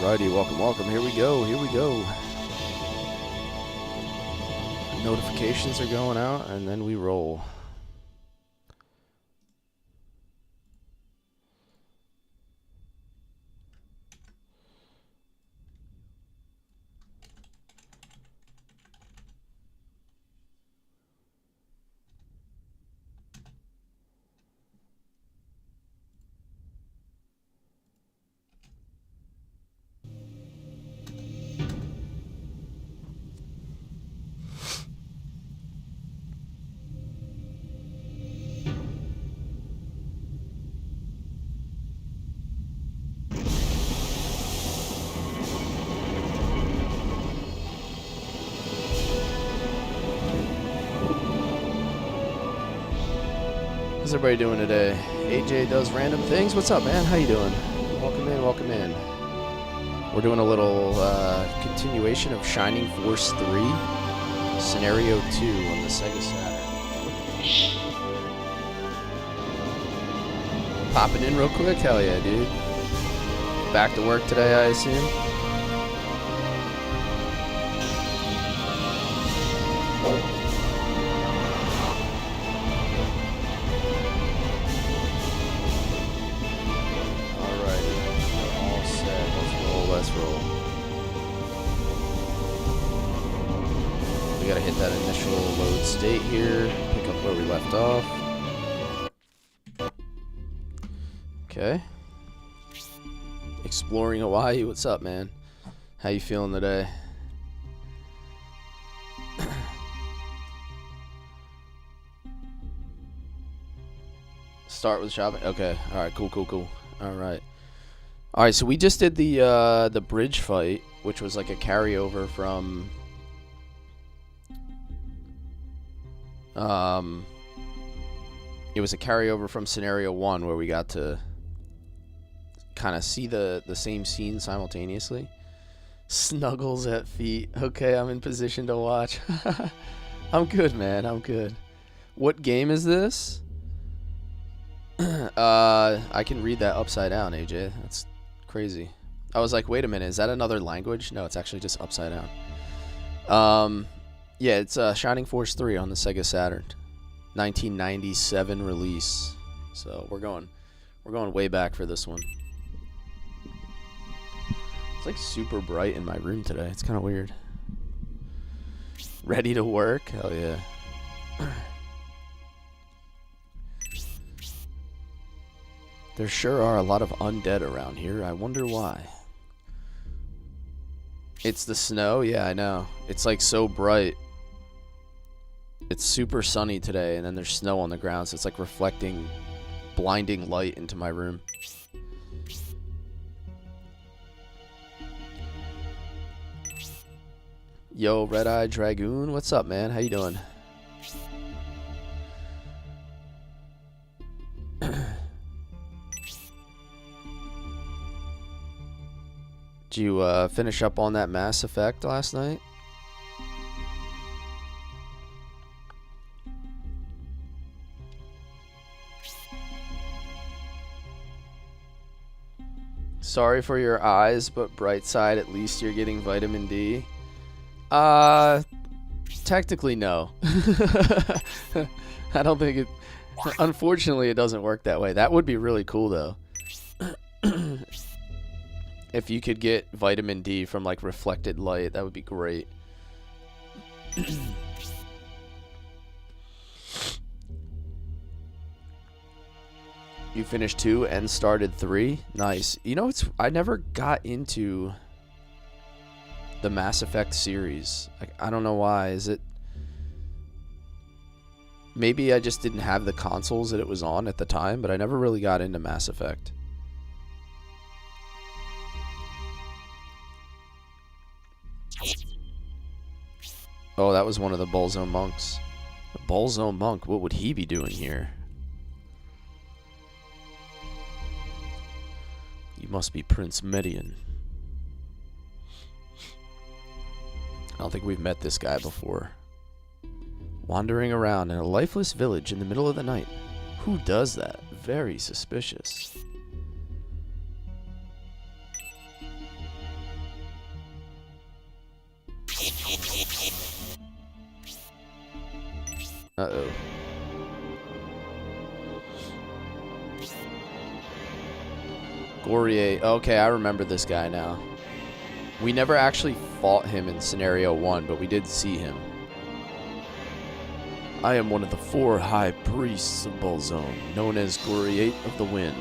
Alrighty, welcome, welcome. Here we go, here we go. Notifications are going out, and then we roll. How's everybody doing today? AJ does random things. What's up, man? How you doing? Welcome in, welcome in. We're doing a little continuation of Shining Force 3, Scenario 2 on the Sega Saturn. Popping in real quick? Hell yeah, dude. Back to work today, I assume? Let's roll. We gotta hit that initial load state here, pick up where we left off. Okay. Exploring Hawaii, what's up, man? How you feeling today? Start with shopping. Okay. All right. Cool. All right. So we just did the bridge fight, which was like a carryover from it was a carryover from scenario 1 where we got to kind of see the same scene simultaneously. Snuggles at feet. Okay, I'm in position to watch. I'm good, man. I'm good. What game is this? I can read that upside down, AJ. That's crazy. I was like, wait a minute, is that another language? No, it's actually just upside down. Yeah, it's Shining Force 3 on the Sega Saturn. 1997 release. So we're going way back for this one. It's like super bright in my room today. It's kind of weird. Ready to work? Hell yeah. There sure are a lot of undead around here. I wonder why. It's the snow? Yeah, I know. It's like so bright. It's super sunny today, and then there's snow on the ground, so it's like reflecting blinding light into my room. Yo, Red Eye Dragoon, what's up, man? How you doing? Did you finish up on that Mass Effect last night? Sorry for your eyes, but bright side, at least you're getting vitamin D. Technically no. I don't think it... Unfortunately, it doesn't work that way. That would be really cool, though. If you could get vitamin D from, like, reflected light, that would be great. You finished 2 and started 3? Nice. You know, I never got into the Mass Effect series. I don't know why. Is it... Maybe I just didn't have the consoles that it was on at the time, but I never really got into Mass Effect. Oh, that was one of the Bullzone monks. The Bullzone monk, what would he be doing here? You must be Prince Median. I don't think we've met this guy before. Wandering around in a lifeless village in the middle of the night. Who does that? Very suspicious. Uh-oh. Gourier. Okay, I remember this guy now. We never actually fought him in Scenario 1, but we did see him. I am one of the 4 high priests of Bullzone, known as Gourier of the Wind.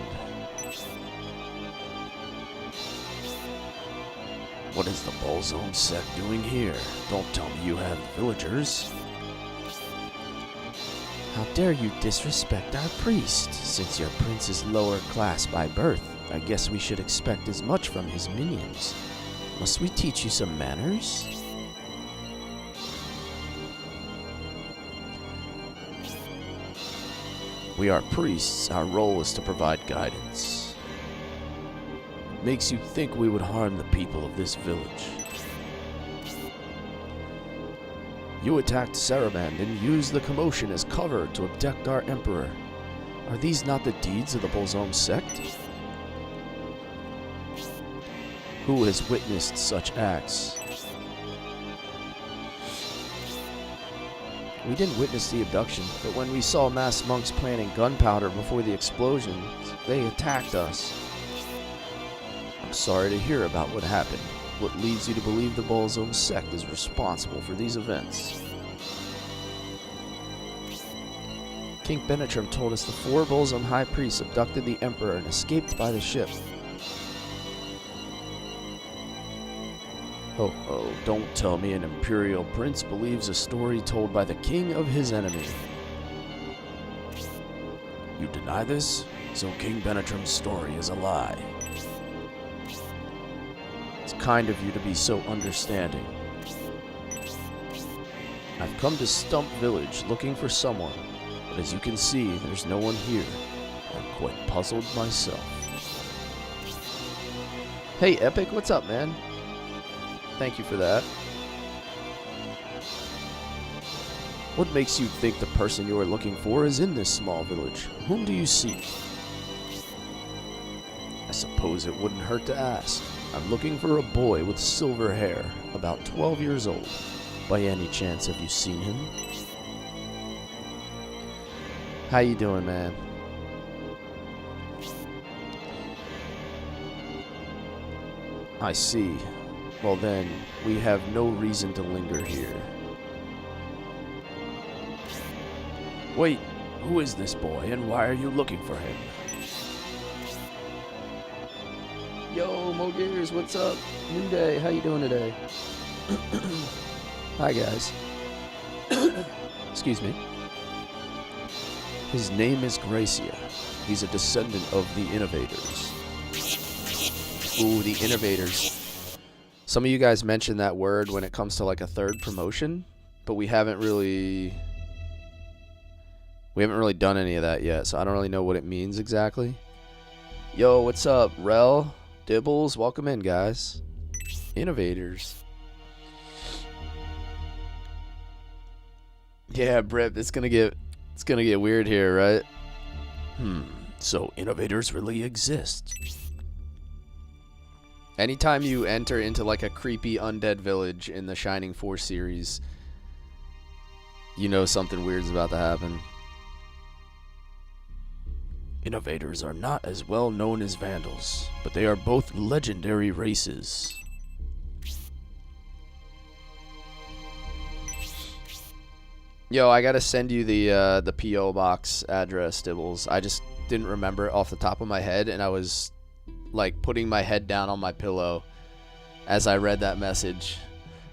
What is the Bullzone sect doing here? Don't tell me you have villagers. How dare you disrespect our priest? Since your prince is lower class by birth, I guess we should expect as much from his minions. Must we teach you some manners? We are priests. Our role is to provide guidance. Makes you think we would harm the people of this village. You attacked Saraband and used the commotion as cover to abduct our emperor. Are these not the deeds of the Bullzone sect? Who has witnessed such acts? We didn't witness the abduction, but when we saw masked monks planting gunpowder before the explosions, they attacked us. I'm sorry to hear about what happened. What leads you to believe the Bullzone sect is responsible for these events? King Benetrim told us the 4 Bullzone high priests abducted the Emperor and escaped by the ship. Ho ho, don't tell me an Imperial Prince believes a story told by the king of his enemy. You deny this? So King Benetram's story is a lie. It's kind of you to be so understanding. I've come to Stump Village looking for someone, but as you can see, there's no one here. I'm quite puzzled myself. Hey, Epic, what's up, man? Thank you for that. What makes you think the person you are looking for is in this small village? Whom do you seek? I suppose it wouldn't hurt to ask. I'm looking for a boy with silver hair, about 12 years old. By any chance, have you seen him? How you doing, man? I see. Well then, we have no reason to linger here. Wait, who is this boy and why are you looking for him? Yo, Mo Gears, what's up? New day, how you doing today? Hi, guys. Excuse me. His name is Gracia. He's a descendant of the Innovators. Ooh, the Innovators. Some of you guys mentioned that word when it comes to like a third promotion, but we haven't really done any of that yet, so I don't really know what it means exactly. Yo, what's up, Rel? Dibbles, welcome in, guys. Innovators. Yeah, Brett, it's gonna get weird here, right? So Innovators really exist. Anytime you enter into like a creepy undead village in the Shining Force series, you know something weird's about to happen. Innovators are not as well known as Vandals, but they are both legendary races. Yo, I gotta send you the P.O. box address, Dibbles. I just didn't remember it off the top of my head, and I was like putting my head down on my pillow as I read that message.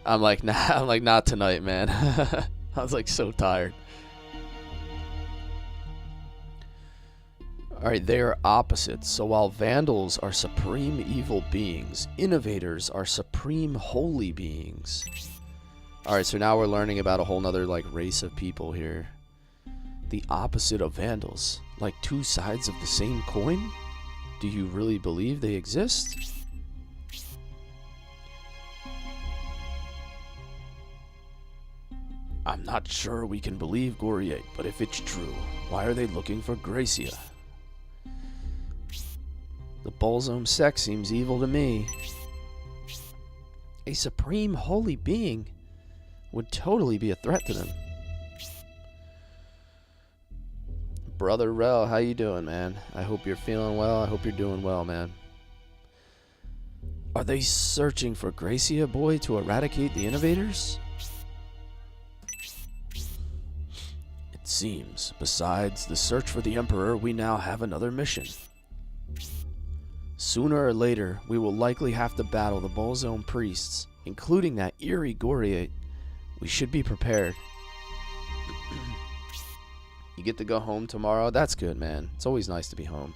I'm like, not tonight, man. I was like so tired. Alright, they are opposites. So while Vandals are supreme evil beings, Innovators are supreme holy beings. Alright, so now we're learning about a whole nother like race of people here. The opposite of Vandals. Like two sides of the same coin? Do you really believe they exist? I'm not sure we can believe Goriate, but if it's true, why are they looking for Gracia? The Bullzome sect seems evil to me. A supreme holy being would totally be a threat to them. Brother Rel, how you doing, man? I hope you're feeling well. I hope you're doing well, man. Are they searching for Gracia, boy, to eradicate the Innovators? It seems, besides the search for the Emperor, we now have another mission. Sooner or later, we will likely have to battle the Bullzome priests, including that eerie Goriate. We should be prepared. You get to go home tomorrow? That's good, man. It's always nice to be home.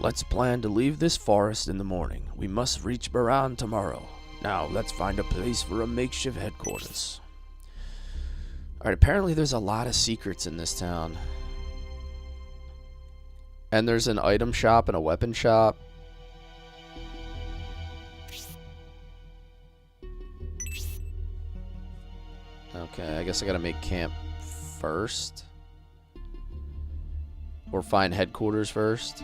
Let's plan to leave this forest in the morning. We must reach Baran tomorrow. Now, let's find a place for a makeshift headquarters. Alright, apparently there's a lot of secrets in this town. And there's an item shop and a weapon shop. Okay, I guess I gotta make camp first. Or find headquarters first.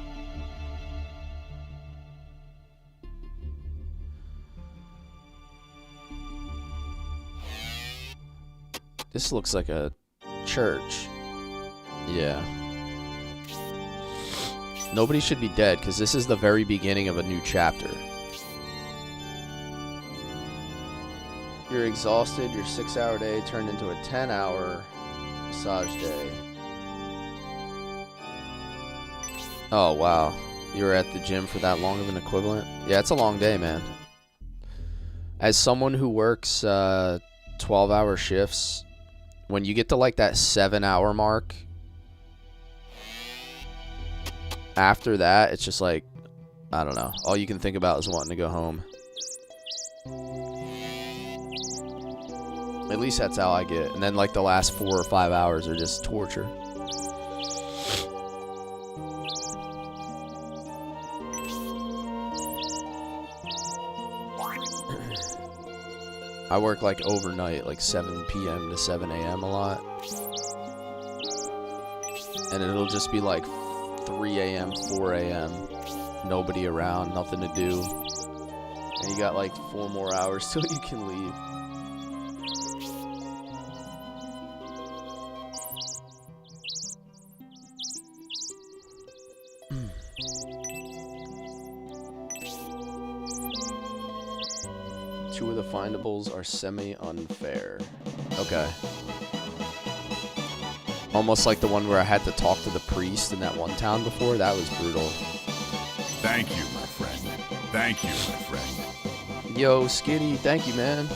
This looks like a church. Yeah. Nobody should be dead, because this is the very beginning of a new chapter. You're exhausted, your 6-hour day turned into a 10-hour massage day. Oh, wow. You were at the gym for that long of an equivalent? Yeah, it's a long day, man. As someone who works 12-hour shifts, when you get to like that 7-hour mark, after that, it's just like, I don't know. All you can think about is wanting to go home. At least that's how I get. And then like the last 4 or 5 hours are just torture. I work like overnight, like 7 p.m. to 7 a.m. a lot. And it'll just be like 3 a.m., 4 a.m. Nobody around, nothing to do. And you got like 4 more hours till you can leave. Two of the findables are semi-unfair. Okay. Almost like the one where I had to talk to the priest in that one town before. That was brutal. Thank you, my friend. Thank you, my friend. Yo, Skitty, thank you, man.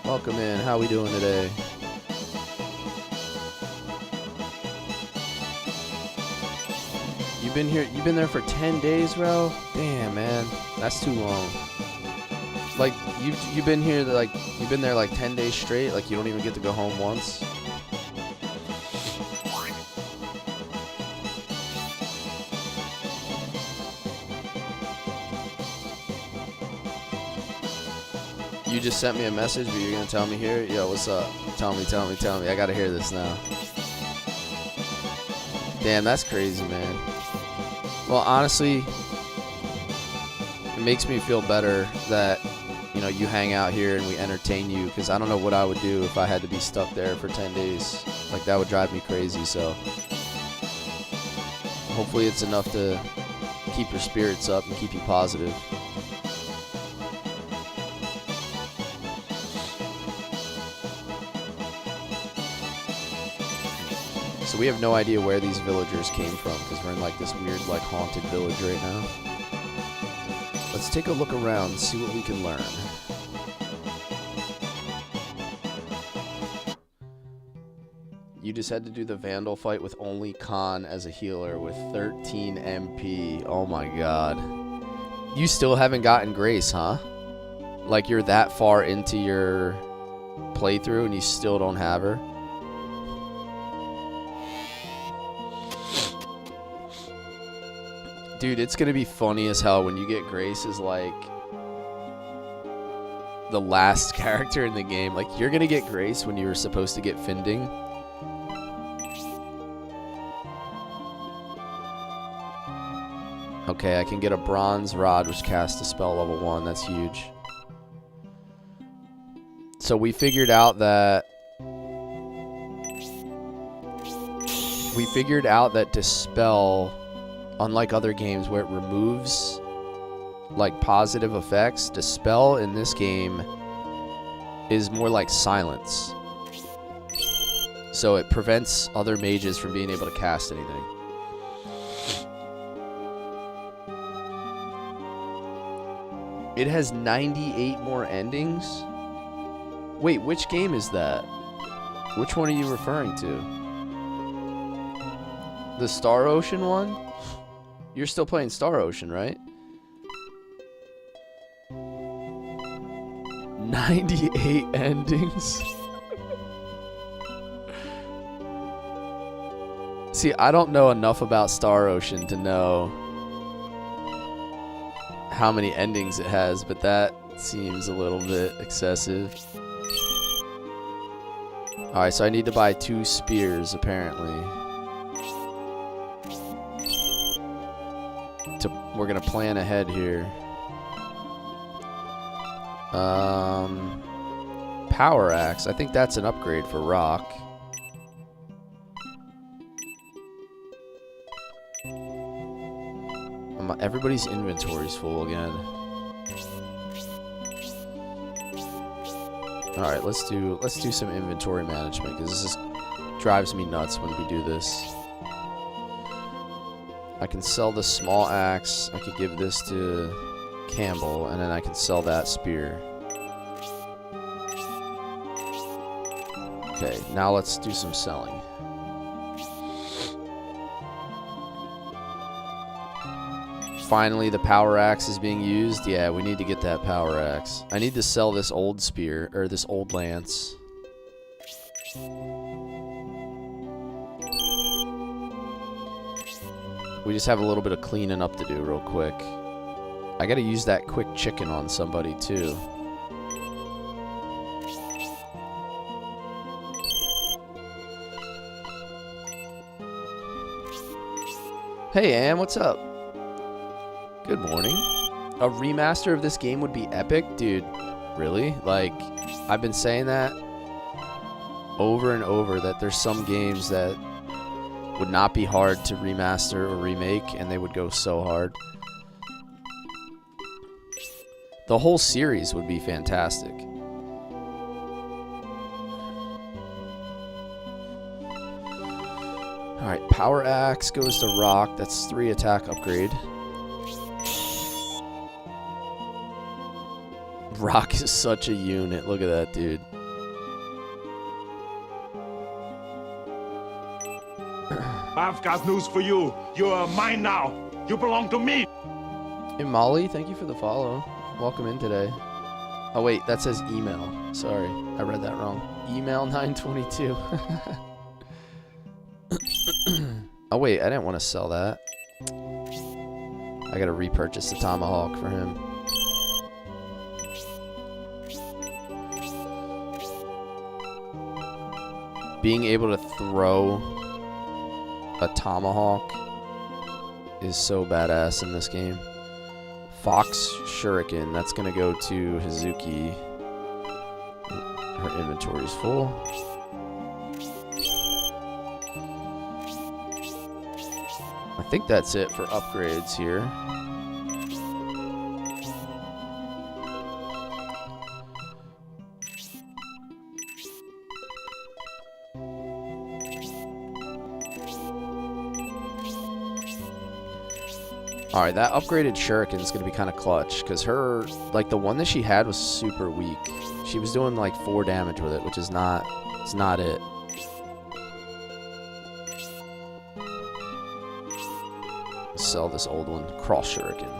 Welcome in. How we doing today? You've been there for 10 days, bro? Damn, man. That's too long. Like, you've been here, like, you've been there like 10 days straight? Like, you don't even get to go home once? You just sent me a message, but you're gonna tell me here? Yo, what's up? Tell me. I gotta hear this now. Damn, that's crazy, man. Well, honestly, it makes me feel better that, you know, you hang out here and we entertain you, because I don't know what I would do if I had to be stuck there for 10 days. Like, that would drive me crazy, so hopefully it's enough to keep your spirits up and keep you positive. So we have no idea where these villagers came from, because we're in like this weird like haunted village right now. Let's take a look around and see what we can learn. You just had to do the Vandal fight with only Khan as a healer with 13 MP. Oh my god. You still haven't gotten Grace, huh? Like, you're that far into your playthrough and you still don't have her? Dude, it's gonna be funny as hell when you get Grace as like the last character in the game. Like, you're gonna get Grace when you were supposed to get Finding. Okay, I can get a bronze rod which casts a spell level 1. That's huge. So we figured out that Dispel, unlike other games where it removes like positive effects, Dispel in this game is more like Silence. So it prevents other mages from being able to cast anything. It has 98 more endings? Wait, which game is that? Which one are you referring to? The Star Ocean one? You're still playing Star Ocean, right? 98 endings? See, I don't know enough about Star Ocean to know how many endings it has, but that seems a little bit excessive. Alright, so I need to buy 2 spears, apparently. We're gonna plan ahead here. Power axe. I think that's an upgrade for rock. Everybody's inventory's full again. All right, let's do some inventory management, because this just drives me nuts when we do this. I can sell the small axe. I could give this to Campbell, and then I can sell that spear. Okay, now let's do some selling. Finally, the power axe is being used. Yeah, we need to get that power axe. I need to sell this old spear, or this old lance. We just have a little bit of cleaning up to do real quick. I gotta use that quick chicken on somebody, too. Hey, Ann, what's up? Good morning. A remaster of this game would be epic? Dude, really? Like, I've been saying that over and over, that there's some games that would not be hard to remaster or remake, and they would go so hard. The whole series would be fantastic. Alright, power axe goes to rock. That's 3 attack upgrade. Rock is such a unit. Look at that, dude. I've got news for you. You are mine now. You belong to me. Hey, Molly, thank you for the follow. Welcome in today. Oh, wait, that says email. Sorry, I read that wrong. Email 922. Oh, wait, I didn't want to sell that. I gotta repurchase the tomahawk for him. Being able to throw a tomahawk is so badass in this game. Fox Shuriken, that's gonna go to Hazuki. Her inventory is full. I think that's it for upgrades here. Alright, that upgraded Shuriken is going to be kind of clutch, because her, like, the one that she had was super weak. She was doing, like, 4 damage with it, which is not, it's not it. Sell this old one. Cross Shuriken.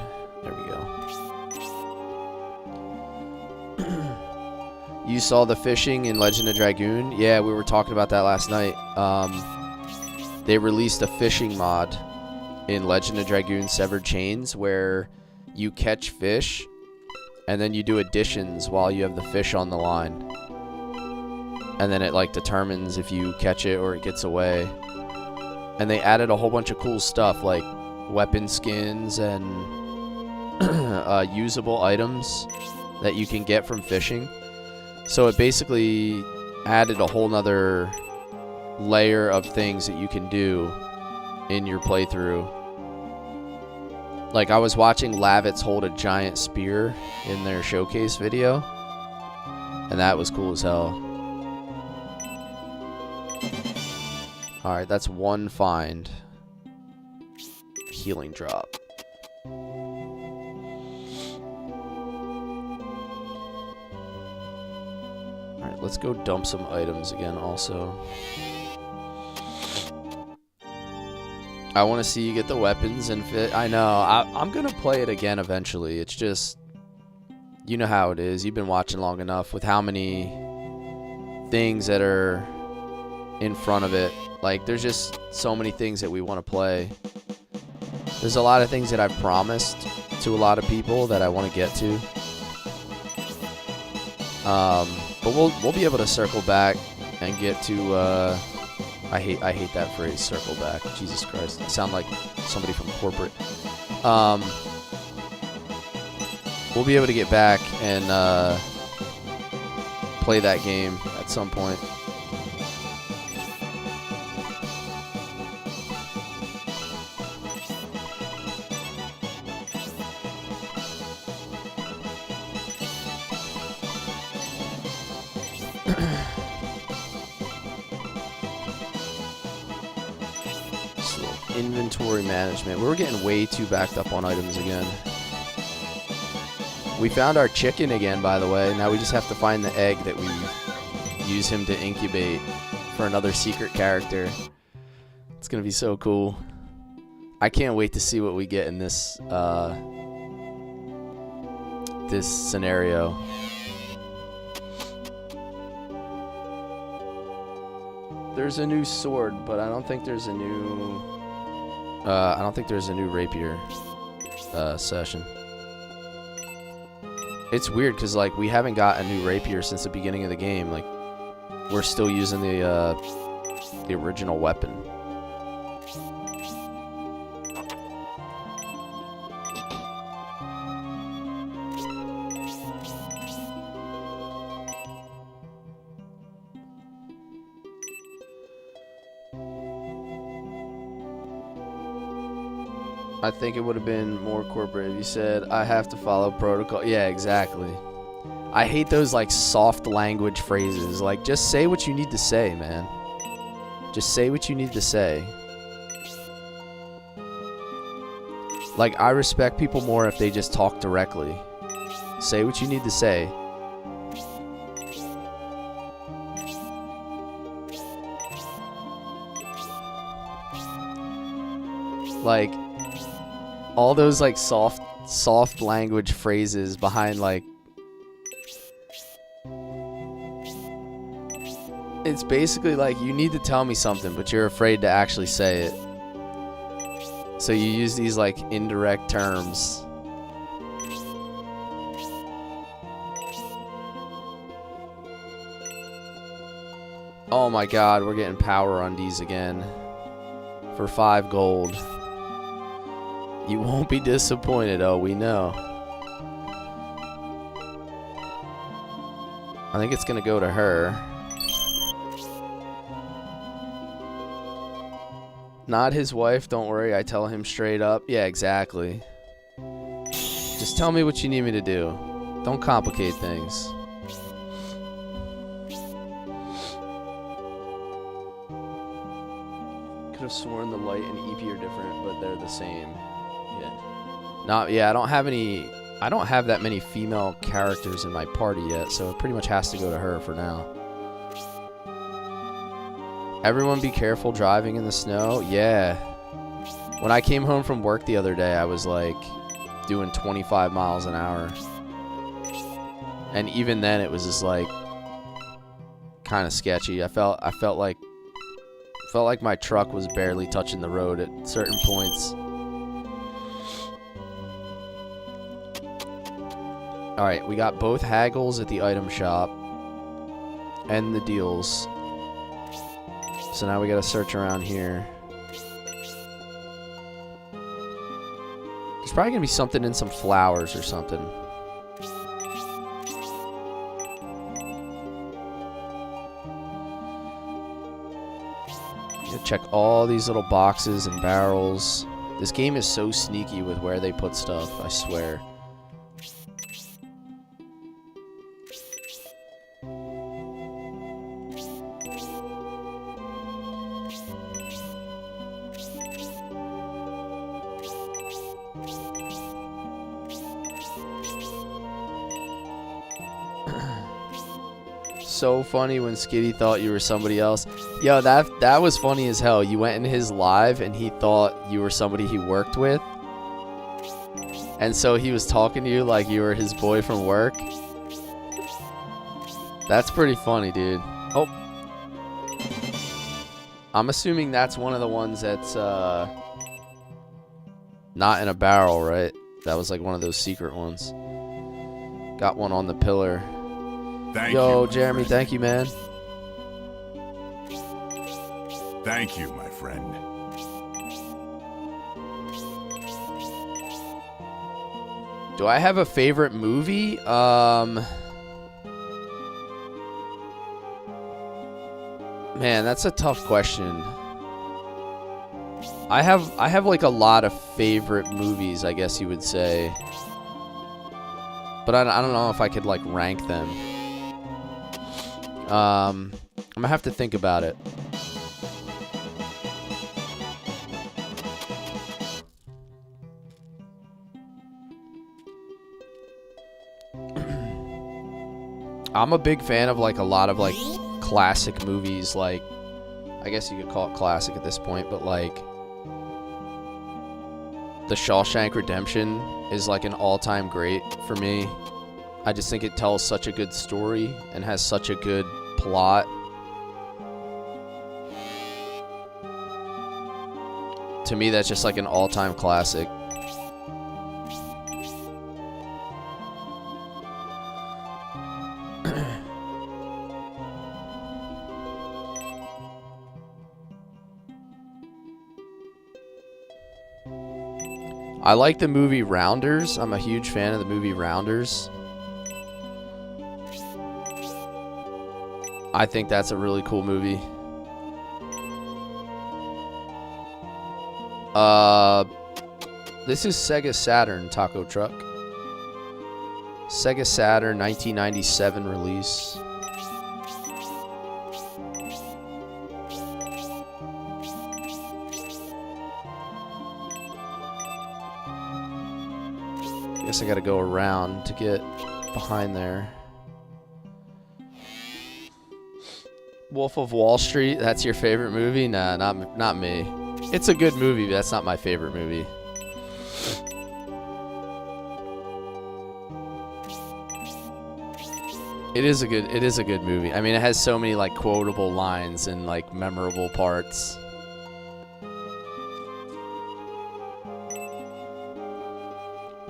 There we go. You saw the fishing in Legend of Dragoon? Yeah, we were talking about that last night. They released a fishing mod in Legend of Dragoon Severed Chains where you catch fish and then you do additions while you have the fish on the line. And then it like determines if you catch it or it gets away. And they added a whole bunch of cool stuff like weapon skins and usable items that you can get from fishing. So it basically added a whole nother layer of things that you can do in your playthrough. Like, I was watching Lavitz hold a giant spear in their showcase video, and that was cool as hell. Alright, that's 1 find. Healing drop. Alright, let's go dump some items again also. I want to see you get the weapons and fit. I know. I'm going to play it again eventually. It's just, you know how it is. You've been watching long enough with how many things that are in front of it. Like, there's just so many things that we want to play. There's a lot of things that I've promised to a lot of people that I want to get to. But we'll be able to circle back and get to, I hate that phrase, circle back. Jesus Christ. I sound like somebody from corporate. We'll be able to get back and play that game at some point. Inventory management. We're getting way too backed up on items again. We found our chicken again, by the way. Now we just have to find the egg that we use him to incubate for another secret character. It's gonna be so cool. I can't wait to see what we get in this this scenario. There's a new sword, but I don't think there's a new rapier session. It's weird because like we haven't got a new rapier since the beginning of the game. Like we're still using the original weapon. I think it would have been more corporate if you said, I have to follow protocol. Yeah, exactly. I hate those, like, soft language phrases. Like, just say what you need to say, man. Just say what you need to say. Like, I respect people more if they just talk directly. Say what you need to say. Like... all those like soft language phrases behind like it's basically like you need to tell me something but you're afraid to actually say it. So you use these like indirect terms. Oh my god, we're getting power on these again. For 5 gold. You won't be disappointed, oh, we know. I think it's gonna go to her. Not his wife, don't worry, I tell him straight up. Yeah, exactly. Just tell me what you need me to do. Don't complicate things. Could have sworn the light and EP are different, but they're the same. Yeah, I don't have that many female characters in my party yet, so it pretty much has to go to her for now. Everyone be careful driving in the snow. Yeah. When I came home from work the other day, I was like doing 25 miles an hour. And even then it was just like kind of sketchy. I felt like my truck was barely touching the road at certain points. Alright, we got both haggles at the item shop and the deals. So now we gotta search around here. There's probably gonna be something in some flowers or something. Gotta check all these little boxes and barrels. This game is so sneaky with where they put stuff, I swear. So funny when Skitty thought you were somebody else. Yo, that was funny as hell. You went in his live and he thought you were somebody he worked with. And so he was talking to you like you were his boy from work. That's pretty funny, dude. Oh. I'm assuming that's one of the ones that's not in a barrel, right? That was like one of those secret ones. Got one on the pillar. Yo, Jeremy, thank you, man. Thank you, my friend. Do I have a favorite movie? Man, that's a tough question. I have like a lot of favorite movies, I guess you would say. But I don't know if I could like rank them. I'm gonna have to think about it. I'm a big fan of like a lot of like classic movies, like, I guess you could call it classic at this point, but like The Shawshank Redemption is like an all-time great for me. I just think it tells such a good story and has such a good plot. To me, that's just like an all-time classic. I like the movie Rounders. I'm a huge fan of the movie Rounders. I think that's a really cool movie. This is Sega Saturn Taco Truck. Sega Saturn 1997 release. Guess I gotta go around to get behind there. Wolf of Wall Street, that's your favorite movie? Nah, not me. It's a good movie, but that's not my favorite movie. It is a good movie. I mean, it has so many like quotable lines and like memorable parts.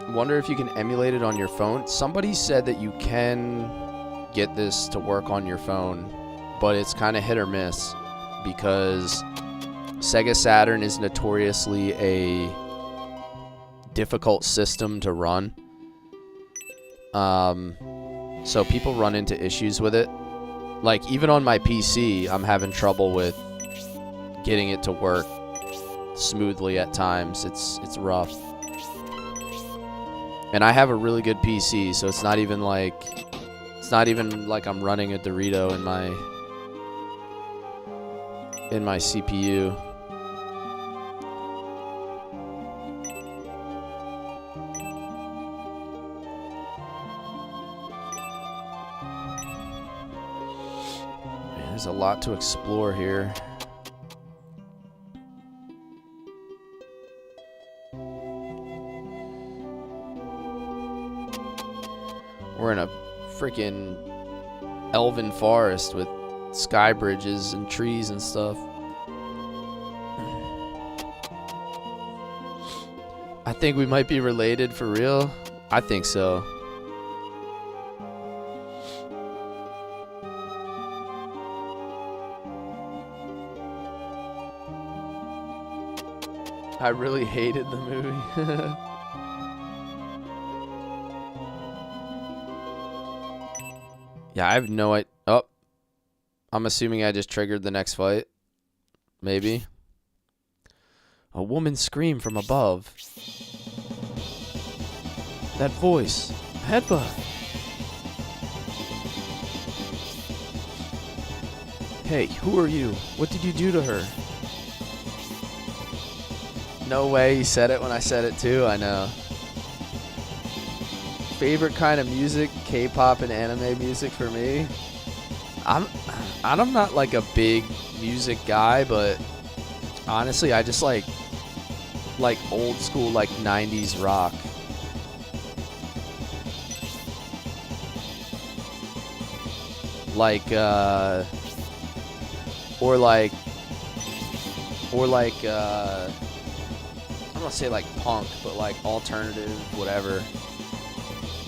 Wonder if you can emulate it on your phone. Somebody said that you can get this to work on your phone, but it's kind of hit or miss because Sega Saturn is notoriously a difficult system to run. So people run into issues with it. Like even on my PC, I'm having trouble with getting it to work smoothly at times. It's rough. And I have a really good PC, so it's not even like I'm running a Dorito in my CPU. Man, there's a lot to explore here. We're in a freaking elven forest with sky bridges and trees and stuff. I think we might be related for real. I think so. I really hated the movie. Yeah, I have no idea. Oh, I'm assuming I just triggered the next fight. Maybe. A woman screamed from above. That voice. Headbutt. Hey, who are you? What did you do to her? No way he said it when I said it too, I know. Favorite kind of music, K-pop and anime music for me. I'm not like a big music guy, but honestly, I just like old school like 90s rock. Like or like I don't want to say like punk, but like alternative, whatever.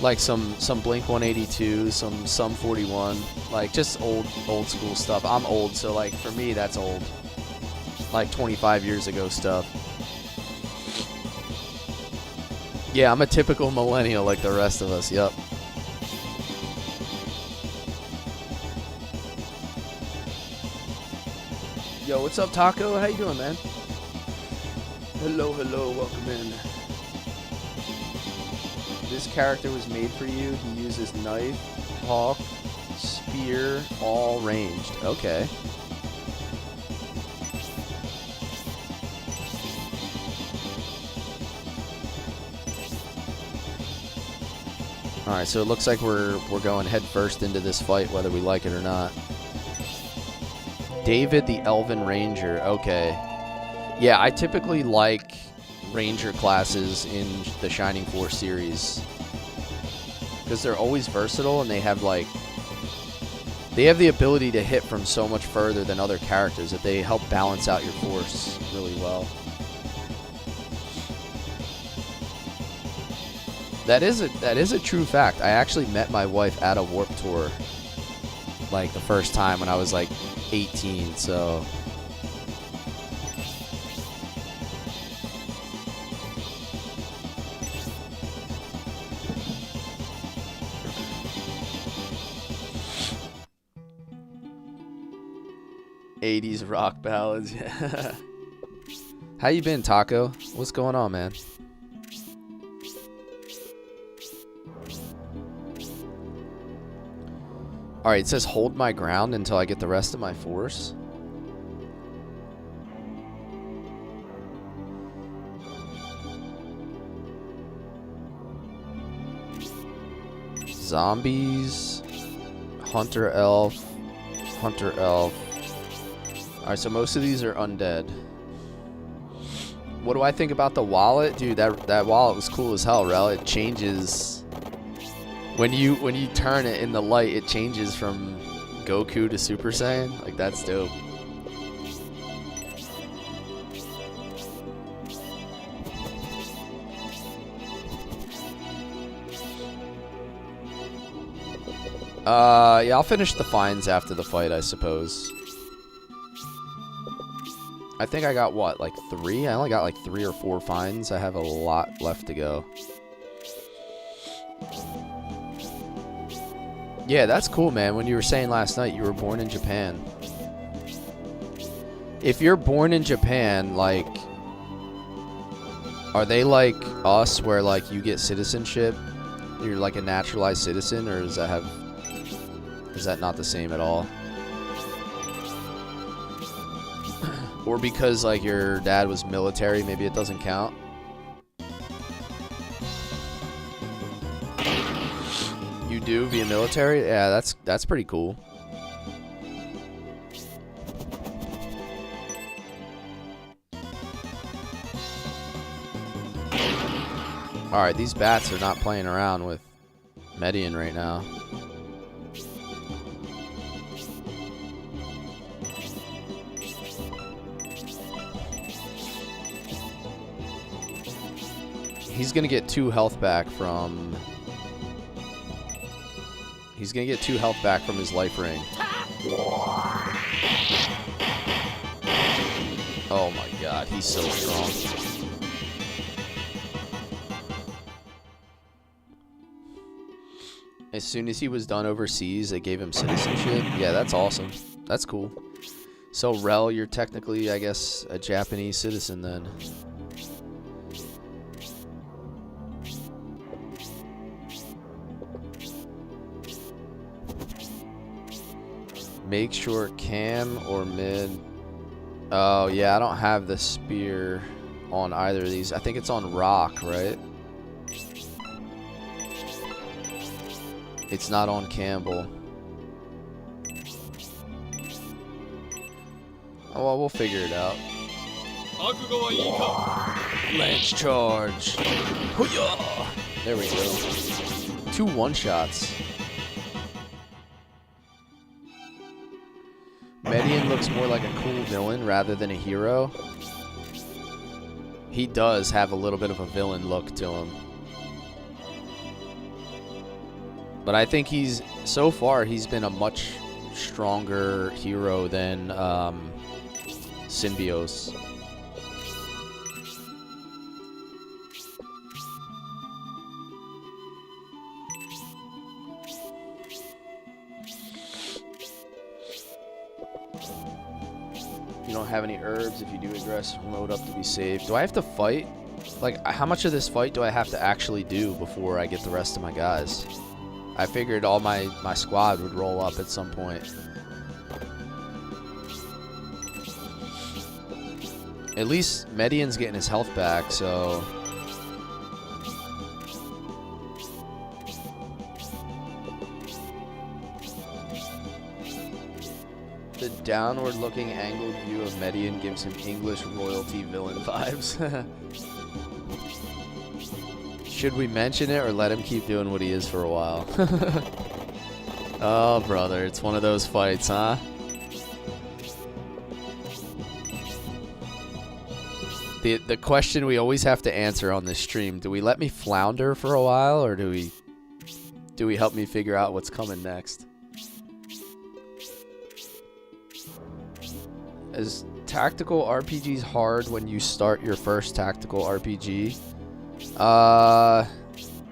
Like some Blink 182, some Sum 41, like just old school stuff. I'm old, so like for me that's old. Like 25 years ago stuff. Yeah, I'm a typical millennial like the rest of us. Yup. Yo, what's up, Taco? How you doing, man? Hello, welcome in. This character was made for you. He uses knife, hawk, spear, all ranged. Okay. Alright, so it looks like we're going head first into this fight, whether we like it or not. David the Elven Ranger. Okay. Yeah, I typically like Ranger classes in the Shining Force series because they're always versatile and they have the ability to hit from so much further than other characters that they help balance out your force really well. That is a true fact. I actually met my wife at a Warp Tour like the first time when I was like 18, so '80s rock ballads. Yeah. How you been, Taco? What's going on, man? Alright, it says hold my ground until I get the rest of my force. Zombies. Hunter Elf. Hunter Elf. Alright, so most of these are undead. What do I think about the wallet? Dude, that wallet was cool as hell, Rel. It changes... When you turn it in the light, it changes from Goku to Super Saiyan. Like, that's dope. Yeah, I'll finish the finds after the fight, I suppose. I think I got, what, like 3? I only got like 3 or 4 finds. I have a lot left to go. Yeah, that's cool, man. When you were saying last night you were born in Japan. If you're born in Japan, like, are they like us where like you get citizenship? You're like a naturalized citizen, or is that not the same at all? Or because like your dad was military, maybe it doesn't count? You do via military? Yeah, that's pretty cool. Alright, these bats are not playing around with Median right now. He's gonna get 2 health back from... He's gonna get 2 health back from his life ring. Oh my god, he's so strong. As soon as he was done overseas, they gave him citizenship. Yeah, that's awesome. That's cool. So, Rel, you're technically, I guess, a Japanese citizen then. Make sure cam or mid. Oh, yeah, I don't have the spear on either of these. I think it's on rock, right? It's not on Campbell. Oh, well, we'll figure it out. Lance charge. There we go. 2 one-shots. Median looks more like a cool villain rather than a hero. He does have a little bit of a villain look to him. But I think so far he's been a much stronger hero than Symbios. You don't have any herbs. If you do aggress, load up to be saved. Do I have to fight? Like, how much of this fight do I have to actually do before I get the rest of my guys? I figured all my squad would roll up at some point. At least Median's getting his health back, so... The downward-looking angled view of Median gives him English royalty villain vibes. Should we mention it or let him keep doing what he is for a while? Oh, brother, it's one of those fights, huh? The question we always have to answer on this stream, do we let me flounder for a while or do we help me figure out what's coming next? Is tactical RPGs hard when you start your first tactical RPG? I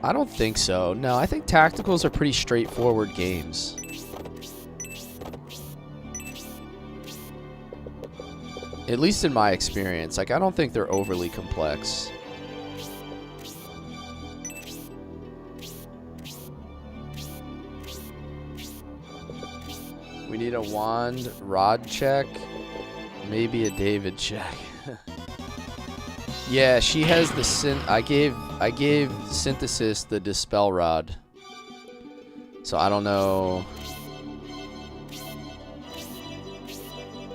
don't think so. No, I think tacticals are pretty straightforward games. At least in my experience. Like, I don't think they're overly complex. We need a wand rod check. Maybe a David check. Yeah, she has the I gave Synthesis the dispel rod. So I don't know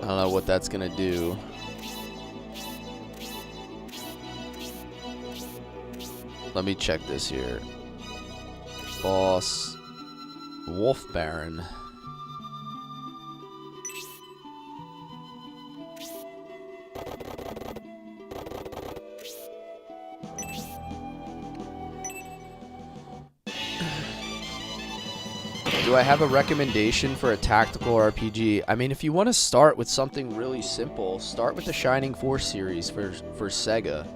what that's gonna do. Let me check this here. Boss Wolf Baron. Do I have a recommendation for a tactical RPG? I mean, if you want to start with something really simple, start with the Shining Force series for Sega.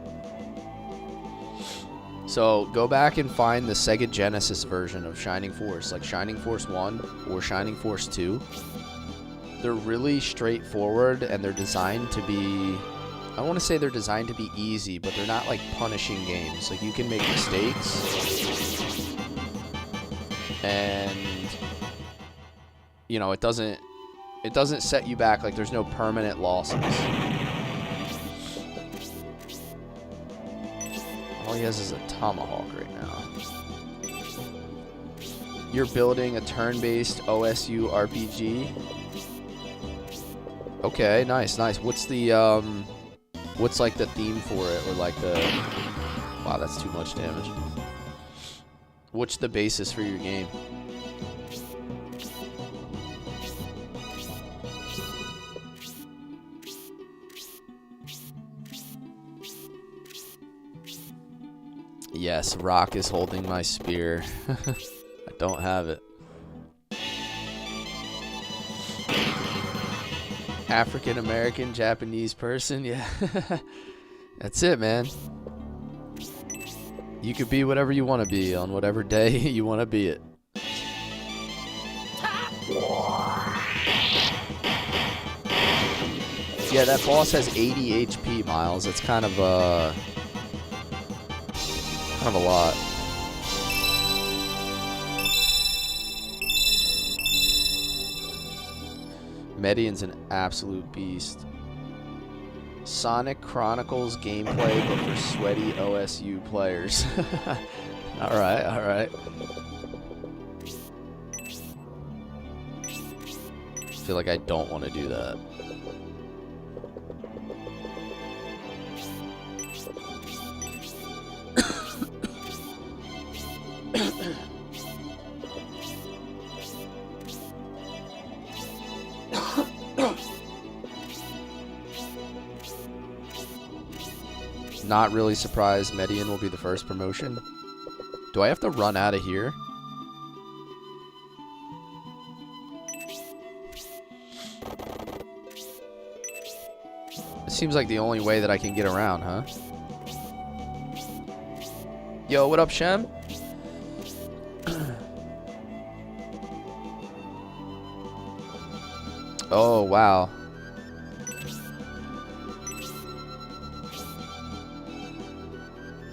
So go back and find the Sega Genesis version of Shining Force, like Shining Force 1 or Shining Force 2. They're really straightforward and they're designed to be... I don't want to say they're designed to be easy, but they're not like punishing games. Like, you can make mistakes. And... you know, it doesn't set you back. Like, there's no permanent losses. All he has is a tomahawk right now. You're building a turn-based OSU RPG. Okay, nice. What's the what's like the theme for it, or like the... Wow, that's too much damage. What's the basis for your game? Yes, Rock is holding my spear. I don't have it. African American, Japanese person, yeah. That's it, man. You could be whatever you want to be on whatever day you want to be it. Yeah, that boss has 80 HP, Miles. It's kind of a lot. Median's an absolute beast. Sonic Chronicles gameplay, but for sweaty OSU players. Alright, alright. I feel like I don't want to do that. Not really surprised Median will be the first promotion. Do I have to run out of here? It seems like the only way that I can get around, huh? Yo, what up, Shem? Oh, wow.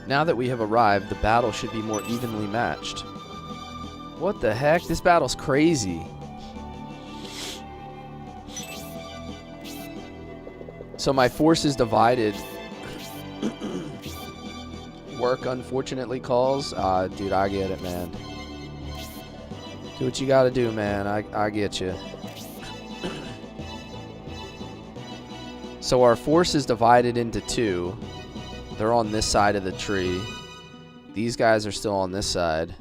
Now that we have arrived, the battle should be more evenly matched. What the heck? This battle's crazy. So my force is divided. Work unfortunately calls. Dude, I get it, man. Do what you gotta do, man. I get you. So our force is divided into two. They're on this side of the tree. These guys are still on this side.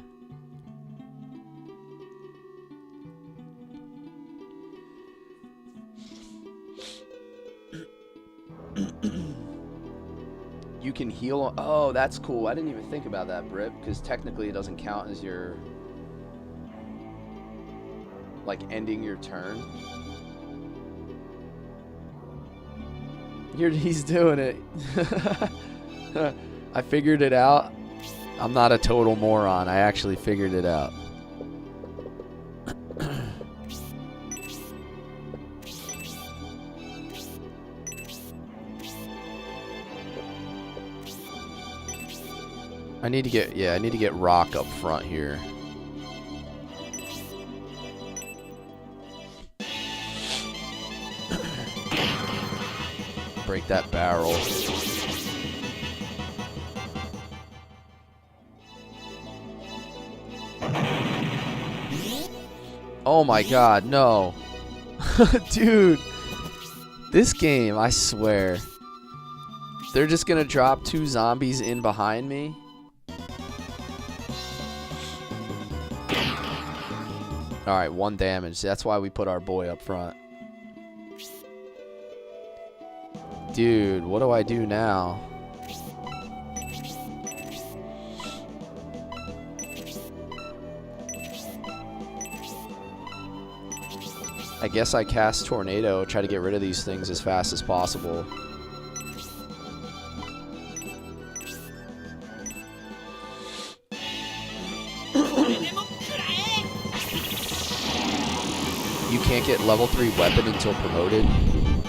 You can heal. Oh, that's cool. I didn't even think about that, Britt, because technically it doesn't count as your, like, ending your turn. He's doing it. I figured it out. I'm not a total moron. I actually figured it out. I need to get rock up front here. Break that barrel. Oh my god, no. Dude. This game, I swear. They're just gonna drop 2 zombies in behind me. Alright, 1 damage. That's why we put our boy up front. Dude, what do I do now? I guess I cast Tornado, try to get rid of these things as fast as possible. You can't get level 3 weapon until promoted?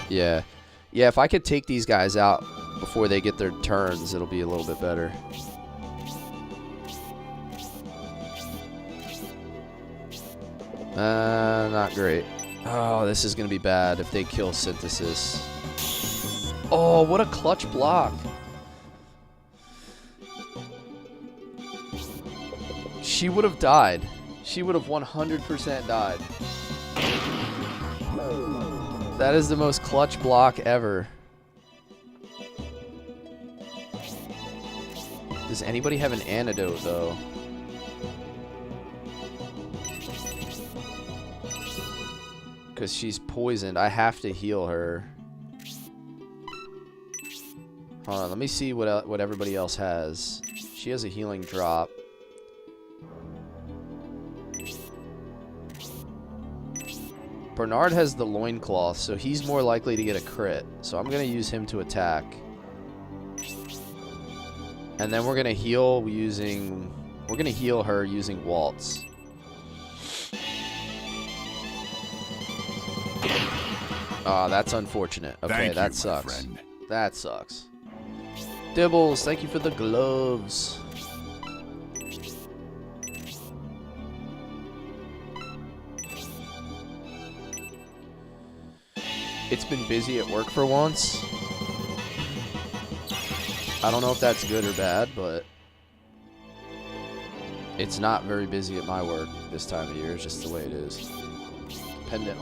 Yeah. Yeah, if I could take these guys out before they get their turns, it'll be a little bit better. Not great. Oh, this is going to be bad if they kill Synthesis. Oh, what a clutch block. She would have died. She would have 100% died. That is the most clutch block ever. Does anybody have an antidote, though? Because she's poisoned. I have to heal her. Hold on, let me see what everybody else has. She has a healing drop. Bernard has the loincloth, so he's more likely to get a crit. So I'm going to use him to attack. And then we're going to heal using... We're going to heal her using Waltz. Oh, that's unfortunate. Okay, that sucks. That sucks. Dibbles, thank you for the gloves. It's been busy at work for once. I don't know if that's good or bad, but it's not very busy at my work this time of year. It's just the way it is. Dependent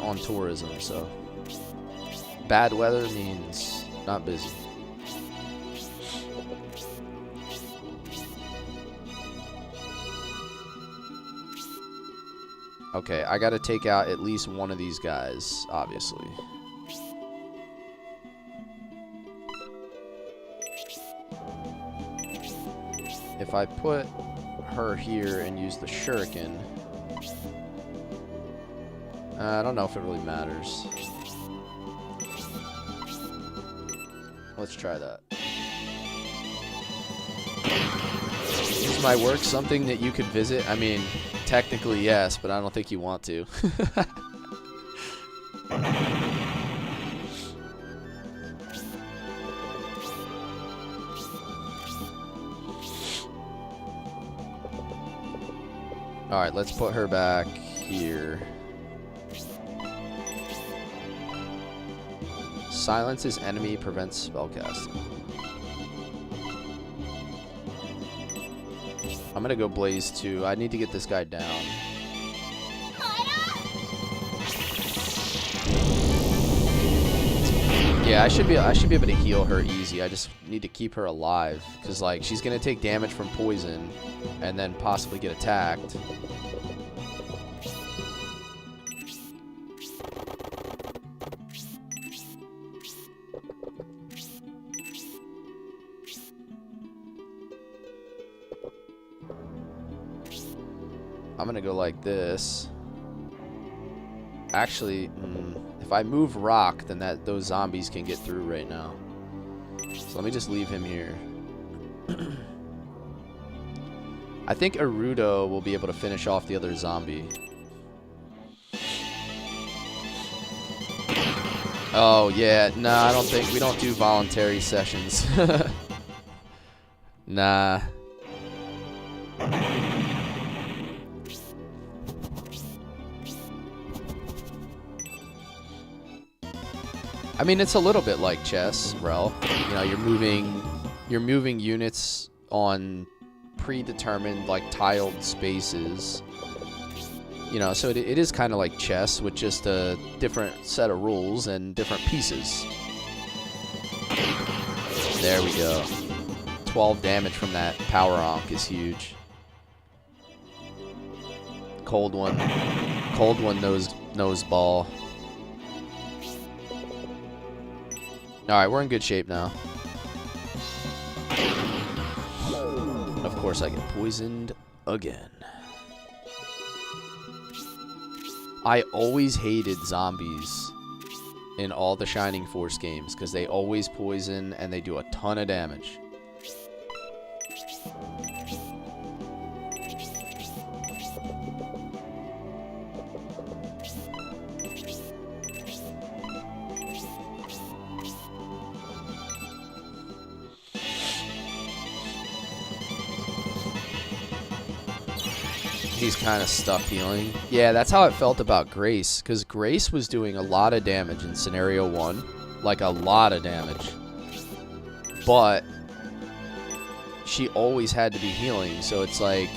on tourism, so bad weather means not busy. Okay, I gotta take out at least one of these guys, obviously. If I put her here and use the shuriken, I don't know if it really matters. Let's try that. Is my work something that you could visit? I mean, technically yes, but I don't think you want to. Alright, let's put her back here. Silences enemy, prevents spellcasting. I'm gonna go Blaze 2. I need to get this guy down. Yeah, I should be able to heal her easy. I just need to keep her alive because like she's gonna take damage from poison and then possibly get attacked. I'm gonna go like this. Actually, if I move rock, then those zombies can get through right now. So let me just leave him here. I think Arudo will be able to finish off the other zombie. Oh yeah, nah, I don't think we don't do voluntary sessions. Nah. I mean, it's a little bit like chess, Rel. You know, you're moving units on predetermined, like, tiled spaces. You know, so it is kind of like chess with just a different set of rules and different pieces. There we go. 12 damage from that power onk is huge. Cold one nose ball. Alright, we're in good shape now. Of course, I get poisoned again. I always hated zombies in all the Shining Force games because they always poison and they do a ton of damage. He's kind of stuck healing. Yeah, that's how it felt about Grace, because Grace was doing a lot of damage in Scenario 1. Like, a lot of damage. But she always had to be healing, so it's like...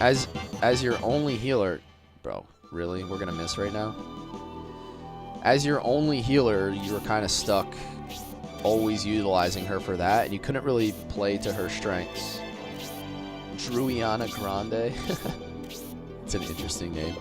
As your only healer... Bro, really? We're gonna miss right now? As your only healer, you were kind of stuck always utilizing her for that, and you couldn't really play to her strengths. Druiana Grande. It's an interesting name.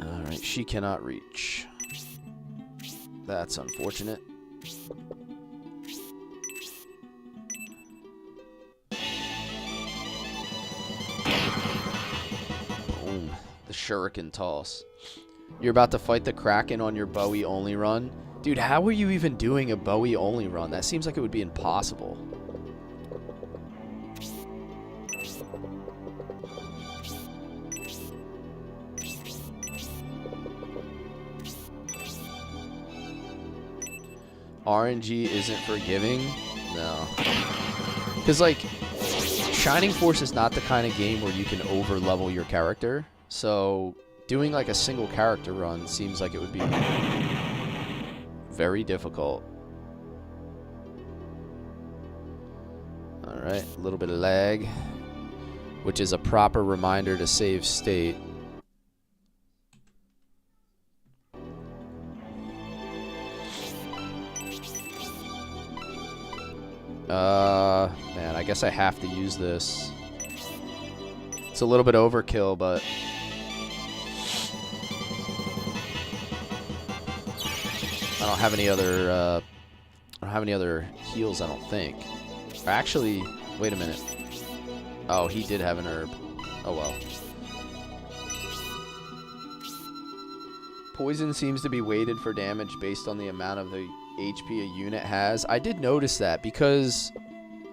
Alright, she cannot reach. That's unfortunate. The shuriken toss. You're about to fight the Kraken on your Bowie only run? Dude, how are you even doing a Bowie only run? That seems like it would be impossible. RNG isn't forgiving? No. Because, like, Shining Force is not the kind of game where you can over-level your character. So, doing like a single character run seems like it would be very difficult. Alright, a little bit of lag, which is a proper reminder to save state. Man, I guess I have to use this. It's a little bit overkill, but... I don't have any other heals, I don't think. Actually, wait a minute. Oh, he did have an herb. Oh well. Poison seems to be weighted for damage based on the amount of the HP a unit has. I did notice that because,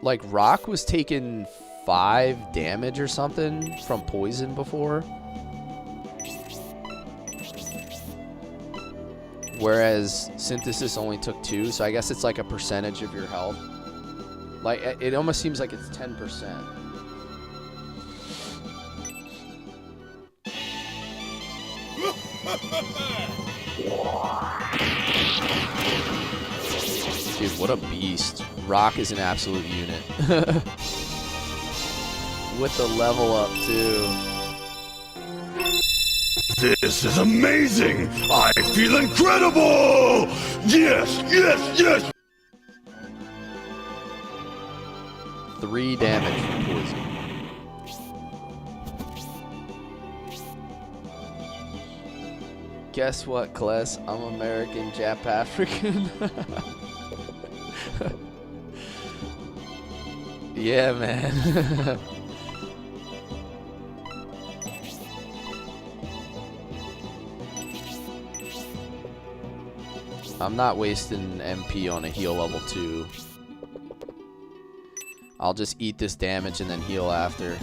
like, Rock was taking 5 damage or something from poison before. Whereas Synthesis only took 2, so I guess it's like a percentage of your health. Like, it almost seems like it's 10%. Dude, what a beast. Rock is an absolute unit. With the level up, too. This is amazing! I feel incredible! Yes, yes, yes! 3 damage from poison. Guess what, Cless? I'm American, Jap African. Yeah, man. I'm not wasting MP on a heal level 2. I'll just eat this damage and then heal after.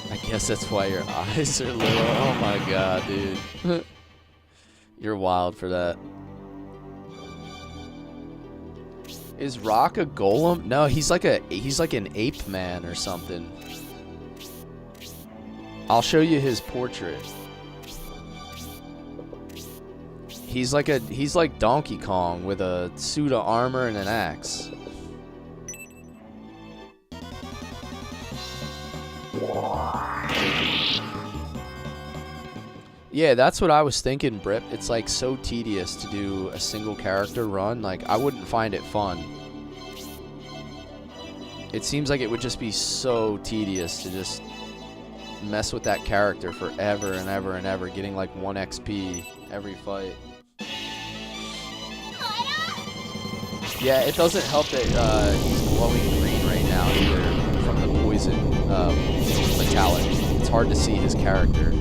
I guess that's why your eyes are little. Oh my god, dude. You're wild for that. Is Rock a golem? No, he's like an ape man or something. I'll show you his portrait. He's like Donkey Kong with a suit of armor and an axe. Yeah, that's what I was thinking, Brip. It's like so tedious to do a single character run. Like, I wouldn't find it fun. It seems like it would just be so tedious to just mess with that character forever and ever and ever, getting like 1 XP every fight. Yeah, it doesn't help that he's glowing green right now either from the poison metallic. It's hard to see his character.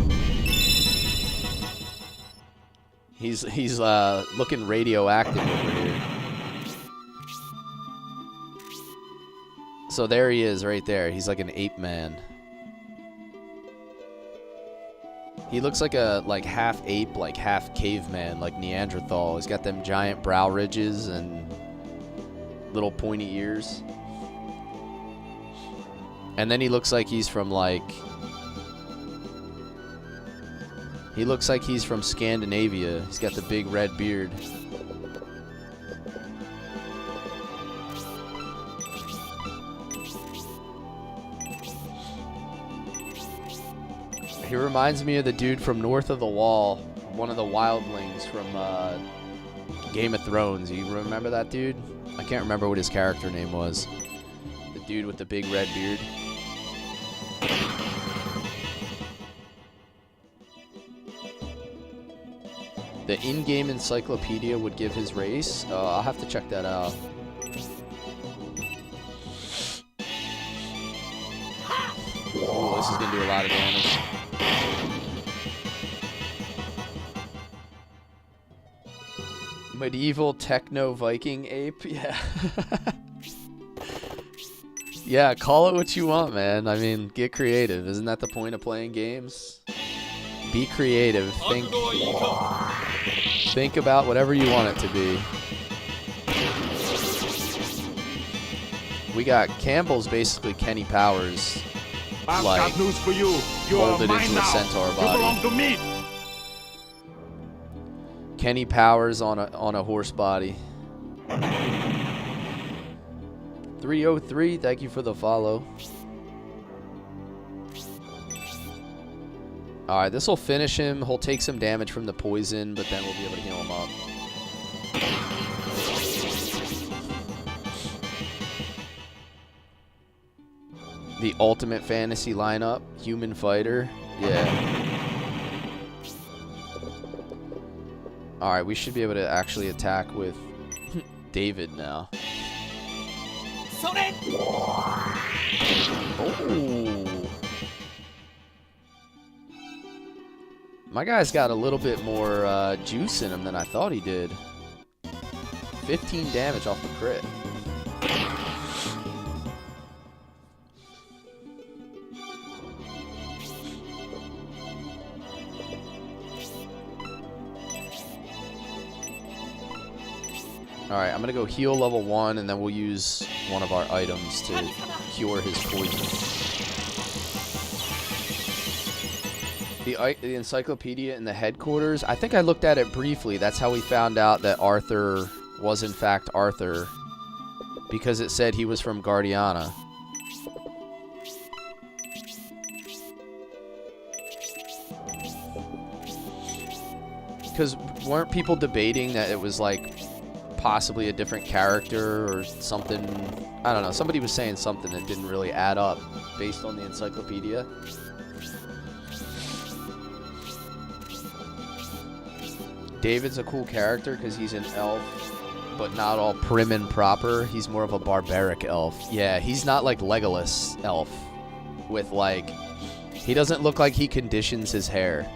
He's looking radioactive over here. So there he is right there. He's like an ape man. He looks like a half ape, like half caveman, like Neanderthal. He's got them giant brow ridges and little pointy ears. And then he looks like he's from he looks like he's from Scandinavia. He's got the big red beard. He reminds me of the dude from North of the Wall, one of the wildlings from Game of Thrones. You remember that dude? I can't remember what his character name was. The dude with the big red beard. The in-game encyclopedia would give his race. I'll have to check that out. Oh, this is gonna do a lot of damage. Medieval techno Viking ape, yeah. Yeah, call it what you want, man. I mean, get creative. Isn't that the point of playing games? Be creative. Think about whatever you want it to be. We got Campbell's basically Kenny Powers. I've Like, got news for you. You are molded mine into a now. centaur You belong body. to me. Kenny Powers on a horse body. 303, thank you for the follow. Alright, this will finish him. He'll take some damage from the poison, but then we'll be able to heal him up. The ultimate fantasy lineup, human fighter. Yeah. Alright, we should be able to actually attack with David now. Oh. My guy's got a little bit more juice in him than I thought he did. 15 damage off the crit. Alright, I'm gonna go heal level 1, and then we'll use one of our items to cure his poison. The encyclopedia in the headquarters, I think I looked at it briefly. That's how we found out that Arthur was in fact Arthur, because it said he was from Guardiana. Because weren't people debating that it was like possibly a different character or something? I don't know. Somebody was saying something that didn't really add up based on the encyclopedia. David's a cool character because he's an elf, but not all prim and proper. He's more of a barbaric elf. Yeah, he's not like Legolas elf with like... He doesn't look like he conditions his hair.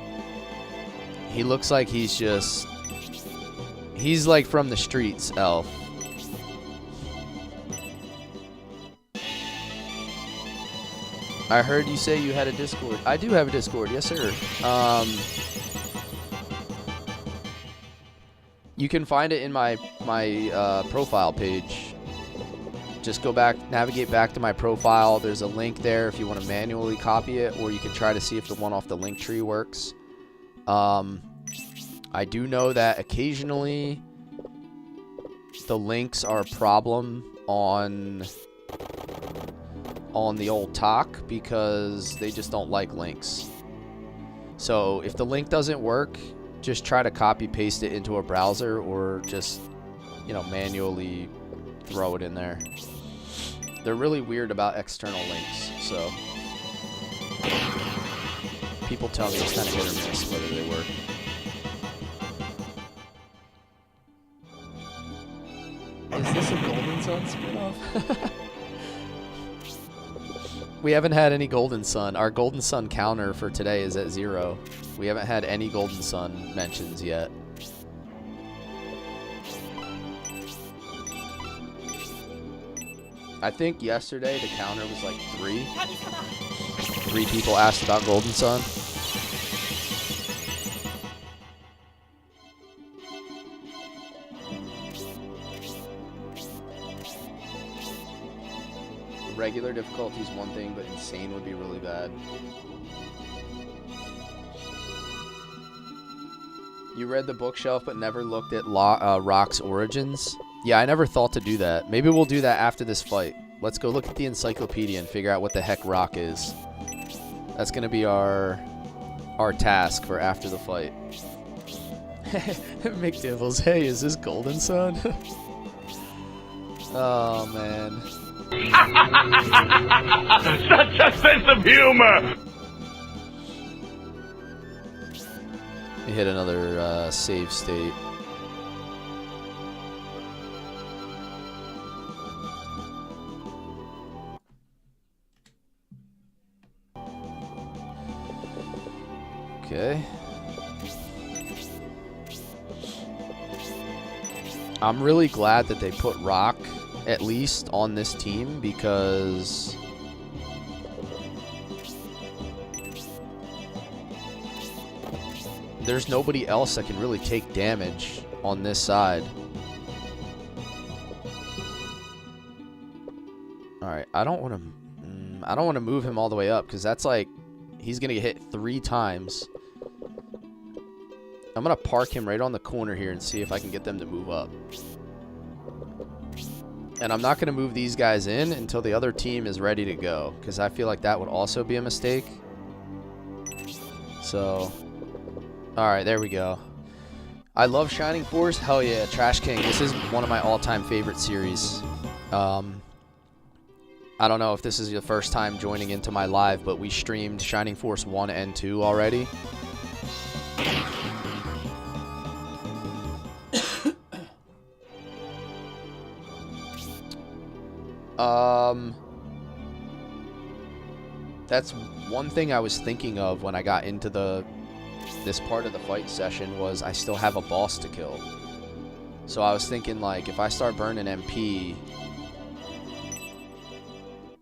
He looks like he's just... He's like from the streets elf. I heard you say you had a Discord. I do have a Discord, yes sir. You can find it in my profile page. Just go back, navigate back to my profile. There's a link there if you want to manually copy it, or you can try to see if the one off the link tree works. I do know that occasionally the links are a problem on the old talk because they just don't like links. So if the link doesn't work, just try to copy paste it into a browser, or just, you know, manually throw it in there. They're really weird about external links, so people tell me it's kind of hit or miss whether they work. Is this a Golden Sun spinoff? We haven't had any Golden Sun. Our Golden Sun counter for today is at 0. We haven't had any Golden Sun mentions yet. I think yesterday the counter was like 3. 3 people asked about Golden Sun. Regular difficulty is one thing, but insane would be really bad. You read the bookshelf but never looked at Rock's origins? Yeah, I never thought to do that. Maybe we'll do that after this fight. Let's go look at the encyclopedia and figure out what the heck Rock is. That's gonna be our task for after the fight. McDivils, hey, is this Golden Sun? Oh, man. Such a sense of humor! We hit another save state. Okay. I'm really glad that they put Rock at least on this team, because there's nobody else that can really take damage on this side. Alright, I don't want to move him all the way up, because that's like, he's going to get hit 3 times. I'm going to park him right on the corner here and see if I can get them to move up. And I'm not going to move these guys in until the other team is ready to go, because I feel like that would also be a mistake. So, alright, there we go. I love Shining Force. Hell yeah, Trash King. This is one of my all-time favorite series. I don't know if this is your first time joining into my live, but we streamed Shining Force 1 and 2 already. That's one thing I was thinking of when I got into this part of the fight session, was I still have a boss to kill. So I was thinking, like, if I start burning MP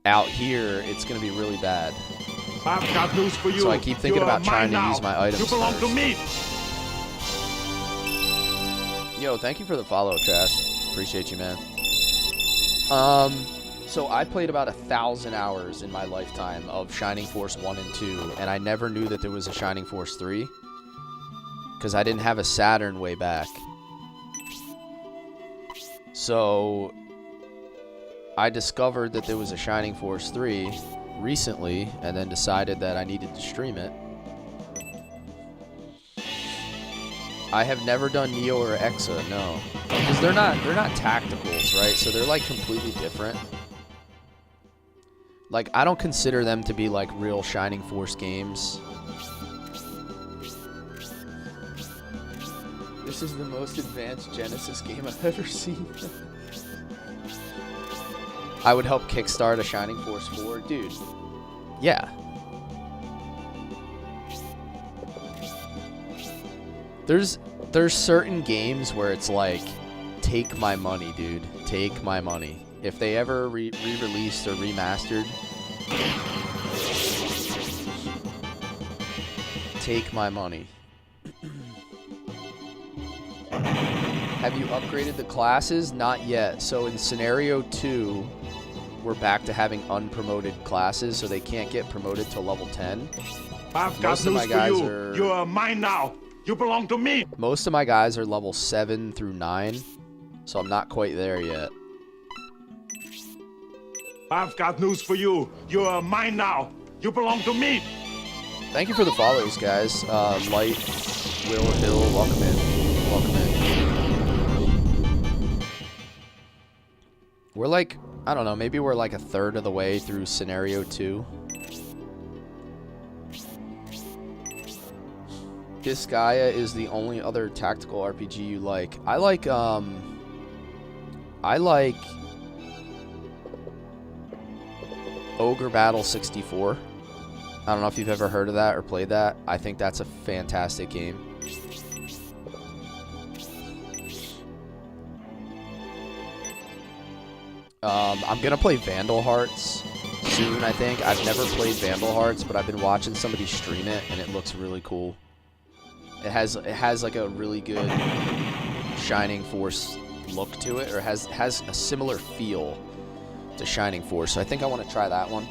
out here, it's gonna be really bad. I've got news for you. So I keep thinking about trying to use my items You belong first. to me. Yo, thank you for the follow, Trash. Appreciate you, man. So I played about 1,000 hours in my lifetime of Shining Force 1 and 2, and I never knew that there was a Shining Force 3 because I didn't have a Saturn way back. So I discovered that there was a Shining Force 3 recently, and then decided that I needed to stream it. I have never done Neo or Exa, no, because they're not tacticals, right? So they're like completely different. Like, I don't consider them to be like real Shining Force games. This is the most advanced Genesis game I've ever seen. I would help kickstart a Shining Force 4, dude. Yeah. There's certain games where it's like, take my money, dude. Take my money. If they ever re-released or remastered, take my money. Have you upgraded the classes? Not yet. So in Scenario 2, we're back to having unpromoted classes, so they can't get promoted to level 10. I've got news for you. You are mine now. You belong to me. Most of my guys are level 7 through 9, so I'm not quite there yet. I've got news for you. You are mine now. You belong to me. Thank you for the follows, guys. Light, Will, Hill, welcome in. Welcome in. We're like, I don't know, maybe we're like a third of the way through Scenario 2. Disgaea is the only other tactical RPG you like. I like Ogre Battle 64. I don't know if you've ever heard of that or played that. I think that's a fantastic game. I'm gonna play Vandal Hearts soon, I think. I've never played Vandal Hearts, but I've been watching somebody stream it, and it looks really cool. It has like a really good Shining Force look to it, or has a similar feel to Shining Force. So I think I want to try that one.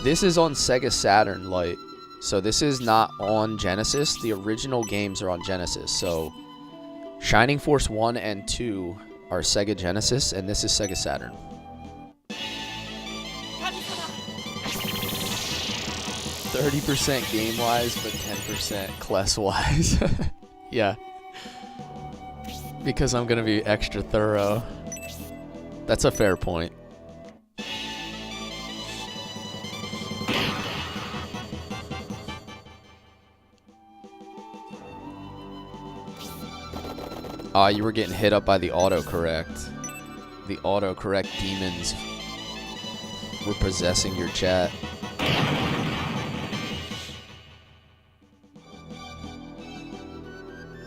This is on Sega Saturn Lite, so this is not on Genesis. The original games are on Genesis. So Shining Force 1 and 2 are Sega Genesis, and this is Sega Saturn. 30% game-wise, but 10% Cless-wise. Yeah. Because I'm going to be extra thorough. That's a fair point. You were getting hit up by the autocorrect. The autocorrect demons were possessing your chat.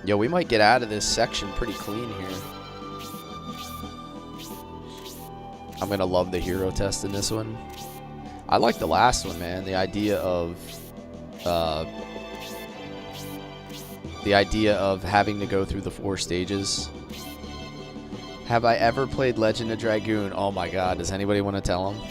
Yo, we might get out of this section pretty clean here. I'm gonna love the hero test in this one. I like the last one, man. The idea of having to go through the 4 stages. Have I ever played Legend of Dragoon? Oh my god, does anybody want to tell him?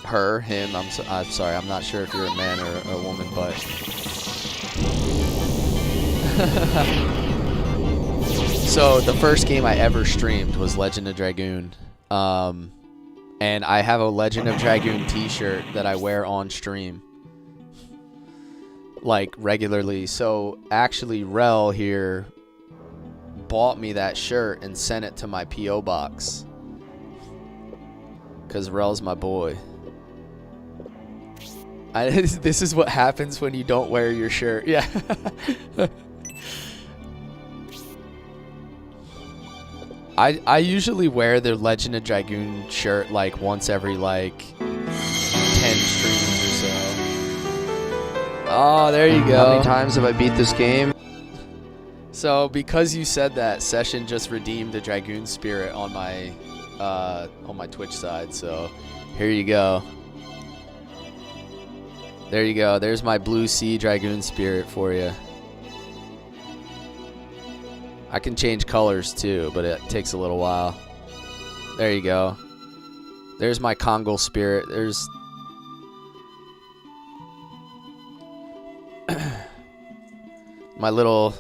Her, him, I'm sorry, I'm not sure if you're a man or a woman, but... So, the first game I ever streamed was Legend of Dragoon. And I have a Legend of Dragoon t-shirt that I wear on stream. Like, regularly. So, actually, Rel here bought me that shirt and sent it to my P.O. box. Because Rel's my boy. This is what happens when you don't wear your shirt. Yeah. I usually wear the Legend of Dragoon shirt like once every like 10 streams or so. Oh, there you go. How many times have I beat this game? So because you said that, Session just redeemed the Dragoon spirit on my on my Twitch side. So here you go. There you go. There's my Blue Sea Dragoon Spirit for you. I can change colors too, but it takes a little while. There you go. There's my Kongol Spirit. There's my little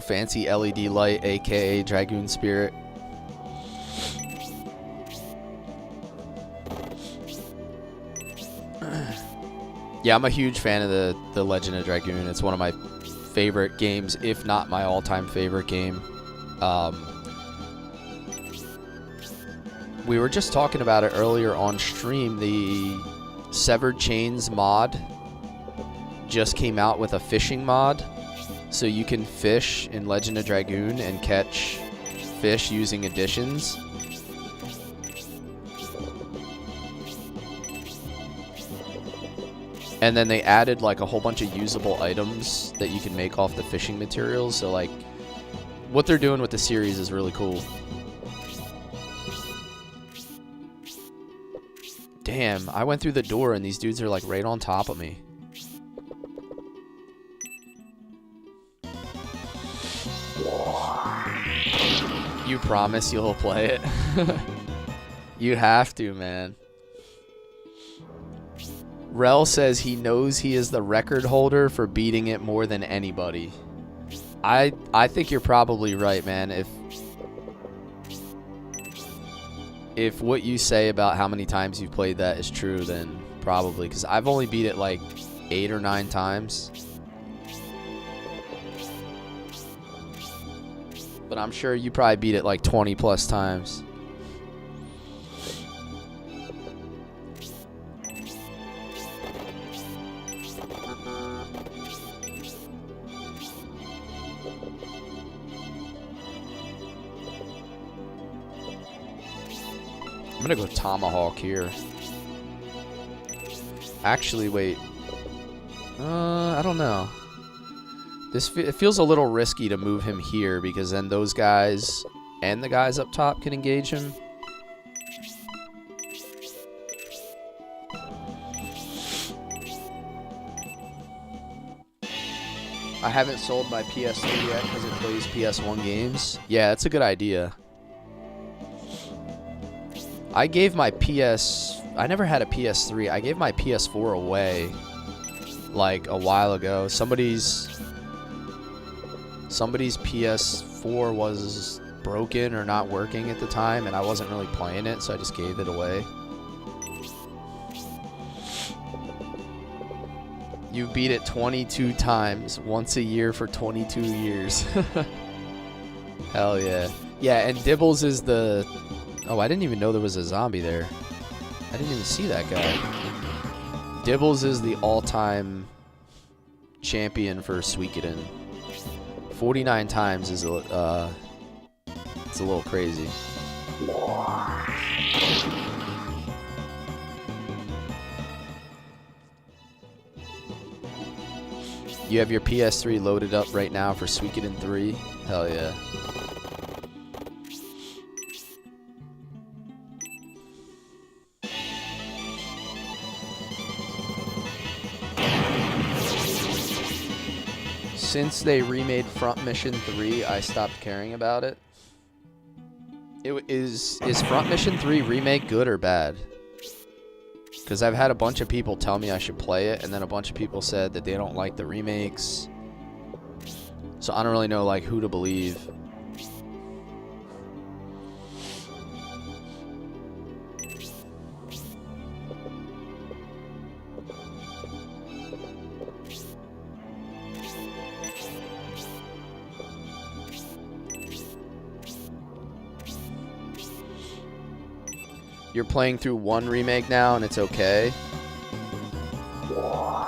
fancy LED light, aka Dragoon Spirit. Yeah, I'm a huge fan of the Legend of Dragoon. It's one of my favorite games, if not my all-time favorite game. We were just talking about it earlier on stream. The Severed Chains mod just came out with a fishing mod, so you can fish in Legend of Dragoon and catch fish using additions. And then they added like a whole bunch of usable items that you can make off the fishing materials. So like what they're doing with the series is really cool. Damn, I went through the door and these dudes are like right on top of me. You promise you'll play it? You have to, man. Rel says he knows he is the record holder for beating it more than anybody. I think you're probably right, man. If what you say about how many times you've played that is true, then probably. Because I've only beat it like 8 or 9 times. But I'm sure you probably beat it like 20 plus times. I'm gonna go Tomahawk here. Actually, wait. I don't know. It feels a little risky to move him here because then those guys and the guys up top can engage him. I haven't sold my PS3 yet because it plays PS1 games. Yeah, that's a good idea. I gave my I never had a PS3. I gave my PS4 away like a while ago. Somebody's PS4 was broken or not working at the time, and I wasn't really playing it, so I just gave it away. You beat it 22 times, once a year for 22 years. Hell yeah. Yeah, and Dibbles is the... Oh, I didn't even know there was a zombie there. I didn't even see that guy. Dibbles is the all-time champion for Suikoden. 49 times is it's a little crazy. You have your PS3 loaded up right now for Suikoden 3? Hell yeah. Since they remade Front Mission 3, I stopped caring about it. Is Front Mission 3 remake good or bad? Because I've had a bunch of people tell me I should play it, and then a bunch of people said that they don't like the remakes. So I don't really know like who to believe. You're playing through one remake now and it's okay.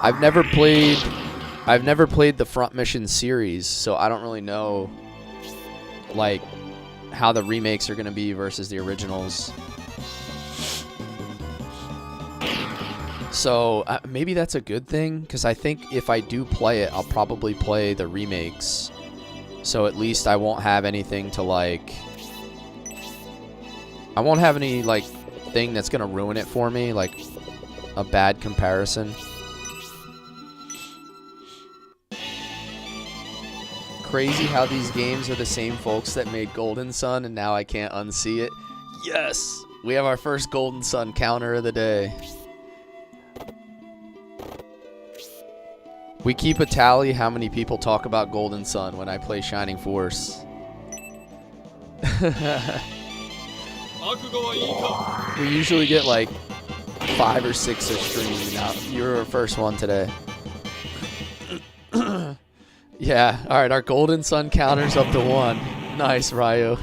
I've never played the Front Mission series, so I don't really know like how the remakes are going to be versus the originals. So maybe that's a good thing, because I think if I do play it, I'll probably play the remakes. So at least I won't have anything to like I won't have any, like, thing that's gonna ruin it for me, like a bad comparison. Crazy how these games are the same folks that made Golden Sun, and now I can't unsee it. Yes! We have our first Golden Sun counter of the day. We keep a tally how many people talk about Golden Sun when I play Shining Force. We usually get like 5 or 6 a stream. Now you're our first one today. Yeah, alright, our Golden Sun counter's up to 1. Nice, Ryo.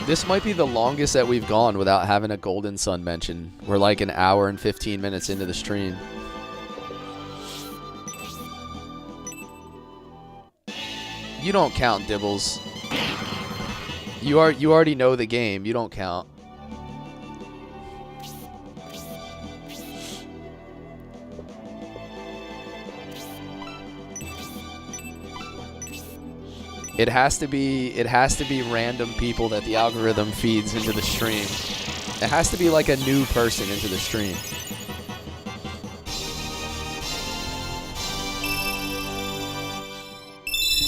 This might be the longest that we've gone without having a Golden Sun mention. We're like an hour and 15 minutes into the stream. You don't count, Dibbles. You already know the game. You don't count. It has to be random people that the algorithm feeds into the stream. It has to be like a new person into the stream.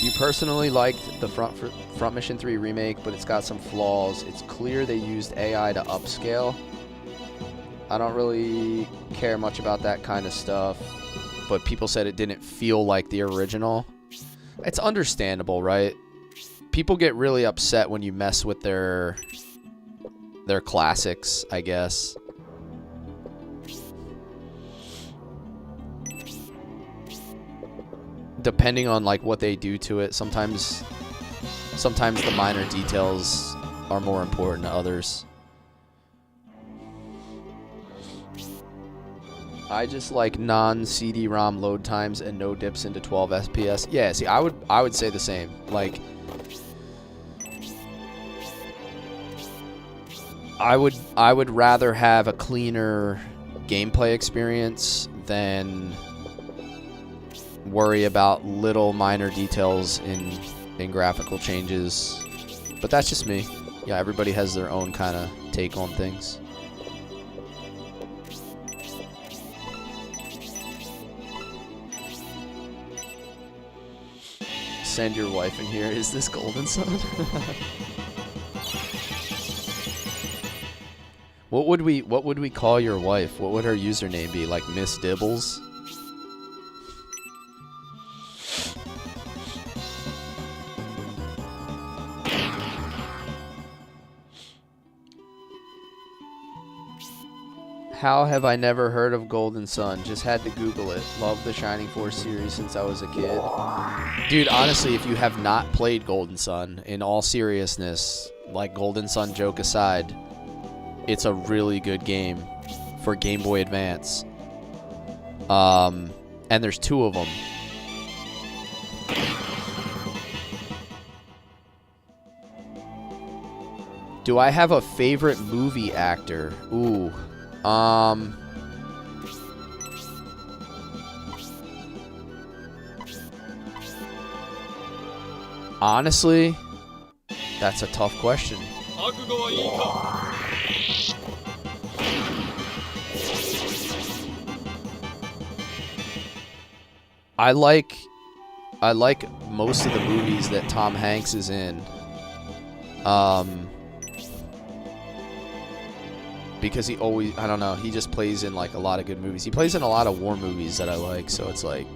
You personally liked the Front Mission 3 remake, but it's got some flaws. It's clear they used AI to upscale. I don't really care much about that kind of stuff, but people said it didn't feel like the original. It's understandable, right? People get really upset when you mess with their classics, I guess. Depending on like what they do to it, sometimes the minor details are more important to others. I just like non-CD-ROM load times and no dips into 12 FPS. Yeah, see, I would say the same. Like, I would rather have a cleaner gameplay experience than worry about little minor details in graphical changes. But that's just me. Yeah, everybody has their own kind of take on things. Send your wife in here. Is this Golden Sun? What would we call your wife? What would her username be? Like Miss Dibbles? How have I never heard of Golden Sun? Just had to Google it. Love the Shining Force series since I was a kid. Dude, honestly, if you have not played Golden Sun, in all seriousness, like Golden Sun joke aside, it's a really good game for Game Boy Advance. And there's 2 of them. Do I have a favorite movie actor? Ooh. Honestly, that's a tough question. I like most of the movies that Tom Hanks is in. Because he always, I don't know, he just plays in like a lot of good movies. He plays in a lot of war movies that I like, so it's like,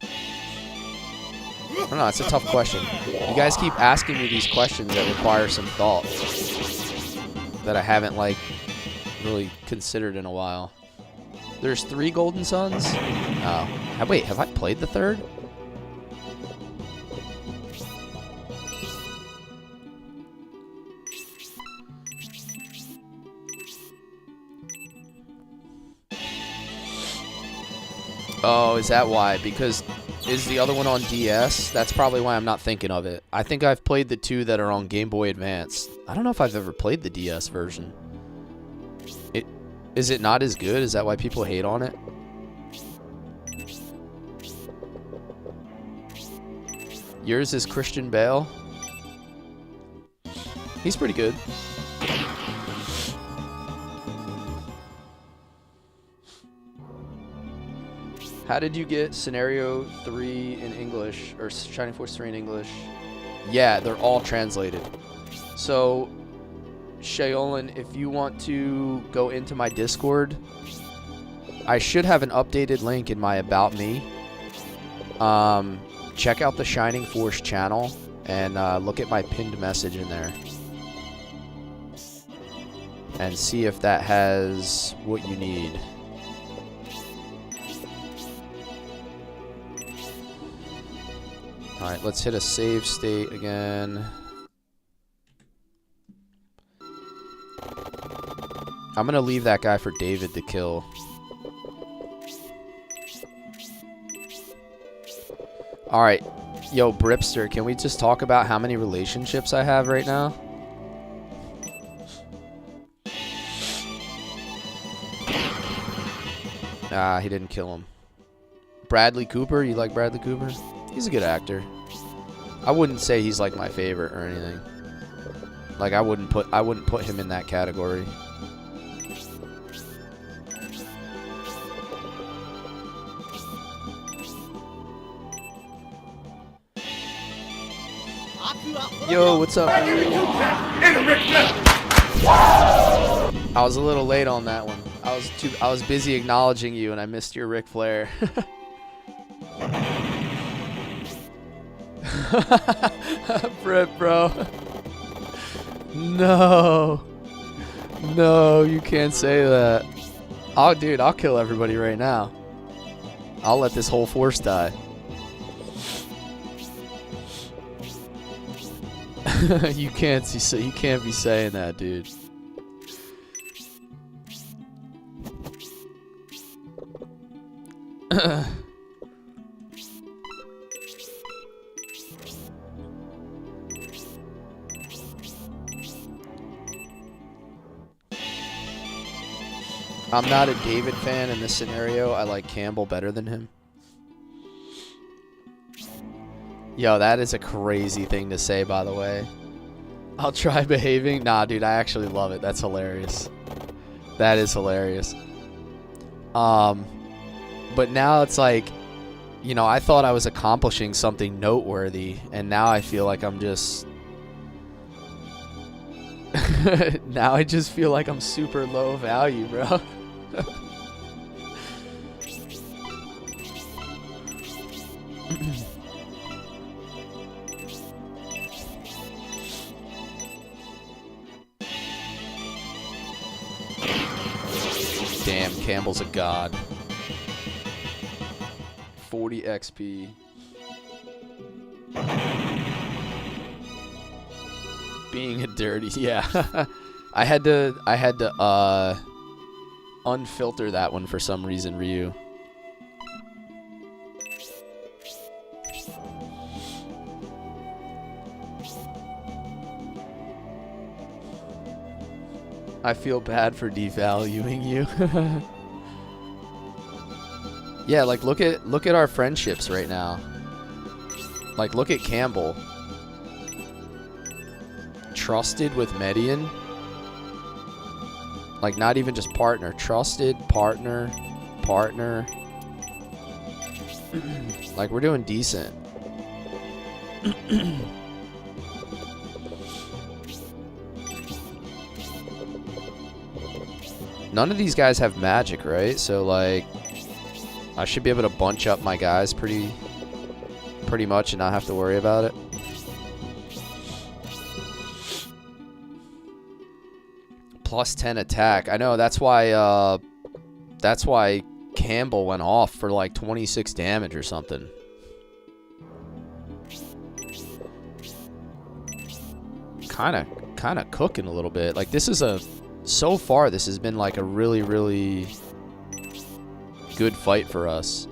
I don't know, it's a tough question. You guys keep asking me these questions that require some thought that I haven't like really considered in a while. There's 3 Golden Suns? Oh, wait, have I played the 3rd? Oh, is that why? Because is the other one on DS? That's probably why I'm not thinking of it. I think I've played the 2 that are on Game Boy Advance. I don't know if I've ever played the DS version. Is it not as good? Is that why people hate on it? Yours is Christian Bale. He's pretty good. How did you get Scenario 3 in English, or Shining Force 3 in English? Yeah, they're all translated. So, Shaolin, if you want to go into my Discord, I should have an updated link in my About Me. Check out the Shining Force channel and look at my pinned message in there. And see if that has what you need. Alright, let's hit a save state again. I'm gonna leave that guy for David to kill. Alright, yo, Bripster, can we just talk about how many relationships I have right now? Ah, he didn't kill him. Bradley Cooper, you like Bradley Cooper? He's a good actor. I wouldn't say he's like my favorite or anything. Like I wouldn't put him in that category. Yo, what's up? I was a little late on that one. I was busy acknowledging you and I missed your Ric Flair. Brett, bro. No. No, you can't say that. Oh, dude, I'll kill everybody right now. I'll let this whole force die. You can't be saying that, dude. I'm not a David fan in this scenario. I like Campbell better than him. Yo, that is a crazy thing to say, by the way. I'll try behaving. Nah, dude, I actually love it. That's hilarious. That is hilarious. But now it's like, you know, I thought I was accomplishing something noteworthy, and now I feel like I'm just... now I just feel like I'm super low value, bro. Damn, Campbell's a god. 40 XP. Being a dirty, yeah. I had to unfilter that one for some reason, Ryu. I feel bad for devaluing you. Yeah, like look at our friendships right now. Like look at Campbell. Trusted with Median. Like not even just partner, trusted, partner. Like we're doing decent. None of these guys have magic, right? So like I should be able to bunch up my guys pretty much and not have to worry about it. Plus 10 attack. I know that's why Campbell went off for like 26 damage or something. Kind of cooking a little bit. Like this is so far this has been like a really good fight for us.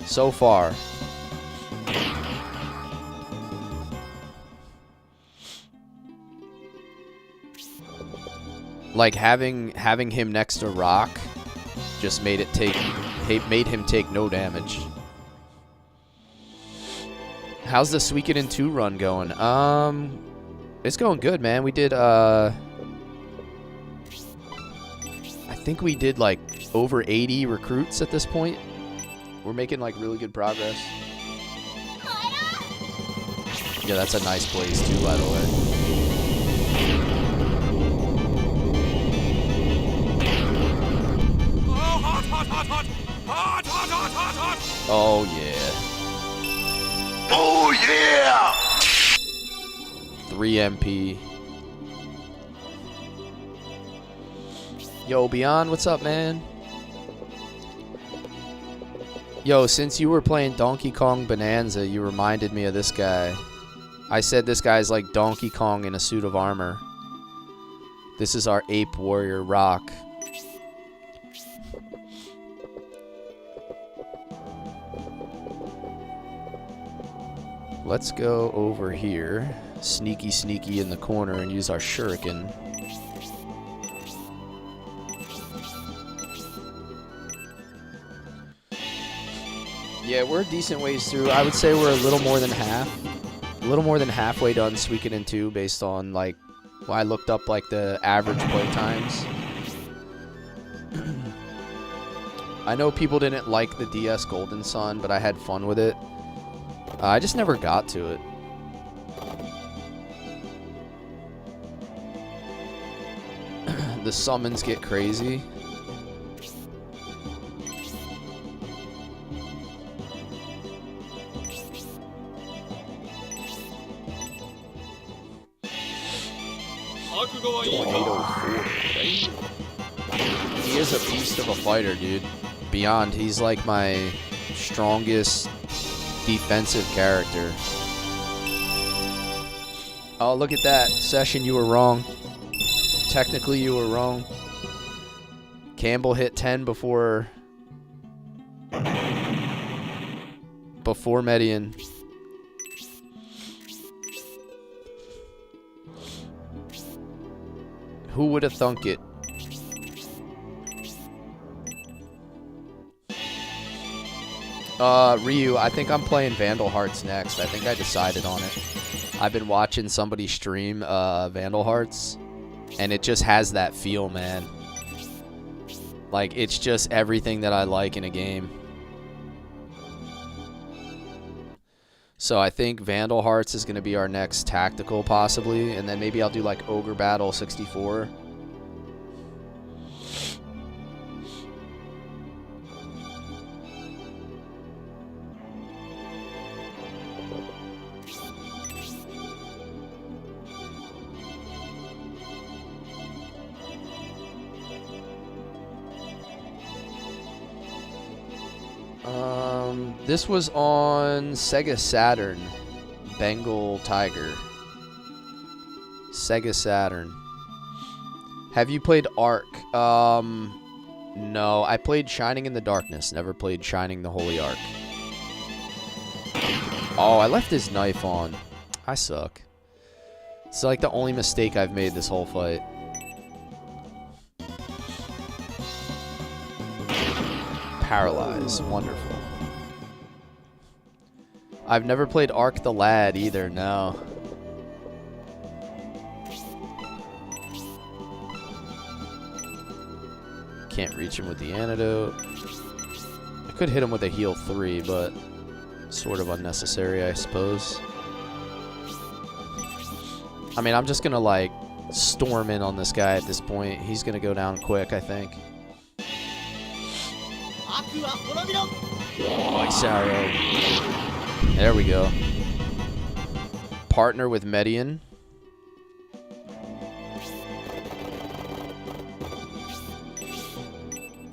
So far. like having him next to Rock just made him take no damage. How's the Suikoden 2 run going? It's going good, man. We did I think we did like over 80 recruits at this point. We're making like really good progress. Yeah, that's a nice place too, by the way. Oh yeah. Oh yeah! 3 MP. Yo, Beyond, what's up, man? Yo, since you were playing Donkey Kong Bonanza, you reminded me of this guy. I said this guy's like Donkey Kong in a suit of armor. This is our ape warrior, Rock. Let's go over here, sneaky sneaky in the corner, and use our shuriken. Yeah, we're a decent ways through. I would say we're a little more than halfway done Suikoden 2 based on like, well, I looked up like the average play times. I know people didn't like the DS Golden Sun, but I had fun with it. I just never got to it. The summons get crazy. Tornado 4. He is a beast of a fighter, dude. Beyond, he's like my strongest defensive character. Oh, look at that. Session, you were wrong. Technically, you were wrong. Campbell hit 10 before Median. Who would have thunk it? Ryu, I think I'm playing Vandal Hearts next. I think I decided on it. I've been watching somebody stream Vandal Hearts, and it just has that feel, man. Like, it's just everything that I like in a game. So I think Vandal Hearts is going to be our next tactical, possibly, and then maybe I'll do like Ogre Battle 64. This was on Sega Saturn. Bengal Tiger. Sega Saturn. Have you played Ark? No. I played Shining in the Darkness. Never played Shining the Holy Ark. Oh, I left his knife on. I suck. It's like the only mistake I've made this whole fight. Paralyze. Wonderful. I've never played Ark the Lad either, no. Can't reach him with the antidote. I could hit him with a heal 3, but sort of unnecessary, I suppose. I mean, I'm just gonna, like, storm in on this guy at this point. He's gonna go down quick, I think. Ice arrow. There we go. Partner with Median.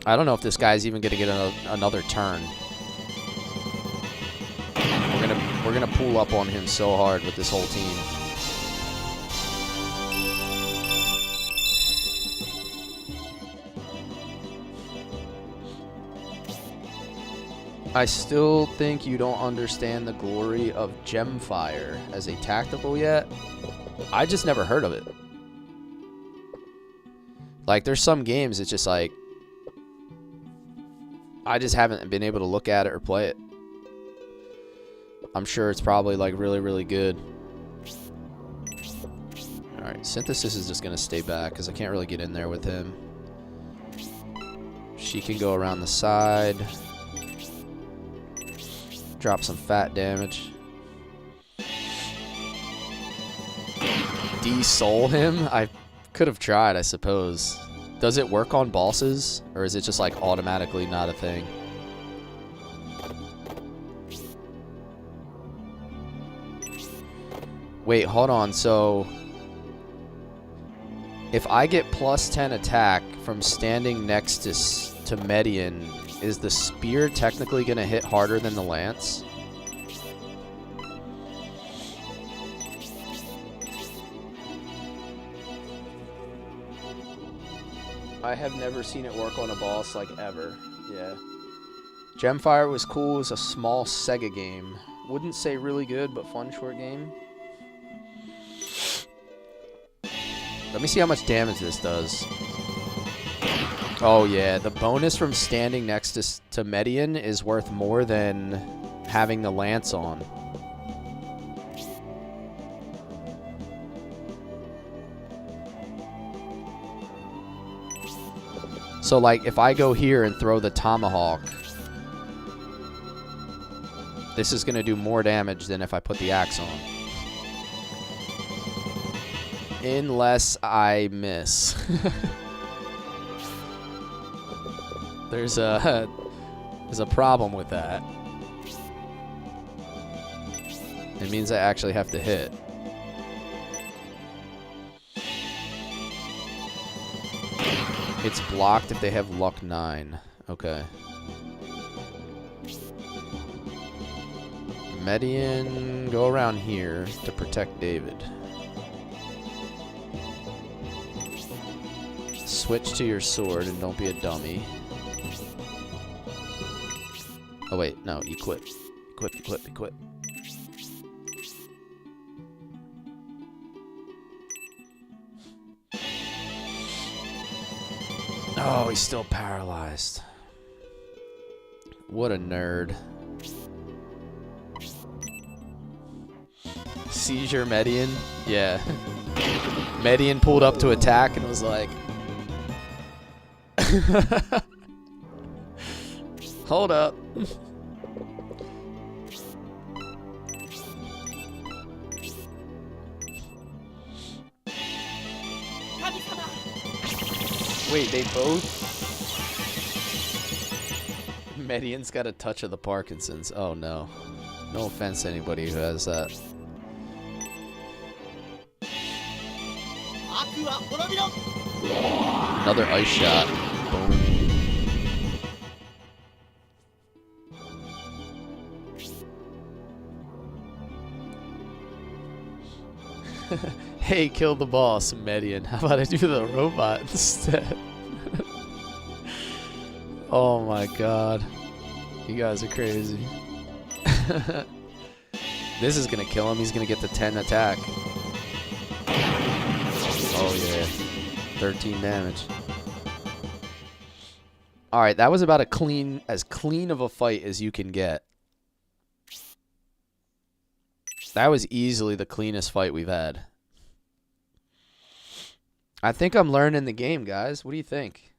I don't know if this guy's even gonna get another turn. We're gonna pull up on him so hard with this whole team. I still think you don't understand the glory of Gemfire as a tactical yet. I just never heard of it. Like, there's some games it's just like I just haven't been able to look at it or play it. I'm sure it's probably like really, really good. Alright, Synthesis is just gonna stay back because I can't really get in there with him. She can go around the side. Drop some fat damage. De-soul him? I could have tried, I suppose. Does it work on bosses? Or is it just like automatically not a thing? Wait, hold on. So if I get plus 10 attack from standing next to Median, is the spear technically going to hit harder than the lance? I have never seen it work on a boss like ever. Yeah. Gemfire was cool. It was a small Sega game. Wouldn't say really good, but fun short game. Let me see how much damage this does. Oh yeah, the bonus from standing next to Median is worth more than having the lance on. So like if I go here and throw the tomahawk, this is going to do more damage than if I put the axe on. Unless I miss. There's a problem with that. It means I actually have to hit. It's blocked if they have luck 9. Okay. Median, go around here to protect David. Switch to your sword and don't be a dummy. Oh wait, no, equip. Equip. Oh, he's still paralyzed. What a nerd. Seizure Median? Yeah. Median pulled up to attack and was like... Hold up. Wait, they both? Median's got a touch of the Parkinson's. Oh no. No offense to anybody who has that. Another ice shot. Boom. Hey, kill the boss, Median. How about I do the robot instead? Oh my god. You guys are crazy. This is gonna kill him. He's gonna get the 10 attack. Oh yeah. 13 damage. Alright, that was about as clean of a fight as you can get. That was easily the cleanest fight we've had. I think I'm learning the game, guys. What do you think?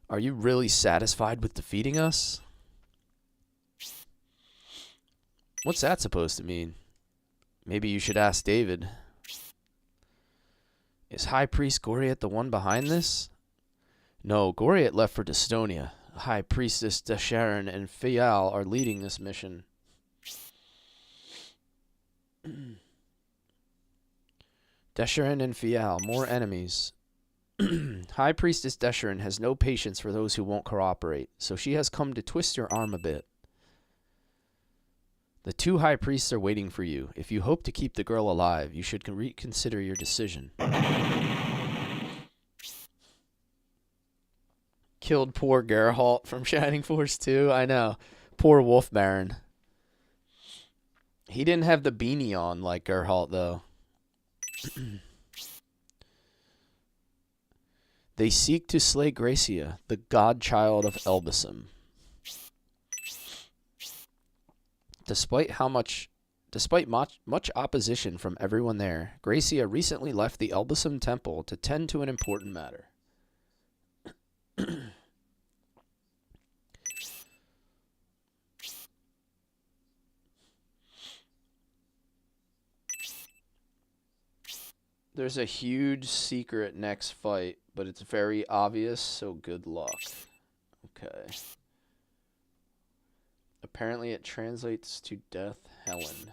Are you really satisfied with defeating us? What's that supposed to mean? Maybe you should ask David. Is High Priest Goriet the one behind this? No, Goriet left for Dystonia. High Priestess Desharon and Fial are leading this mission. Desharon and Fial, more enemies. High Priestess Desharon has no patience for those who won't cooperate, so she has come to twist your arm a bit. The 2 High Priests are waiting for you. If you hope to keep the girl alive, you should reconsider your decision. Killed poor Geralt from Shining Force 2. I know. Poor Wolf Baron. He didn't have the beanie on like Geralt, though. They seek to slay Gracia, the godchild of Elbasam. Despite much opposition from everyone there, Gracia recently left the Elbasam temple to tend to an important matter. There's a huge secret next fight, but it's very obvious, so good luck. Okay. Apparently it translates to Death Helen.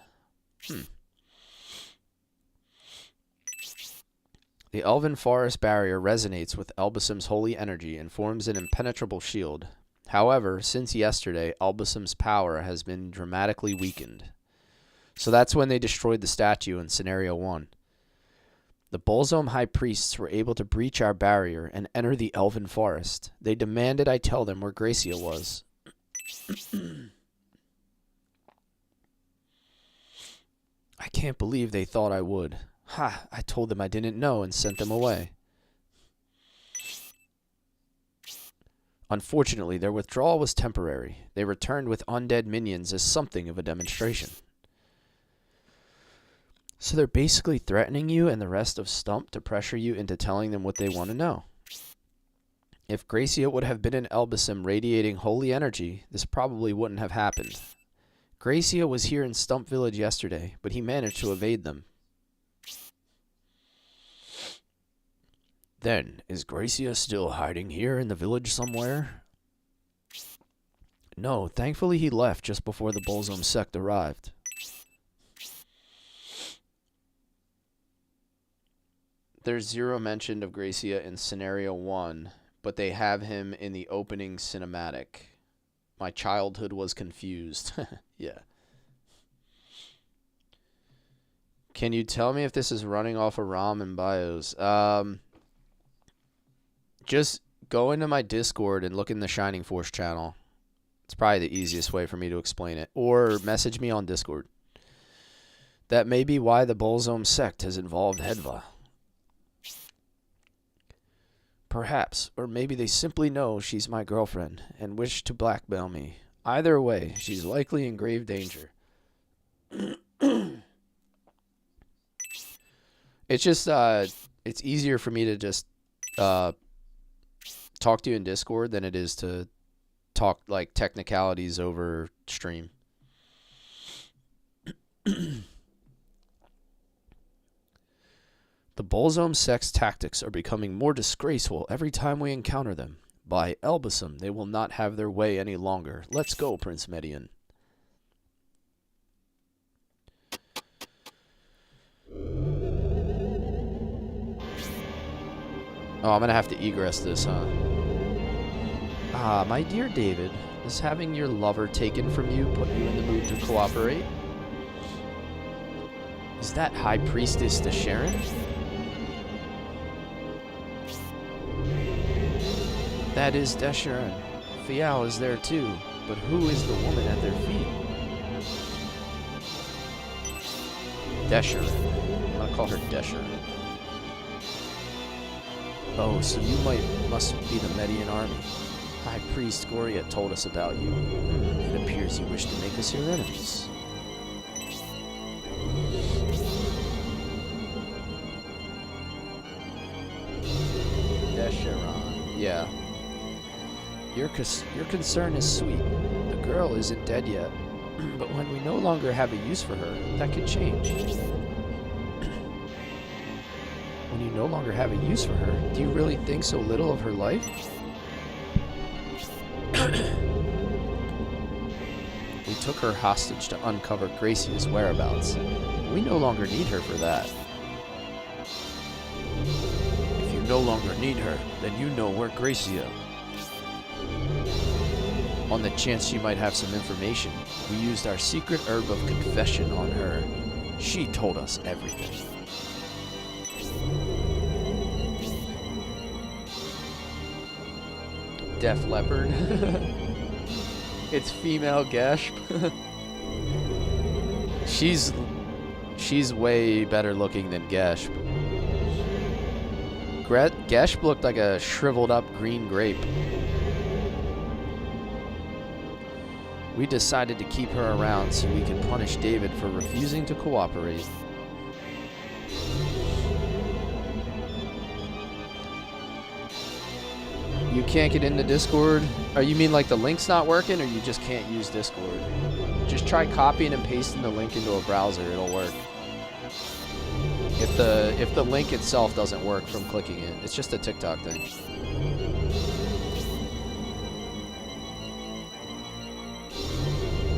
The Elven Forest barrier resonates with Elbasam's holy energy and forms an impenetrable shield. However, since yesterday, Elbasam's power has been dramatically weakened. So that's when they destroyed the statue in Scenario 1. The Bolzome High Priests were able to breach our barrier and enter the Elven Forest. They demanded I tell them where Gracia was. I can't believe they thought I would. Ha! I told them I didn't know and sent them away. Unfortunately, their withdrawal was temporary. They returned with undead minions as something of a demonstration. So they're basically threatening you and the rest of Stump to pressure you into telling them what they want to know. If Gracia would have been in Elbasam radiating holy energy, this probably wouldn't have happened. Gracia was here in Stump Village yesterday, but he managed to evade them. Then, is Gracia still hiding here in the village somewhere? No, thankfully he left just before the Bolzome sect arrived. There's zero mention of Gracia in Scenario 1, but they have him in the opening cinematic. My childhood was confused. Yeah. Can you tell me if this is running off of ROM and BIOS? Just go into my Discord and look in the Shining Force channel. It's probably the easiest way for me to explain it. Or message me on Discord. That may be why the Bolzome sect has involved Hedva. Perhaps, or maybe they simply know she's my girlfriend and wish to blackmail me. Either way, she's likely in grave danger. It's just, it's easier for me to just talk to you in Discord than it is to talk like technicalities over stream. The Bolzome sect's tactics are becoming more disgraceful every time we encounter them. By Elbasam, they will not have their way any longer. Let's go, Prince Median. Oh, I'm gonna have to egress this, huh? Ah, my dear David, does having your lover taken from you put you in the mood to cooperate? Is that High Priestess the Sharon? That is Desharon. Fial is there too, but who is the woman at their feet? Desharon. I'm gonna call her Desharon. Oh, so you must be the Median army. High Priest Goriot told us about you. It appears you wish to make us your enemies. Desharon. Yeah. Your concern is sweet. The girl isn't dead yet, but when we no longer have a use for her, that could change. When you no longer have a use for her, do you really think so little of her life? We took her hostage to uncover Gracia's whereabouts. We no longer need her for that. If you no longer need her, then you know where Gracia. On the chance she might have some information, we used our secret herb of confession on her. She told us everything. Def Leopard. It's female Gesp. She's way better looking than Gesp. Gesh looked like a shriveled up green grape. We decided to keep her around so we could punish David for refusing to cooperate. You can't get into Discord? Or you mean like the link's not working, or you just can't use Discord? Just try copying and pasting the link into a browser, it'll work. If the link itself doesn't work from clicking it, it's just a TikTok thing.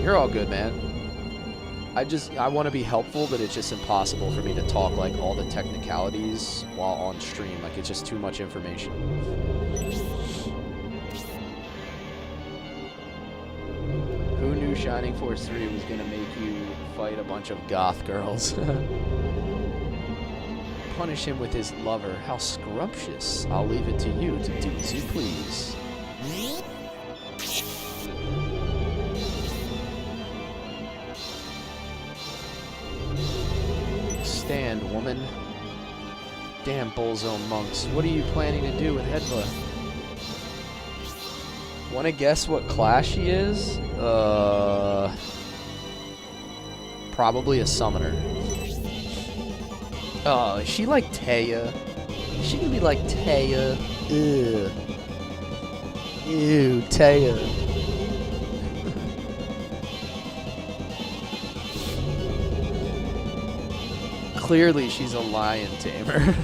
You're all good, man. I want to be helpful, but it's just impossible for me to talk like all the technicalities while on stream. Like, it's just too much information. Who knew Shining Force 3 was gonna make you fight a bunch of goth girls? Punish him with his lover. How scrumptious. I'll leave it to you to do as you please. Stand, woman. Damn Bullzone monks. What are you planning to do with Hedva? Want to guess what class she is? Probably a summoner. Oh, is she like Taya? Is she gonna be like Taya? Ew. Ew, Taya. Clearly she's a lion tamer.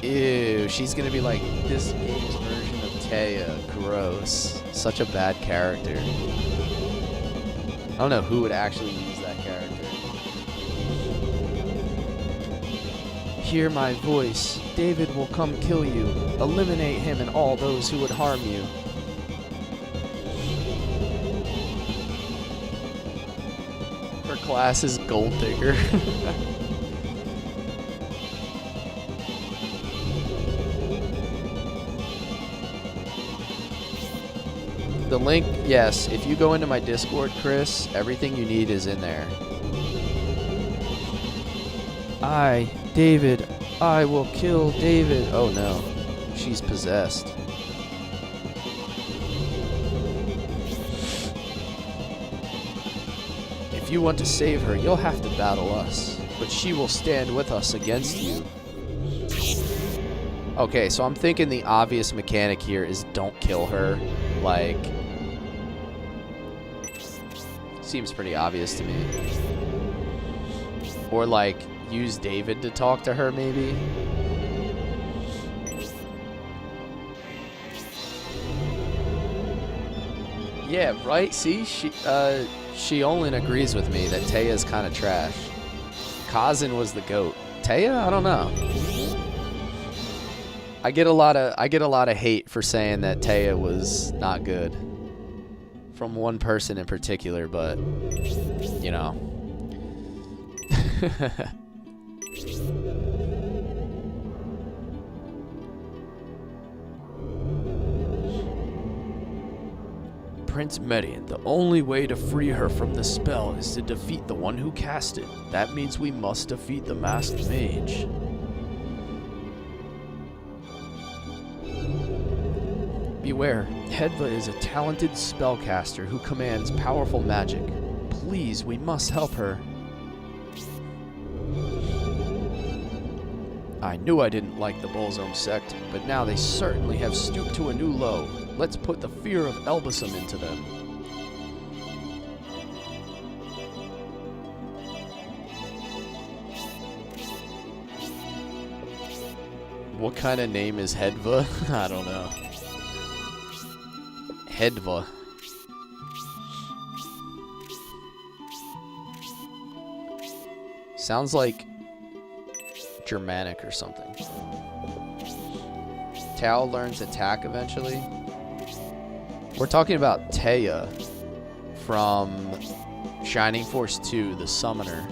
Ew, she's gonna be like this game's version of Taya. Gross. Such a bad character. I don't know who would actually use that character. Hear my voice. David will come kill you. Eliminate him and all those who would harm you. Her class is Gold Digger. The link, yes, if you go into my Discord, Chris, everything you need is in there. David, I will kill David. Oh no, she's possessed. If you want to save her, you'll have to battle us, but she will stand with us against you. Okay, so I'm thinking the obvious mechanic here is don't kill her. Like, seems pretty obvious to me. Or like, use David to talk to her, maybe. Yeah, right? See, Sheolin agrees with me that Taya's kind of trash. Kazan was the GOAT. Taya? I don't know. I get a lot of hate for saying that Taya was not good from one person in particular, but you know. Prince Median, the only way to free her from the spell is to defeat the one who cast it. That means we must defeat the masked mage. Beware, Hedva is a talented spellcaster who commands powerful magic. Please, we must help her. I knew I didn't like the Bullzone sect, but now they certainly have stooped to a new low. Let's put the fear of Elbasam into them. What kind of name is Hedva? I don't know. Hedva. Sounds like Germanic or something. Tao learns attack eventually. We're talking about Taya from Shining Force 2, the Summoner.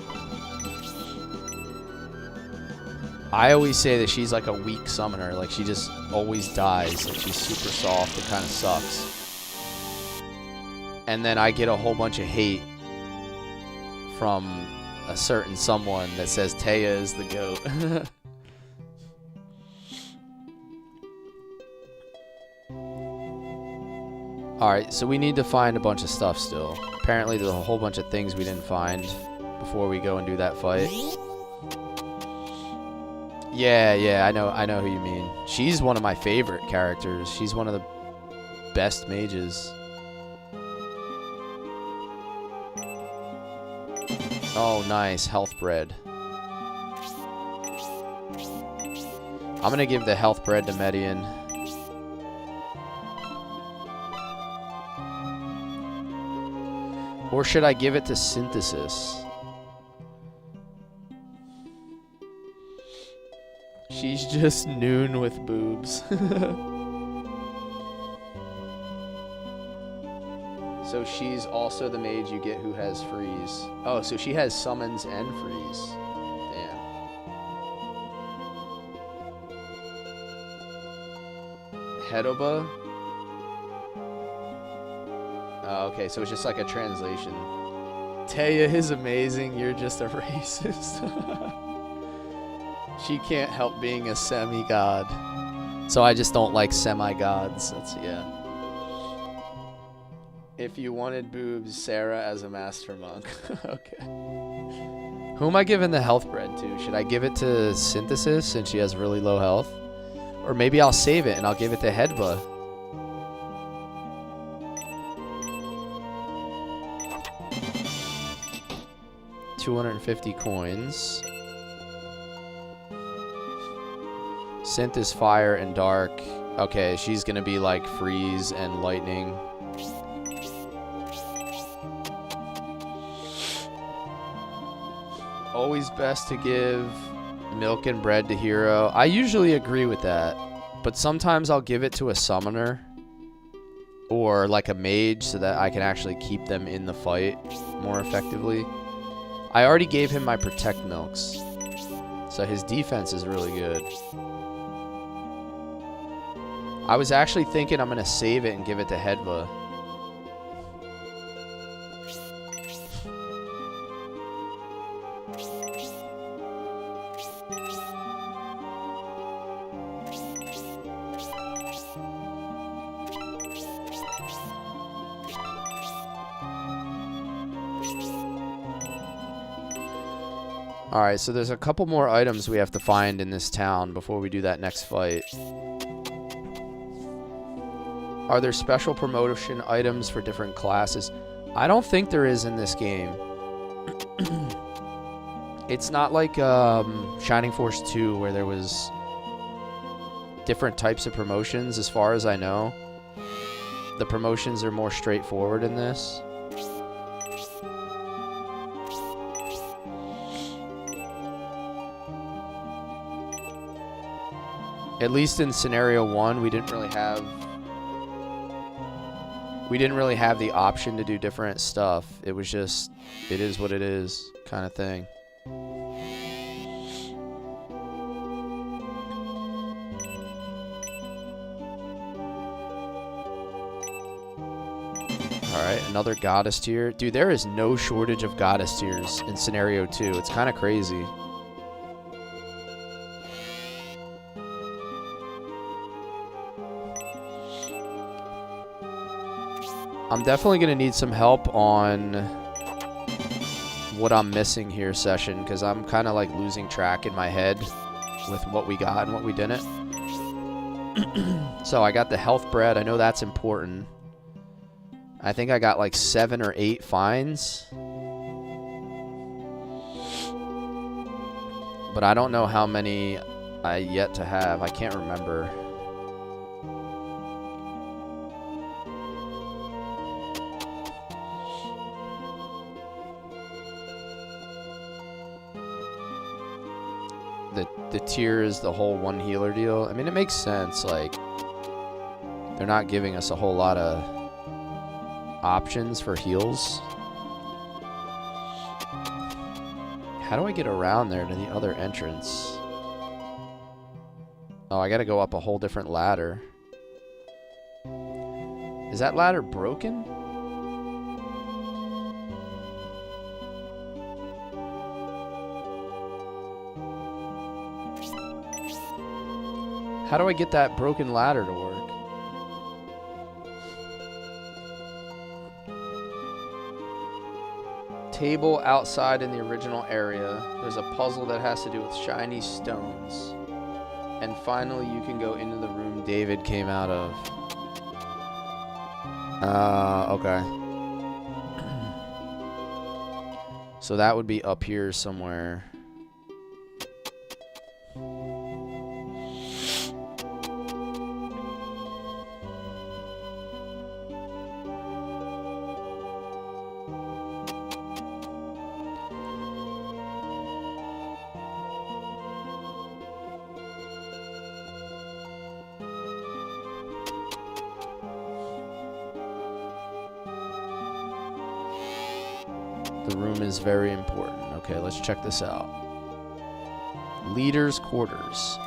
I always say that she's like a weak summoner, like she just always dies, like she's super soft, it kind of sucks. And then I get a whole bunch of hate from a certain someone that says Taya is the GOAT. Alright, so we need to find a bunch of stuff still. Apparently there's a whole bunch of things we didn't find before we go and do that fight. Yeah, I know who you mean. She's one of my favorite characters. She's one of the best mages. Oh, nice. Health bread. I'm gonna give the health bread to Median. Or should I give it to Synthesis? She's just noon with boobs. So she's also the mage you get who has freeze. Oh, so she has summons and freeze. Damn. Hedoba? Oh, okay, so it's just like a translation. Taya is amazing, you're just a racist. She can't help being a semi-god. So I just don't like semi-gods. That's, yeah. If you wanted boobs, Sarah as a master monk. Okay. Who am I giving the health bread to? Should I give it to Synthesis since she has really low health? Or maybe I'll save it and I'll give it to Hedba. $250 coins. Synth is fire and dark. Okay, she's gonna be like freeze and lightning. Always best to give milk and bread to Hero. I usually agree with that, but sometimes I'll give it to a summoner or like a mage so that I can actually keep them in the fight more effectively. I already gave him my protect milks, so his defense is really good. I was actually thinking I'm going to save it and give it to Hedva. Alright, so there's a couple more items we have to find in this town before we do that next fight. Are there special promotion items for different classes? I don't think there is in this game. It's not like Shining Force 2 where there was different types of promotions as far as I know. The promotions are more straightforward in this. At least in scenario 1, we didn't really have the option to do different stuff. It was just, it is what it is kind of thing. Alright, another goddess tier. Dude, there is no shortage of goddess tiers in scenario 2. It's kind of crazy. I'm definitely going to need some help on what I'm missing here, Session, because I'm kind of like losing track in my head with what we got and what we didn't. So I got the health bread. I know that's important. I think I got like 7 or 8 fines. But I don't know how many I yet to have. I can't remember. The tier is the whole 1 healer deal. I mean, it makes sense. Like, they're not giving us a whole lot of options for heals. How do I get around there to the other entrance? Oh, I gotta go up a whole different ladder. Is that ladder broken? How do I get that broken ladder to work? Table outside in the original area. There's a puzzle that has to do with shiny stones. And finally, you can go into the room David came out of. Okay. So that would be up here somewhere. The room is very important. Okay, let's check this out. Leader's quarters.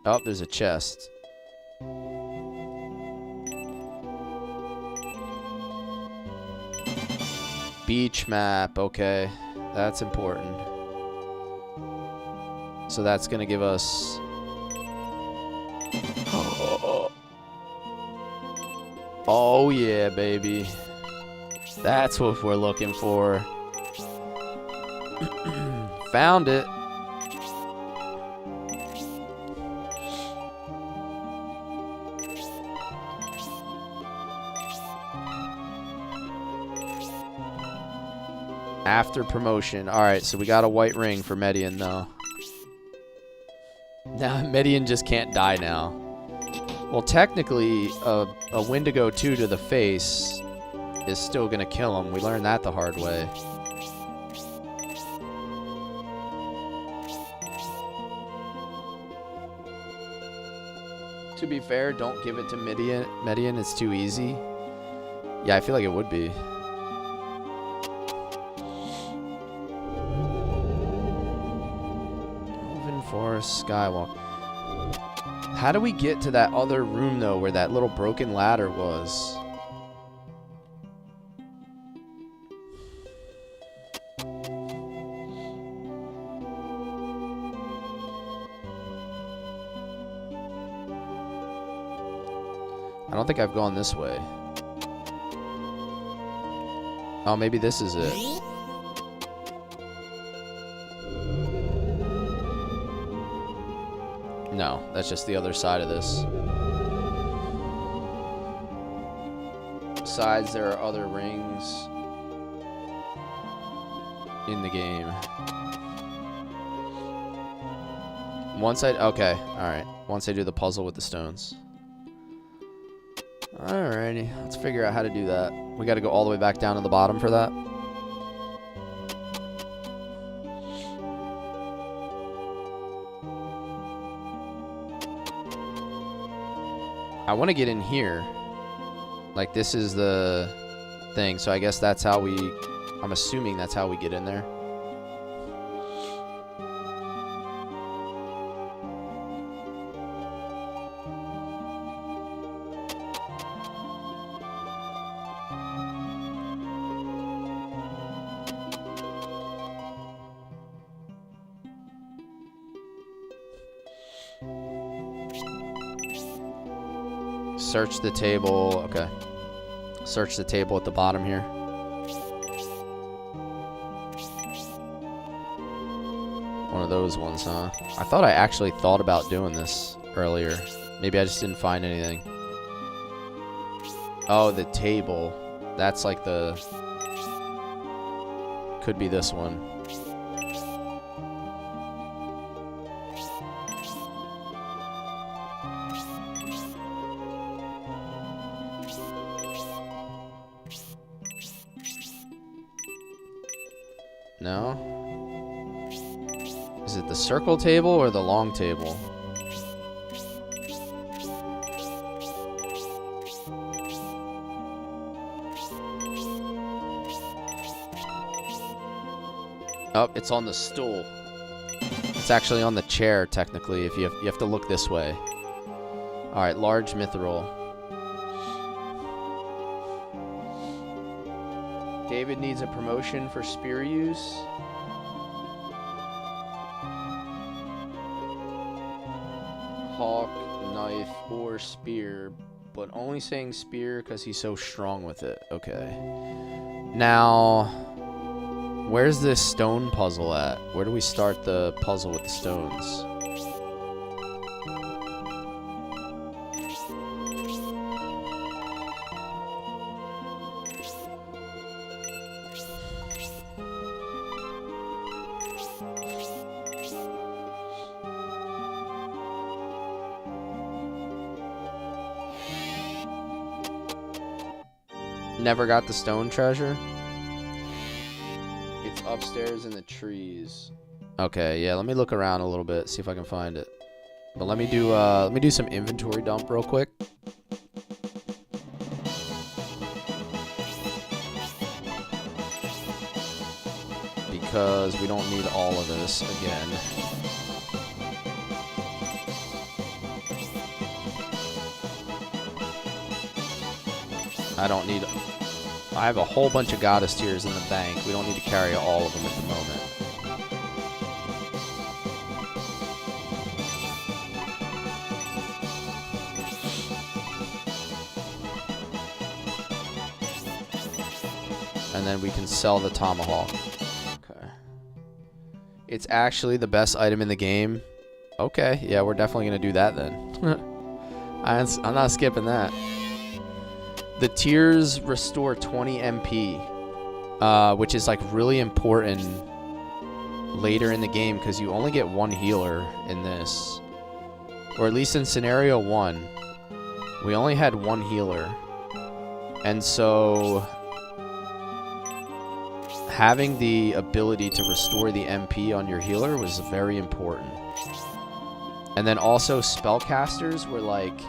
Oh, there's a chest. Beach map. Okay, that's important. So that's going to give us... Oh yeah, baby. That's what we're looking for. Found it. After promotion. Alright, so we got a white ring for Median though. Now Median just can't die now. Well, technically, a Wendigo 2 to the face is still going to kill him. We learned that the hard way. To be fair, don't give it to Median. It's too easy. Yeah, I feel like it would be. Woven Forest Skywalk. How do we get to that other room, though, where that little broken ladder was? I don't think I've gone this way. Oh, maybe this is it. No, that's just the other side of this. Besides, there are other rings in the game. Okay, alright. Once I do the puzzle with the stones. Alrighty, let's figure out how to do that. We gotta go all the way back down to the bottom for that. I want to get in here. Like, this is the thing, so I guess that's how we... I'm assuming that's how we get in there. Search the table. Okay. Search the table at the bottom here. One of those ones, huh? I thought I actually thought about doing this earlier. Maybe I just didn't find anything. Oh, the table. That's like the... Could be this one. No? Is it the circle table or the long table? Oh, it's on the stool. It's actually on the chair, technically, if you have to look this way. Alright, large mithril. David needs a promotion for spear use. Hawk, knife, or spear, but only saying spear because he's so strong with it. Okay. Now, where's this stone puzzle at? Where do we start the puzzle with the stones? Never got the stone treasure. It's upstairs in the trees. Okay, yeah, let me look around a little bit, see if I can find it. But let me do some inventory dump real quick. Because we don't need all of this again. I have a whole bunch of goddess tears in the bank. We don't need to carry all of them at the moment. And then we can sell the tomahawk. Okay. It's actually the best item in the game. Okay, yeah, we're definitely going to do that then. I'm not skipping that. The tears restore 20 MP, which is like really important later in the game because you only get one healer in this. Or at least in scenario 1, we only had one healer. And so having the ability to restore the MP on your healer was very important. And then also spellcasters were like,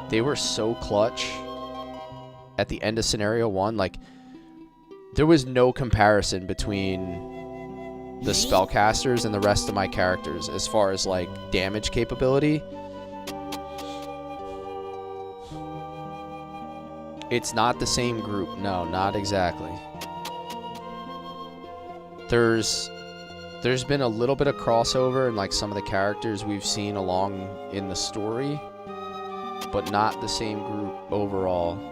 they were so clutch. At the end of scenario 1, like, there was no comparison between the spellcasters and the rest of my characters as far as, like, damage capability. It's not the same group. No, not exactly. There's been a little bit of crossover in, like, some of the characters we've seen along in the story, but not the same group overall.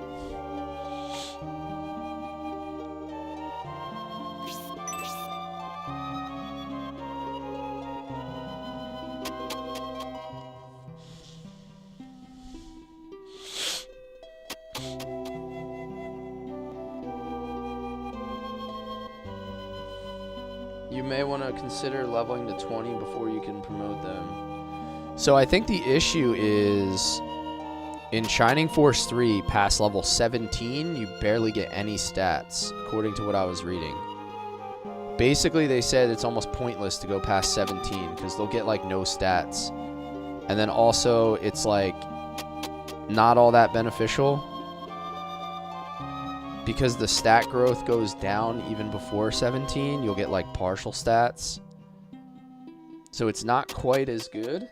You may want to consider leveling to 20 before you can promote them. So I think the issue is in Shining Force 3, past level 17, you barely get any stats, according to what I was reading. Basically, they said it's almost pointless to go past 17 because they'll get like no stats. And then also, it's like not all that beneficial because the stat growth goes down even before 17. You'll get like partial stats. So it's not quite as good.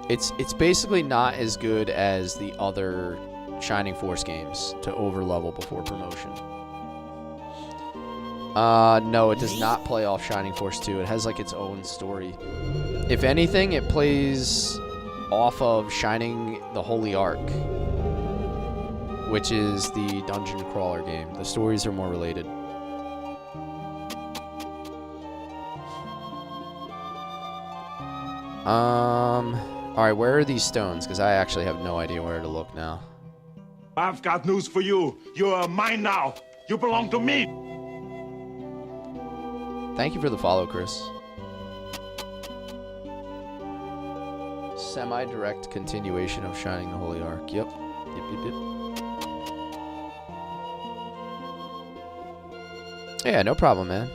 It's basically not as good as the other Shining Force games to overlevel before promotion. No, it does not play off Shining Force 2. It has like its own story. If anything, it plays off of Shining the Holy Ark, which is the dungeon crawler game. The stories are more related. Alright, where are these stones? Because I actually have no idea where to look now. I've got news for you. You're mine now. You belong to me. Thank you for the follow, Chris. Semi-direct continuation of Shining the Holy Ark. Yep. Yep. Yeah, no problem, man.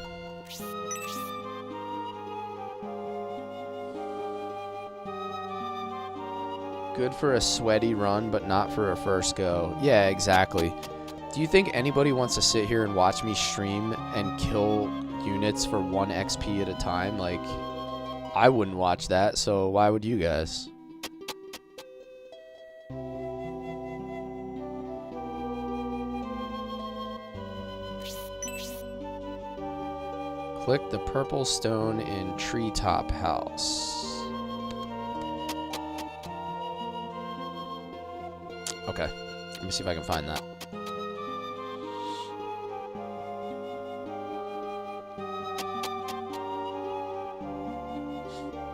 Good for a sweaty run, but not for a first go. Yeah, exactly. Do you think anybody wants to sit here and watch me stream and kill units for 1 XP at a time? Like, I wouldn't watch that, so why would you guys? Click the purple stone in treetop house. Okay, let me see if I can find that.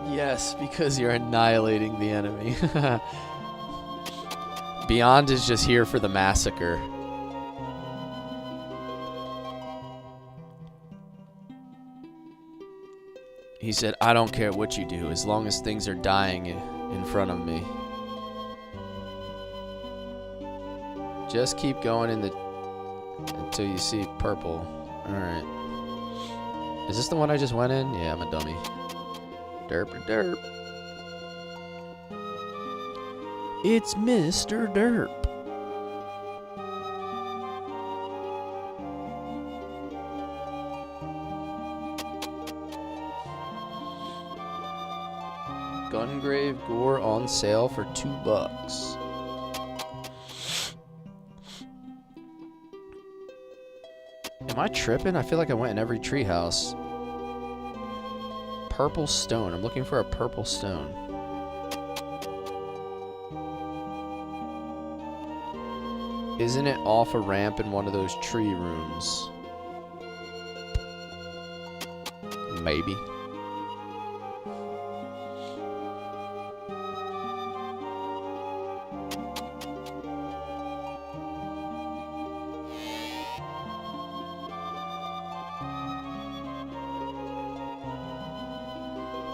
Yes, because you're annihilating the enemy. Beyond is just here for the massacre. He said, I don't care what you do, as long as things are dying in front of me. Just keep going until you see purple. Alright. Is this the one I just went in? Yeah, I'm a dummy. Derp derp. It's Mr. Derp. Gungrave gore on sale for $2. Am I tripping? I feel like I went in every treehouse. Purple stone. I'm looking for a purple stone. Isn't it off a ramp in one of those tree rooms? Maybe.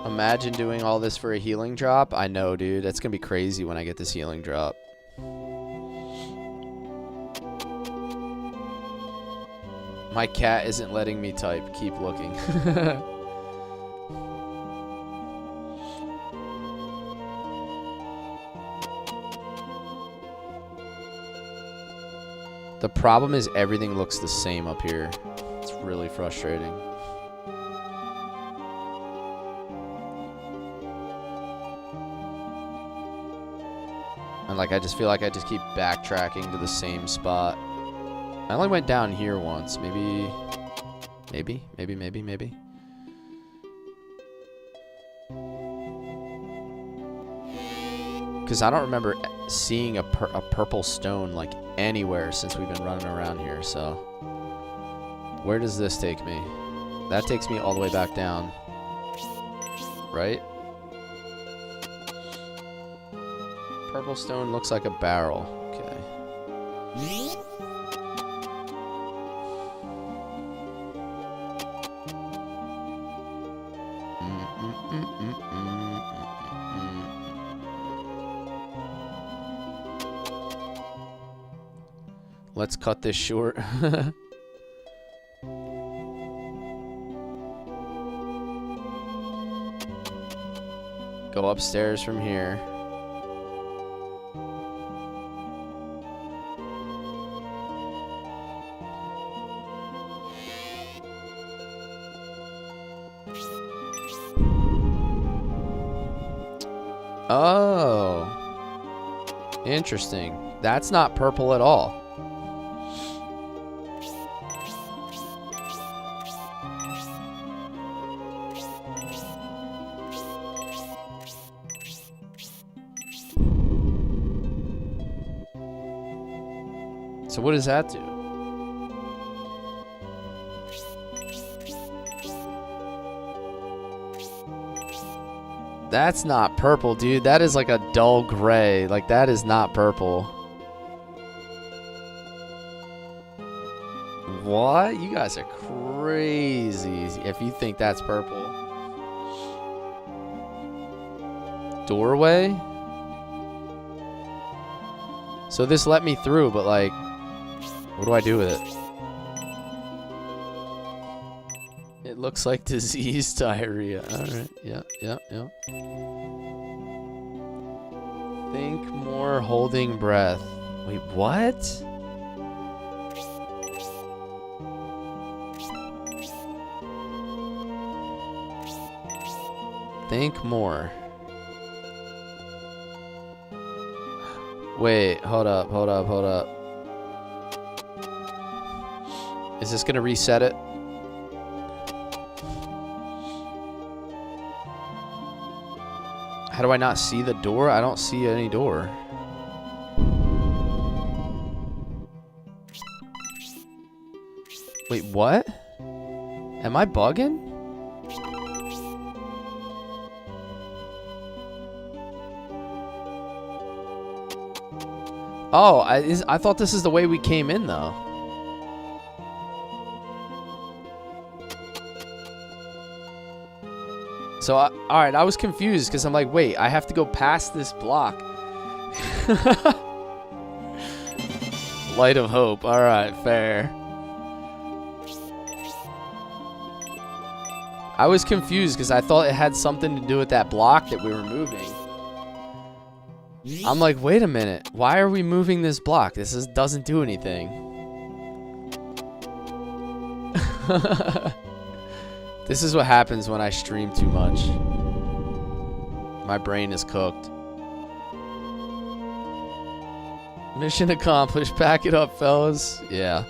Imagine doing all this for a healing drop. I know, dude. That's gonna be crazy when I get this healing drop. My cat isn't letting me type. Keep looking. The problem is everything looks the same up here. It's really frustrating. And like I just feel like I just keep backtracking to the same spot. I only went down here once. Maybe. Because I don't remember seeing a purple stone like anywhere since we've been running around here. So where does this take me? That takes me all the way back down. Right? Purple stone looks like a barrel. Okay. Let's cut this short. Go upstairs from here. Oh. Interesting. That's not purple at all. So what does that do? That's not purple, dude. That is like a dull gray. Like, that is not purple. What? You guys are crazy if you think that's purple. Doorway? So this let me through, but like, what do I do with it? It looks like disease diarrhea. Alright, yeah. Think more holding breath. Wait, what? Think more. Wait, hold up. Is this gonna reset it? How do I not see the door? I don't see any door. Wait, what? Am I bugging? Oh, I thought this is the way we came in, though. So, alright, I was confused because I'm like, wait, I have to go past this block. Light of hope. Alright, fair. I was confused because I thought it had something to do with that block that we were moving. I'm like, wait a minute. Why are we moving this block? This doesn't do anything. This is what happens when I stream too much. My brain is cooked. Mission accomplished. Pack it up, fellas. Yeah.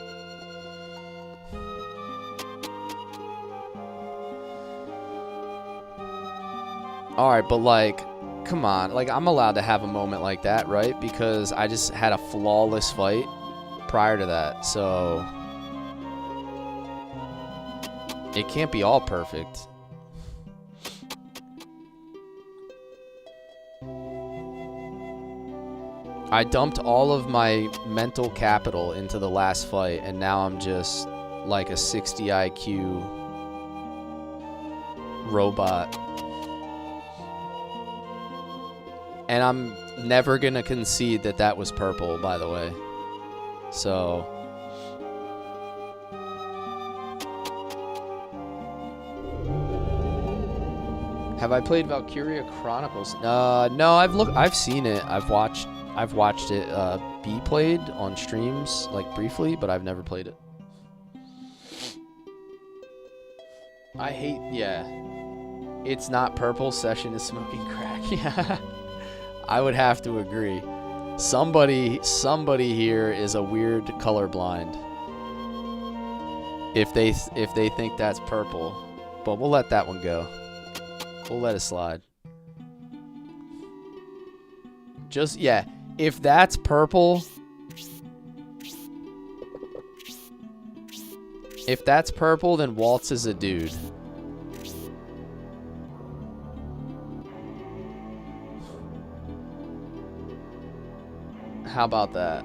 Alright, but like, come on. Like, I'm allowed to have a moment like that, right? Because I just had a flawless fight prior to that, so it can't be all perfect. I dumped all of my mental capital into the last fight, and now I'm just like a 60 IQ robot. And I'm never gonna concede that that was purple, by the way. So have I played Valkyria Chronicles? No, I've seen it. I've watched it be played on streams, like briefly, but I've never played it. Yeah. It's not purple, Session is smoking crack. Yeah. I would have to agree. Somebody here is a weird colorblind. If they think that's purple, but we'll let that one go. We'll let it slide. Just, yeah, if that's purple, then Waltz is a dude. How about that?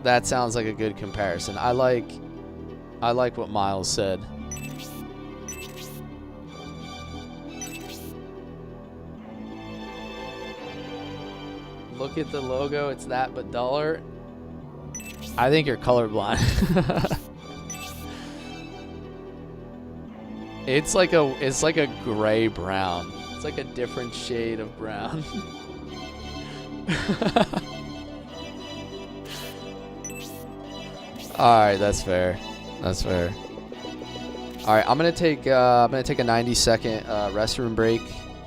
That sounds like a good comparison. I like what Miles said. Look at the logo, it's that but duller. I think you're colorblind. It's like a gray brown. It's like a different shade of brown. Alright, that's fair. That's fair. Alright, I'm gonna take a 90-second restroom break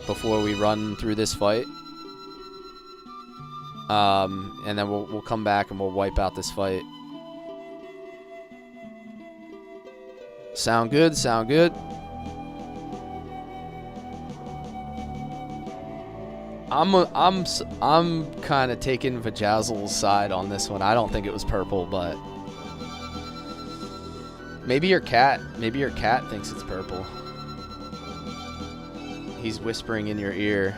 before we run through this fight. And then we'll come back and we'll wipe out this fight. Sound good? Sound good? I'm kind of taking Vajazzle's side on this one. I don't think it was purple, but maybe your cat thinks it's purple. He's whispering in your ear.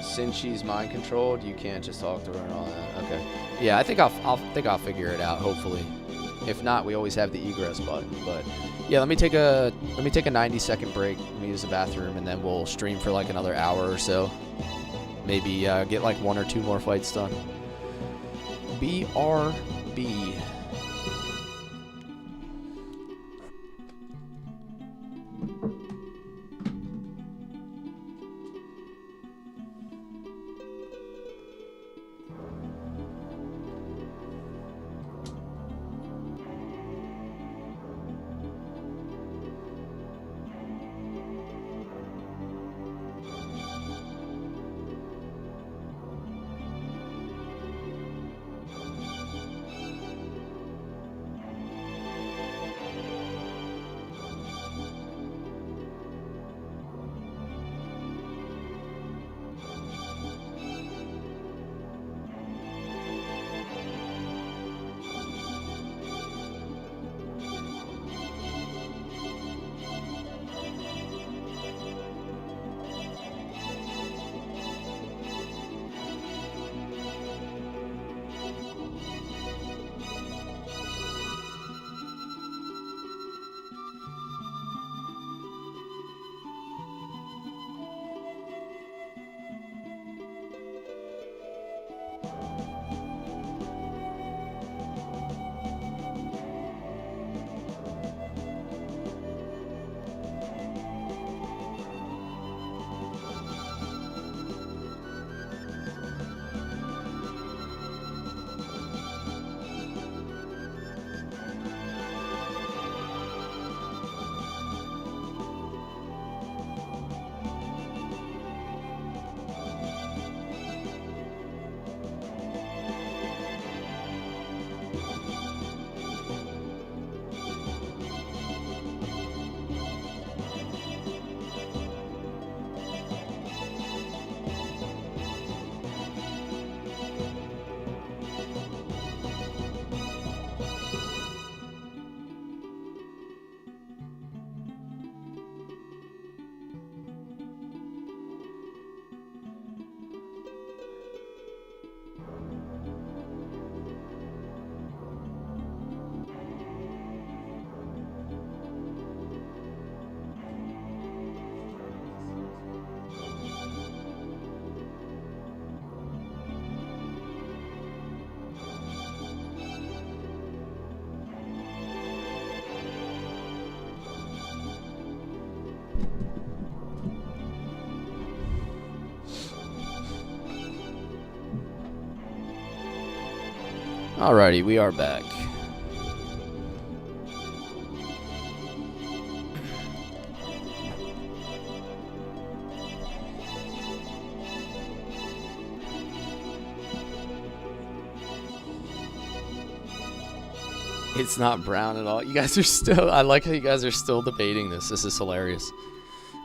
Since she's mind controlled, you can't just talk to her and all that. Okay. Yeah, I think I'll figure it out, hopefully. If not, we always have the egress button. But yeah, let me take a 90-second break. Let me use the bathroom, and then we'll stream for like another hour or so. Maybe get like 1 or 2 more fights done. BRB. Alrighty, we are back. It's not brown at all. You guys are still... I like how you guys are still debating this. This is hilarious.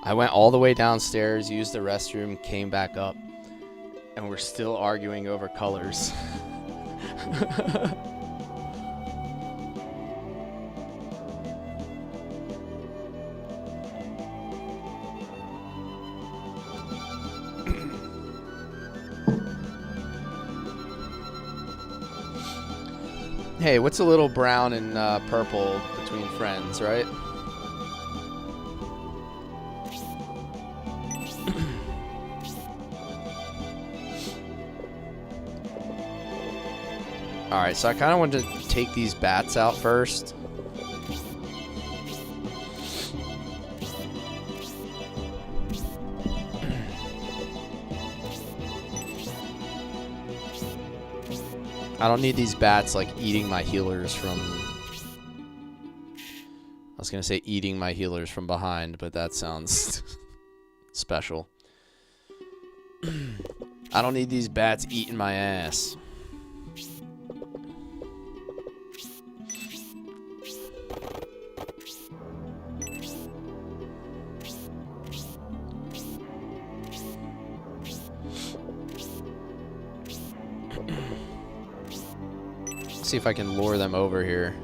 I went all the way downstairs, used the restroom, came back up, and we're still arguing over colors. Hey, what's a little brown and purple between friends, right? Alright, so I kind of wanted to take these bats out first. I don't need these bats like eating my healers from... I was going to say eating my healers from behind, but that sounds special. I don't need these bats eating my ass. See if I can lure them over here.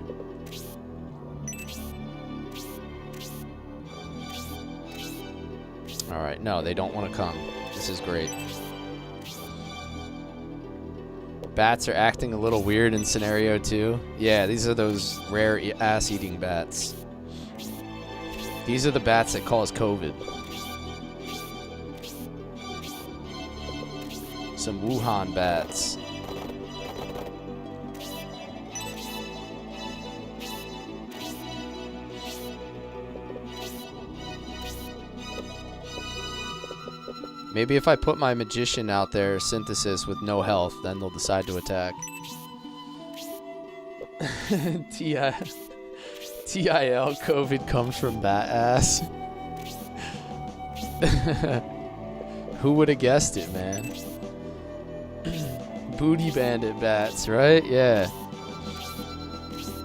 Alright, no, they don't want to come. This is great. Bats are acting a little weird in scenario 2. Yeah, these are those rare ass-eating bats. These are the bats that cause COVID. Some Wuhan bats. Maybe if I put my magician out there, synthesis, with no health, then they'll decide to attack. TIL COVID comes from bat ass. Who would have guessed it, man? Booty bandit bats, right? Yeah.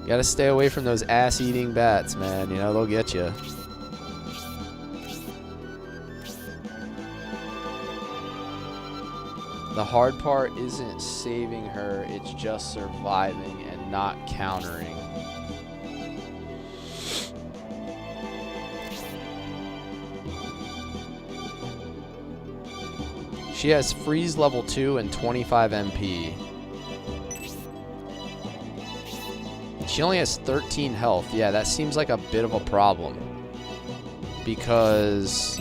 You gotta stay away from those ass-eating bats, man. You know, they'll get you. The hard part isn't saving her, it's just surviving and not countering. She has freeze level 2 and 25 MP. She only has 13 health. Yeah, that seems like a bit of a problem. Because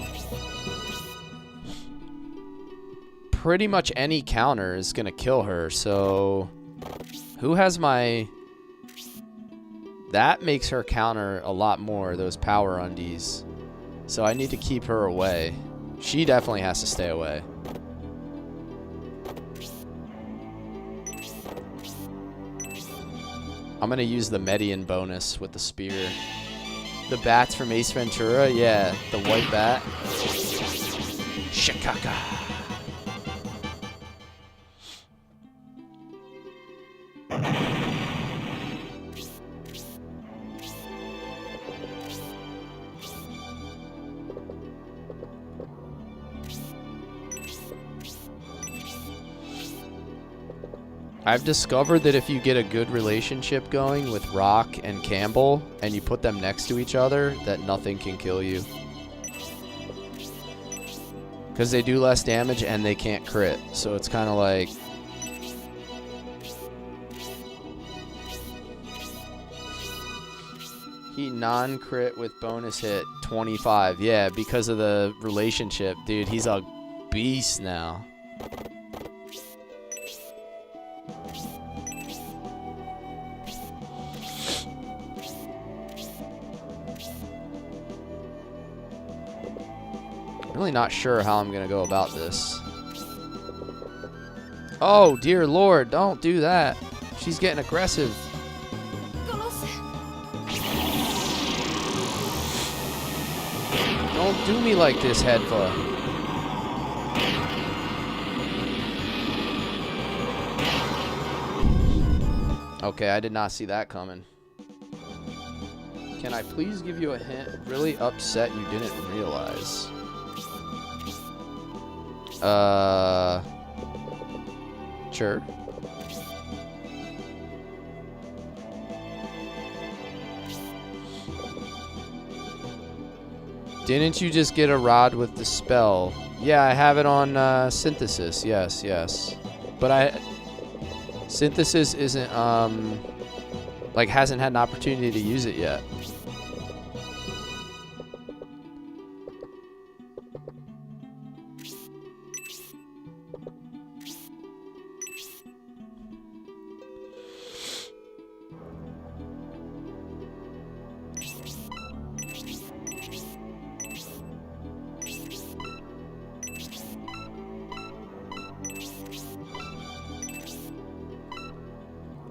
pretty much any counter is gonna kill her, so who has my... That makes her counter a lot more, those power undies. So I need to keep her away. She definitely has to stay away. I'm gonna use the Median bonus with the spear. The bats from Ace Ventura, yeah, the white bat. Shikaka. I've discovered that if you get a good relationship going with Rock and Campbell and you put them next to each other, that nothing can kill you. Because they do less damage and they can't crit. So it's kind of like... He non-crit with bonus hit 25. Yeah, because of the relationship. Dude, he's a beast now. Really not sure how I'm gonna go about this. Oh dear lord, don't do that. She's getting aggressive. Don't do me like this, Headfa. Okay, I did not see that coming. Can I please give you a hint? Really upset you didn't realize. Sure. Didn't you just get a rod with the spell? Yeah, I have it on synthesis. Yes, yes. But synthesis isn't like hasn't had an opportunity to use it yet.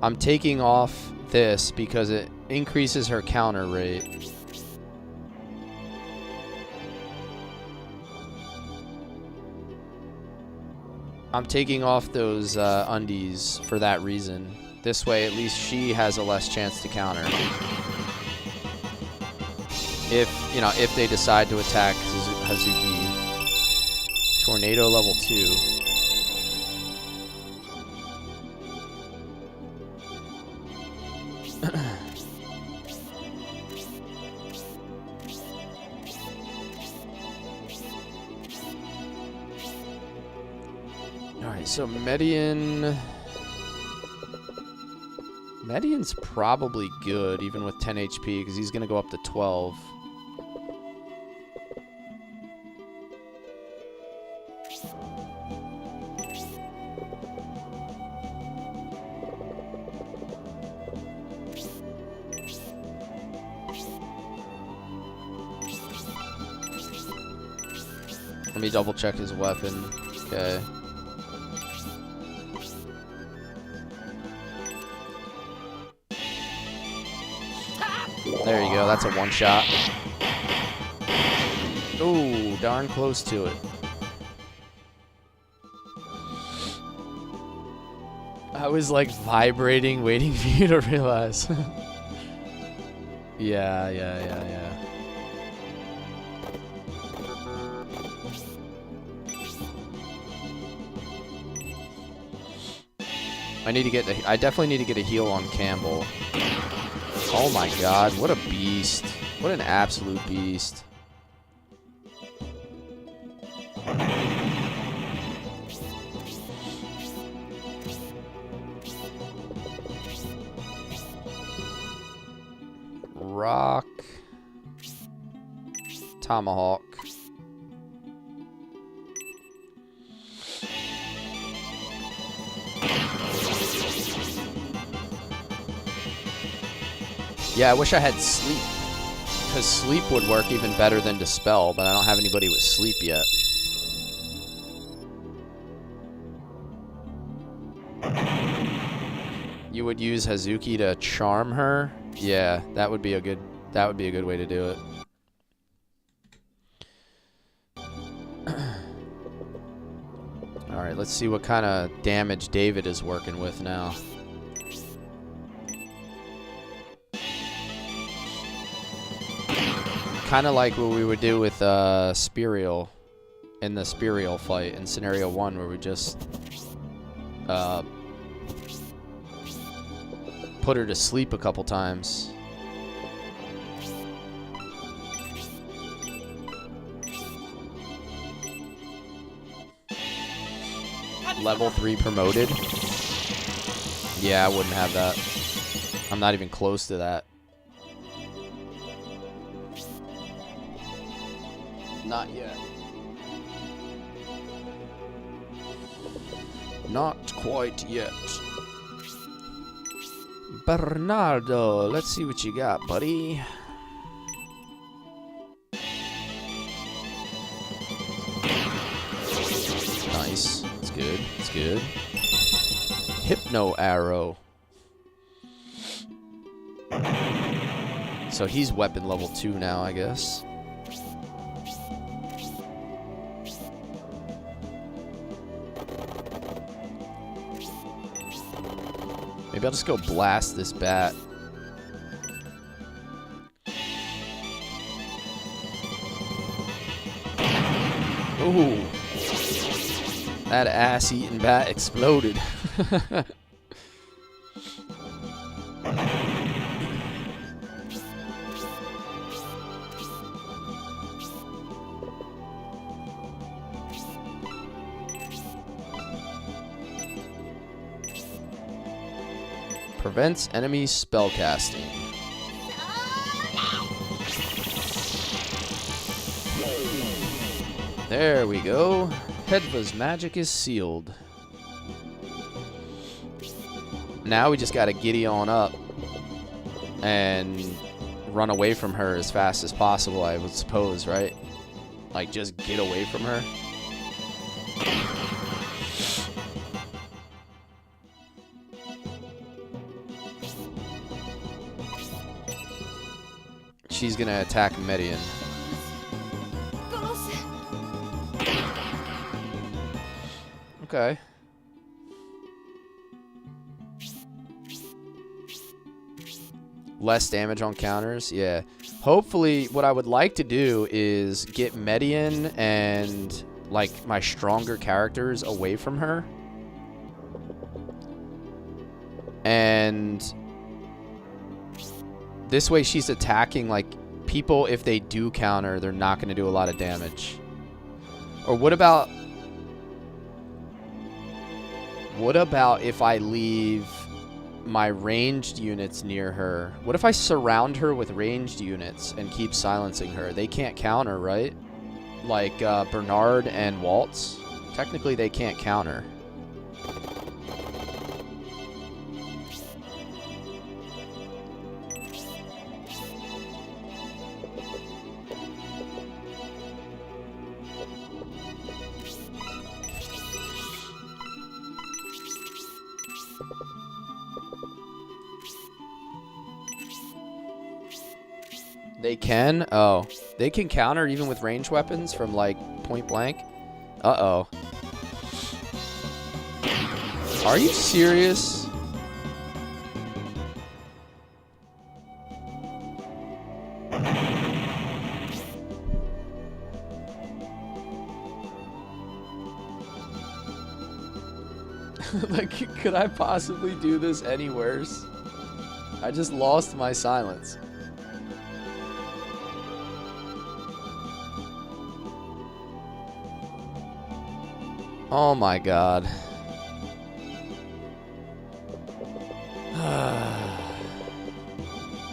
I'm taking off this because it increases her counter rate. I'm taking off those undies for that reason. This way, at least she has a less chance to counter. If they decide to attack Hazuki. Tornado level 2. Alright, so Median's probably good, even with 10 HP, because he's going to go up to 12. Let me double check his weapon. Okay. There you go, that's a one-shot. Ooh, darn close to it. I was like vibrating, waiting for you to realize. Yeah. I definitely need to get a heal on Campbell. Oh my god, what a beast. What an absolute beast. Rock. Tomahawk. Yeah, I wish I had sleep. Because sleep would work even better than dispel, but I don't have anybody with sleep yet. You would use Hazuki to charm her? Yeah, that would be a good way to do it. Alright, let's see what kind of damage David is working with now. Kind of like what we would do with Spirial in the Spirial fight in Scenario 1, where we just put her to sleep a couple times. Level 3 promoted? Yeah, I wouldn't have that. I'm not even close to that. Not yet. Not quite yet. Bernardo, let's see what you got, buddy. Nice. It's good. It's good. Hypno arrow. So he's weapon level 2 now, I guess. Maybe I'll just go blast this bat. Ooh. That ass-eating bat exploded. Prevents enemy spellcasting. There we go. Hedva's magic is sealed. Now we just gotta giddy on up and run away from her as fast as possible, I would suppose, right? Like, just get away from her. She's gonna attack Median. Okay. Less damage on counters, yeah. Hopefully, what I would like to do is get Median and, like, my stronger characters away from her. And this way she's attacking, like, people. If they do counter, they're not going to do a lot of damage. Or what about if I leave my ranged units near her? What if I surround her with ranged units and keep silencing her? They can't counter, right? Like Bernard and Waltz. Technically, they can't counter. They can? Oh. They can counter even with ranged weapons from, like, point blank? Uh-oh. Are you serious? Like, could I possibly do this any worse? I just lost my silence. Oh my god.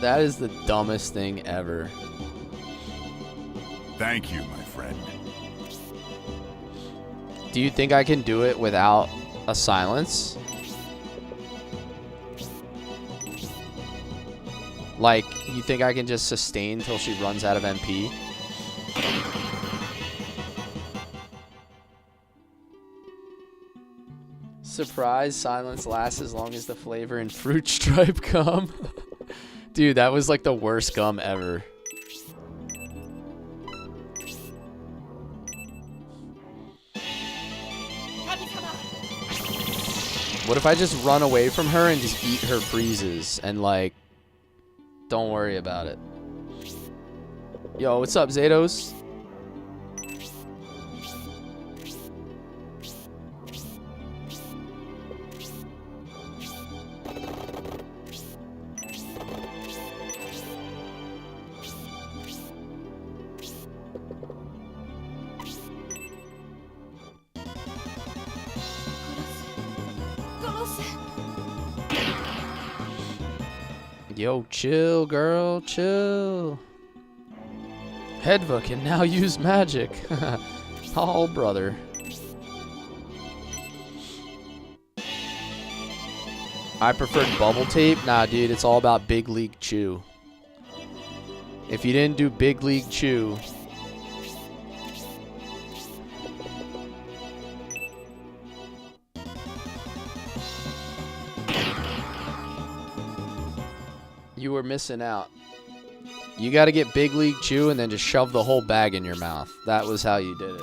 That is the dumbest thing ever. Thank you, my friend. Do you think I can do it without a silence? Like, you think I can just sustain till she runs out of MP? Surprise, silence lasts as long as the flavor and fruit stripe gum. Dude, that was like the worst gum ever. What if I just run away from her and just eat her freezes and, like, don't worry about it? Yo, what's up, Zados? Yo, chill, girl, chill. Hedva can now use magic. Oh, brother. I preferred bubble tape? Nah, dude, it's all about Big League Chew. If you didn't do Big League Chew... You were missing out. You got to get Big League Chew and then just shove the whole bag in your mouth. That was how you did it.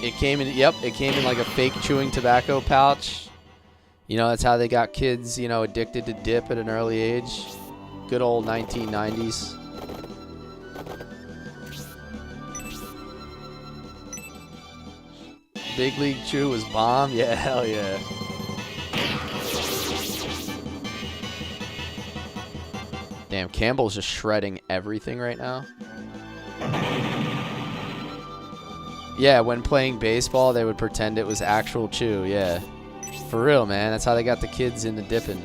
It came in, yep, it came in like a fake chewing tobacco pouch. You know, that's how they got kids, you know, addicted to dip at an early age. Good old 1990s. Big League Chew was bomb? Yeah, hell yeah. Damn, Campbell's just shredding everything right now. Yeah, when playing baseball, they would pretend it was actual chew, yeah. For real, man. That's how they got the kids into dipping.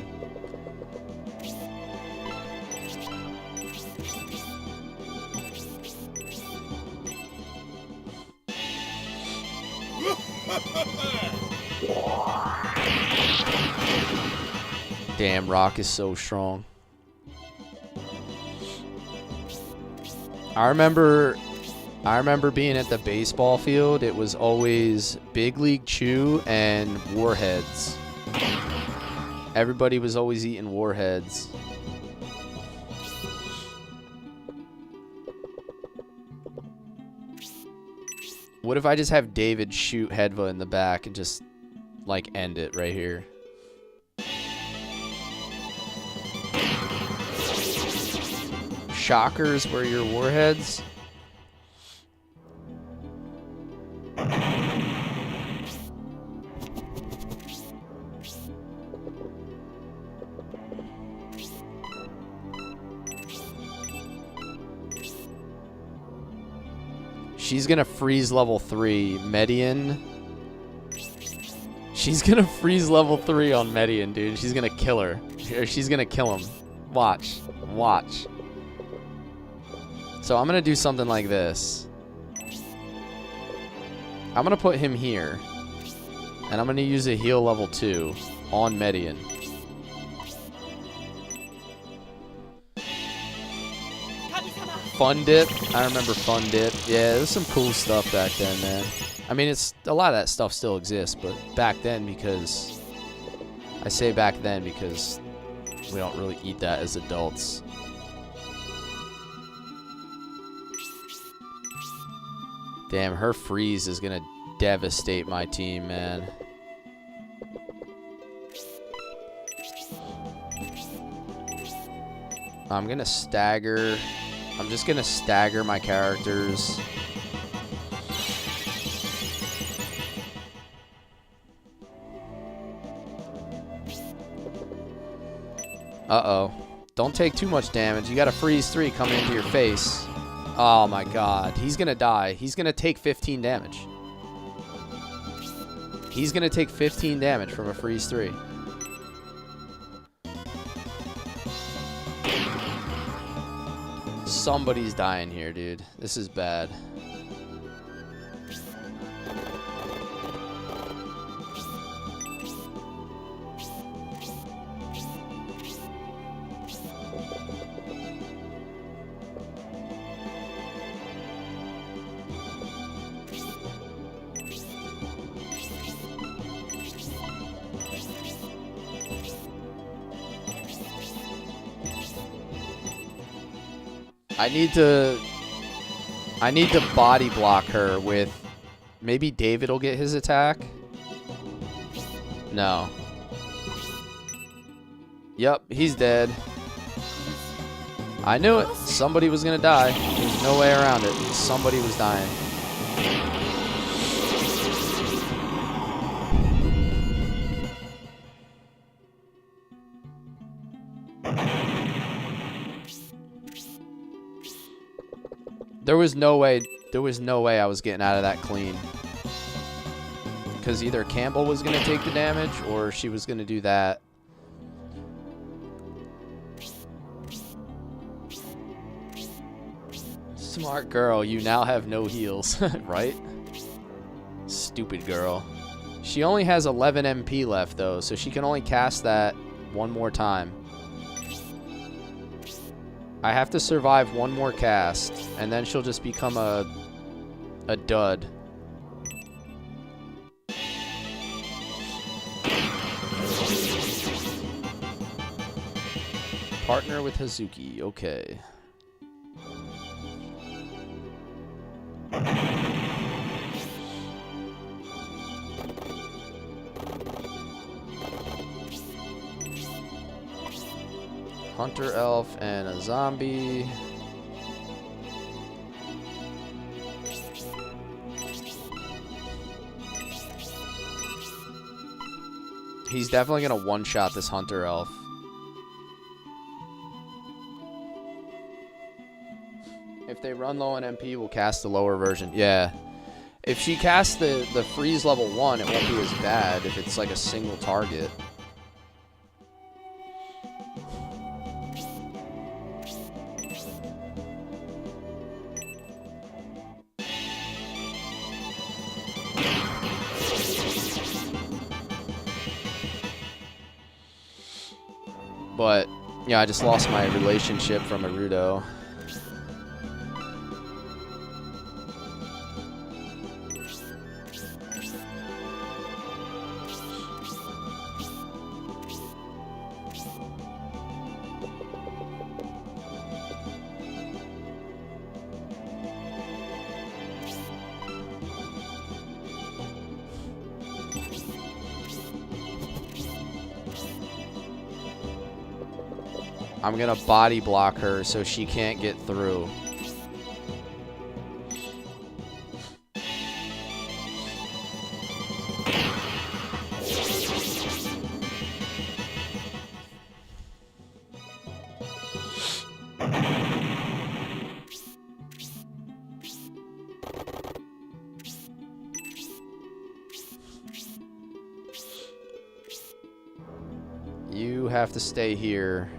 Damn, Rock is so strong. I remember being at the baseball field. It was always Big League Chew and Warheads. Everybody was always eating Warheads. What if I just have David shoot Hedva in the back and just, like, end it right here? Shockers were your Warheads? She's gonna freeze level 3. Median. She's gonna freeze level 3 on Median, dude. She's gonna kill her. She's gonna kill him. Watch. Watch. So I'm gonna do something like this. I'm gonna put him here. And I'm gonna use a heal level 2 on Median. Fun Dip. I remember Fun Dip. Yeah, there's some cool stuff back then, man. I mean, it's a lot of that stuff still exists, but back then, because I say back then because we don't really eat that as adults. Damn, her freeze is gonna devastate my team, man. I'm gonna stagger. I'm just gonna stagger my characters. Uh-oh. Don't take too much damage. You got a freeze 3 coming into your face. Oh my god. He's gonna die. He's gonna take 15 damage. He's gonna take 15 damage from a freeze 3. Somebody's dying here, dude. This is bad. I need to body block her with, maybe David will get his attack. No. Yep, he's dead. I knew it. Somebody was gonna die. There's no way around it. Somebody was dying. There was no way I was getting out of that clean. Because either Campbell was going to take the damage or she was going to do that. Smart girl, you now have no heals, right? Stupid girl. She only has 11 MP left though, so she can only cast that one more time. I have to survive one more cast, and then she'll just become a dud. Partner with Hazuki. Okay. Hunter elf and a zombie. He's definitely gonna one-shot this hunter elf. If they run low on MP, we'll cast the lower version. Yeah. If she casts the freeze level 1, it won't be as bad if it's like a single target. But, yeah, I just lost my relationship from Arudo. I'm gonna body block her so she can't get through. You have to stay here.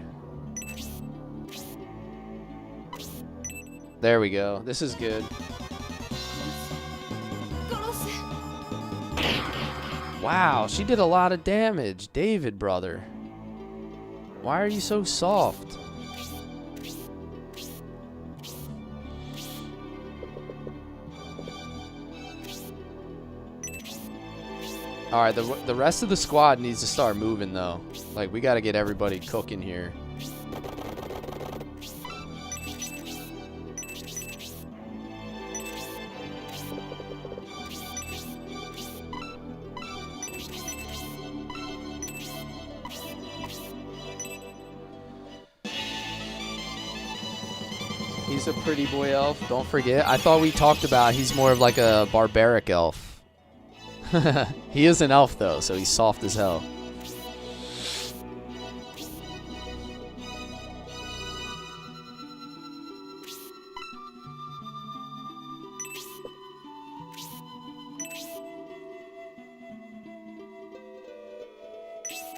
There we go. This is good. Wow, she did a lot of damage. David, brother. Why are you so soft? Alright, the rest of the squad needs to start moving, though. Like, we gotta get everybody cooking here. He's a pretty boy elf, don't forget. I thought we talked about he's more of like a barbaric elf. He is an elf though, so he's soft as hell.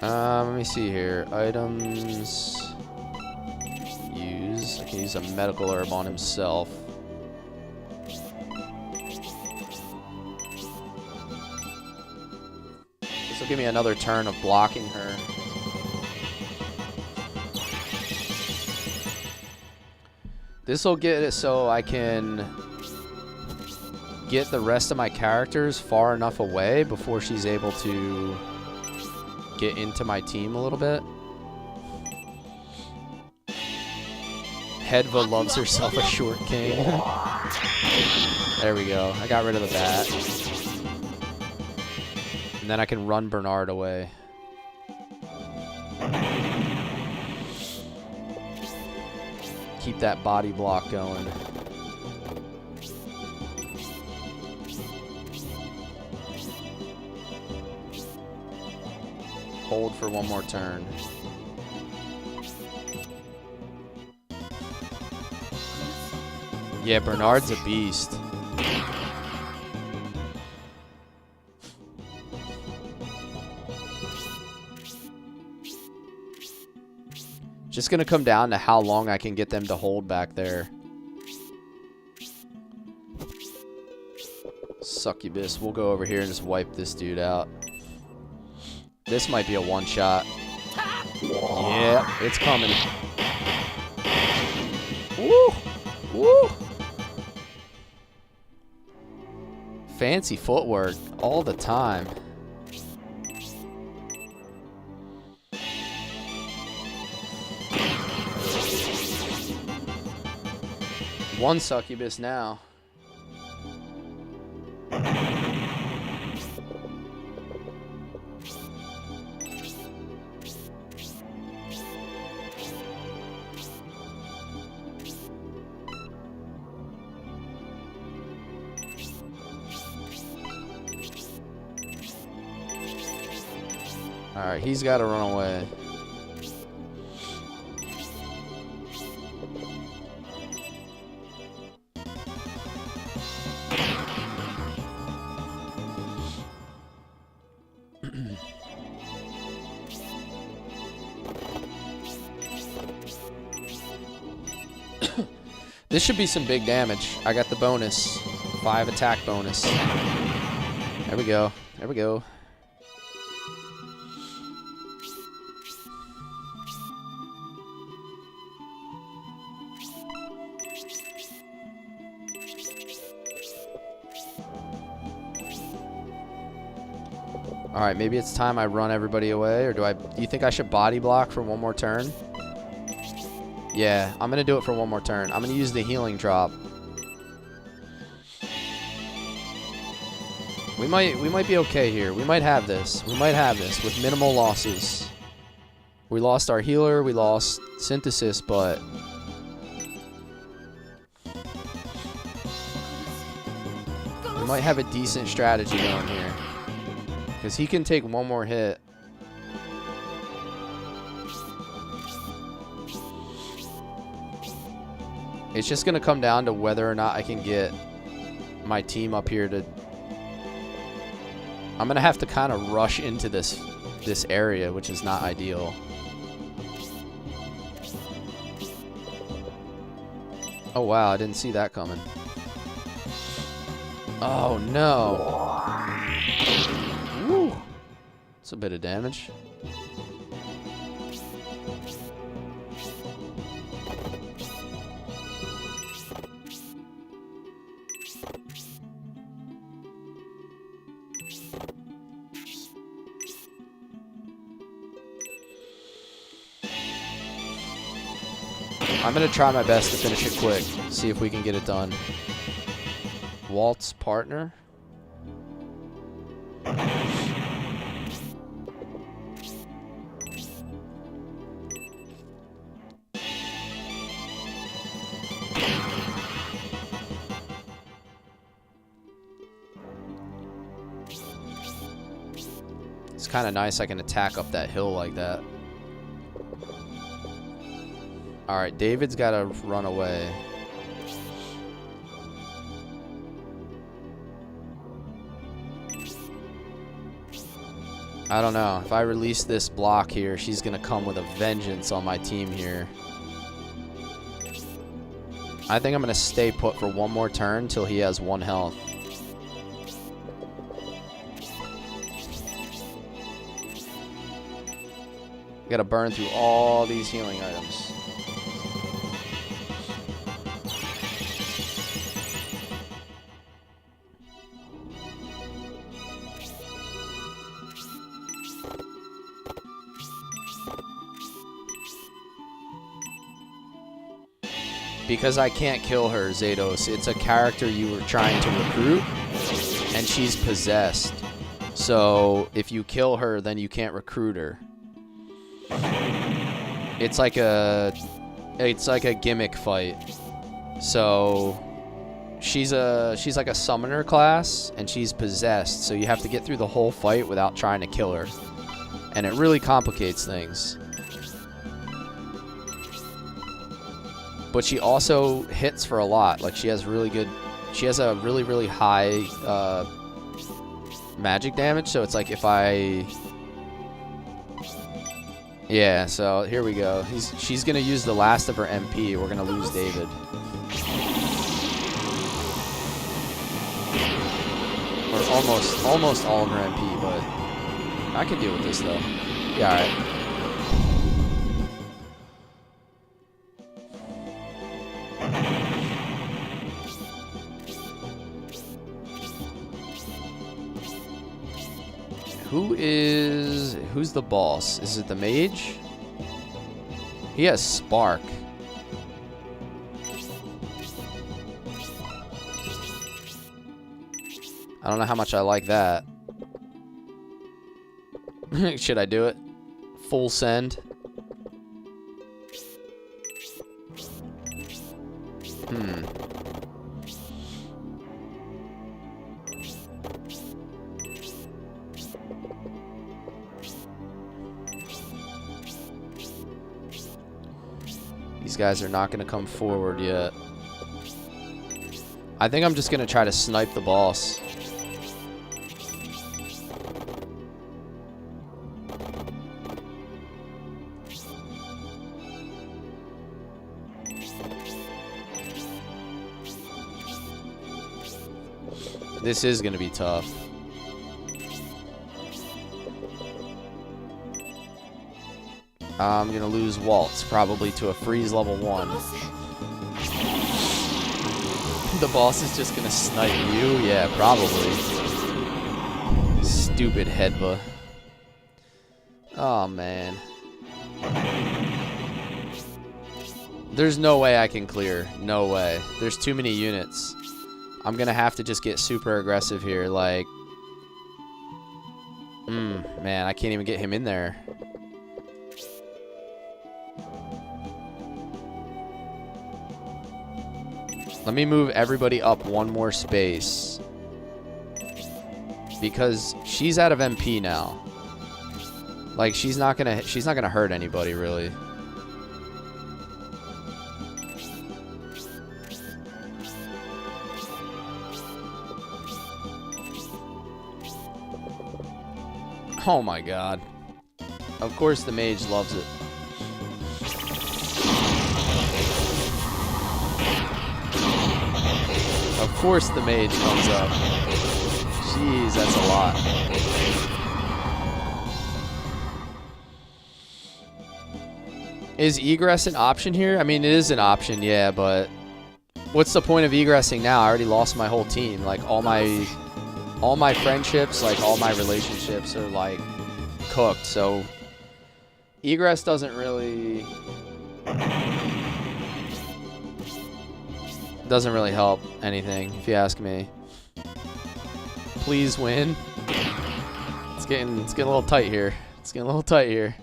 Let me see here. Items. Use. I can use a medical herb on himself. This will give me another turn of blocking her. This will get it so I can get the rest of my characters far enough away before she's able to get into my team a little bit. Hedva loves herself a short king. There we go. I got rid of the bat. And then I can run Bernard away. Keep that body block going. Hold for one more turn. Yeah, Bernard's a beast. Just gonna come down to how long I can get them to hold back there. Succubus. We'll go over here and just wipe this dude out. This might be a one-shot. Yeah, it's coming. Woo! Fancy footwork all the time. One succubus now. Alright, he's got to run away. This should be some big damage. I got the bonus. 5 attack bonus. There we go. There we go. Alright, maybe it's time I run everybody away, or do you think I should body block for one more turn? Yeah, I'm gonna do it for one more turn. I'm gonna use the healing drop. We might be okay here. We might have this. We might have this with minimal losses. We lost our healer, we lost synthesis, but we might have a decent strategy going here. Because he can take one more hit. It's just going to come down to whether or not I can get my team up here to... I'm going to have to kind of rush into this area, which is not ideal. Oh, wow. I didn't see that coming. Oh, no. Woo. That's a bit of damage. I'm going to try my best to finish it quick. See if we can get it done. Walt's partner. It's kind of nice I can attack up that hill like that. Alright, David's got to run away. I don't know. If I release this block here, she's going to come with a vengeance on my team here. I think I'm going to stay put for one more turn till he has 1 health. Got to burn through all these healing items. Because I can't kill her, Zados. It's a character you were trying to recruit, and she's possessed. So if you kill her, then you can't recruit her. It's like a gimmick fight. So she's like a summoner class, and she's possessed. So you have to get through the whole fight without trying to kill her, and it really complicates things. But she also hits for a lot. Like she has a really, really high magic damage. So it's like if I... Yeah, so here we go. She's going to use the last of her MP. We're going to lose David. Or almost all of her MP, but I can deal with this though. Yeah, alright. Who's the boss? Is it the mage? He has Spark. I don't know how much I like that. Should I do it? Full send. These guys are not going to come forward yet. I think I'm just going to try to snipe the boss. This is going to be tough. I'm going to lose Waltz, probably to a freeze level 1. The boss is just going to snipe you? Yeah, probably. Stupid Hedva. Oh, man. There's no way I can clear. No way. There's too many units. I'm going to have to just get super aggressive here. Like, man, I can't even get him in there. Let me move everybody up one more space. Because she's out of MP now. Like, she's not gonna hurt anybody, really. Oh my god. Of course the mage loves it. Of course the mage comes up. Jeez, that's a lot. Is egress an option here? I mean, it is an option, yeah, but what's the point of egressing now? I already lost my whole team. Like, all my friendships, like, all my relationships are, like, cooked. So, egress doesn't really help anything, if you ask me. Please win. It's getting a little tight here. It's getting a little tight here.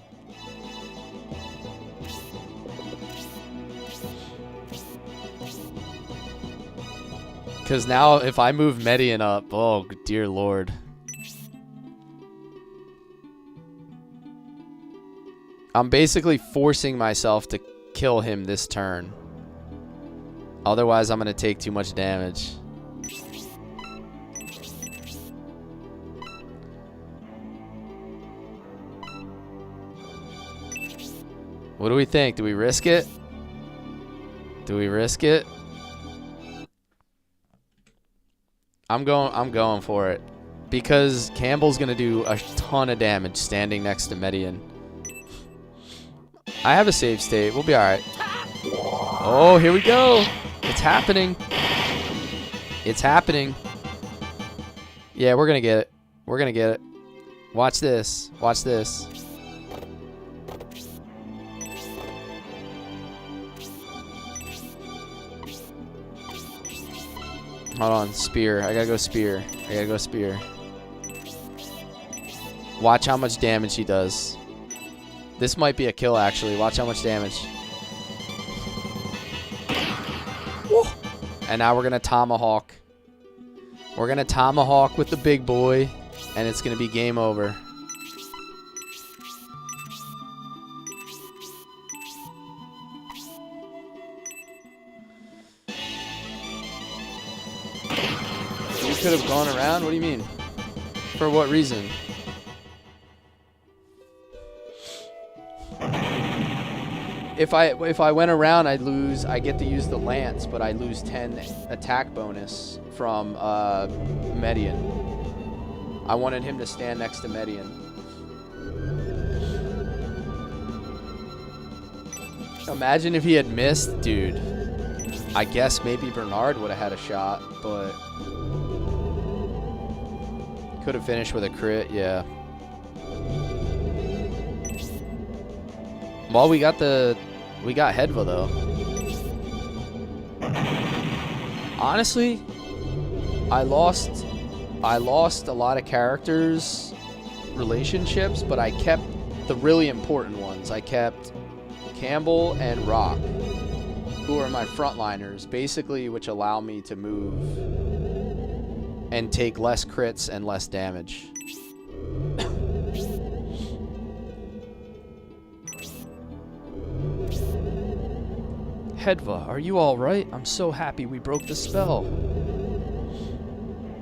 Because now, if I move Median up, oh, dear lord. I'm basically forcing myself to kill him this turn. Otherwise, I'm going to take too much damage. What do we think? Do we risk it? Do we risk it? I'm going for it. Because Campbell's going to do a ton of damage standing next to Median. I have a save state. We'll be alright. Oh, here we go. It's happening. It's happening. Yeah, we're going to get it. We're going to get it. Watch this. Watch this. Hold on, spear. I gotta go spear. I gotta go spear. Watch how much damage he does. This might be a kill, actually. Watch how much damage. Woo. And now we're gonna tomahawk. We're gonna tomahawk with the big boy, and it's gonna be game over. Could have gone around? What do you mean? For what reason? If I went around, I'd lose. I get to use the lance, but I lose 10 attack bonus from Median. I wanted him to stand next to Median. Imagine if he had missed, dude. I guess maybe Bernard would have had a shot, but could have finished with a crit, yeah. Well, we got Hedva though. Honestly, I lost a lot of characters' relationships, but I kept the really important ones. I kept Campbell and Rock, who are my frontliners, basically, which allow me to move and take less crits and less damage. Hedva, are you alright? I'm so happy we broke the spell.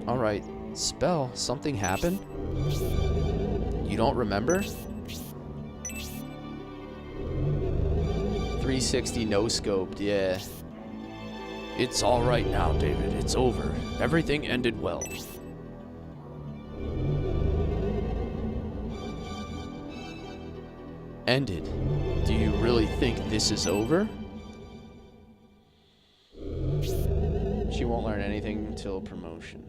Alright, spell, something happened? You don't remember? 360 no-scoped, yeah. It's alright now, David. It's over. Everything ended well. Ended? Do you really think this is over? She won't learn anything until promotion.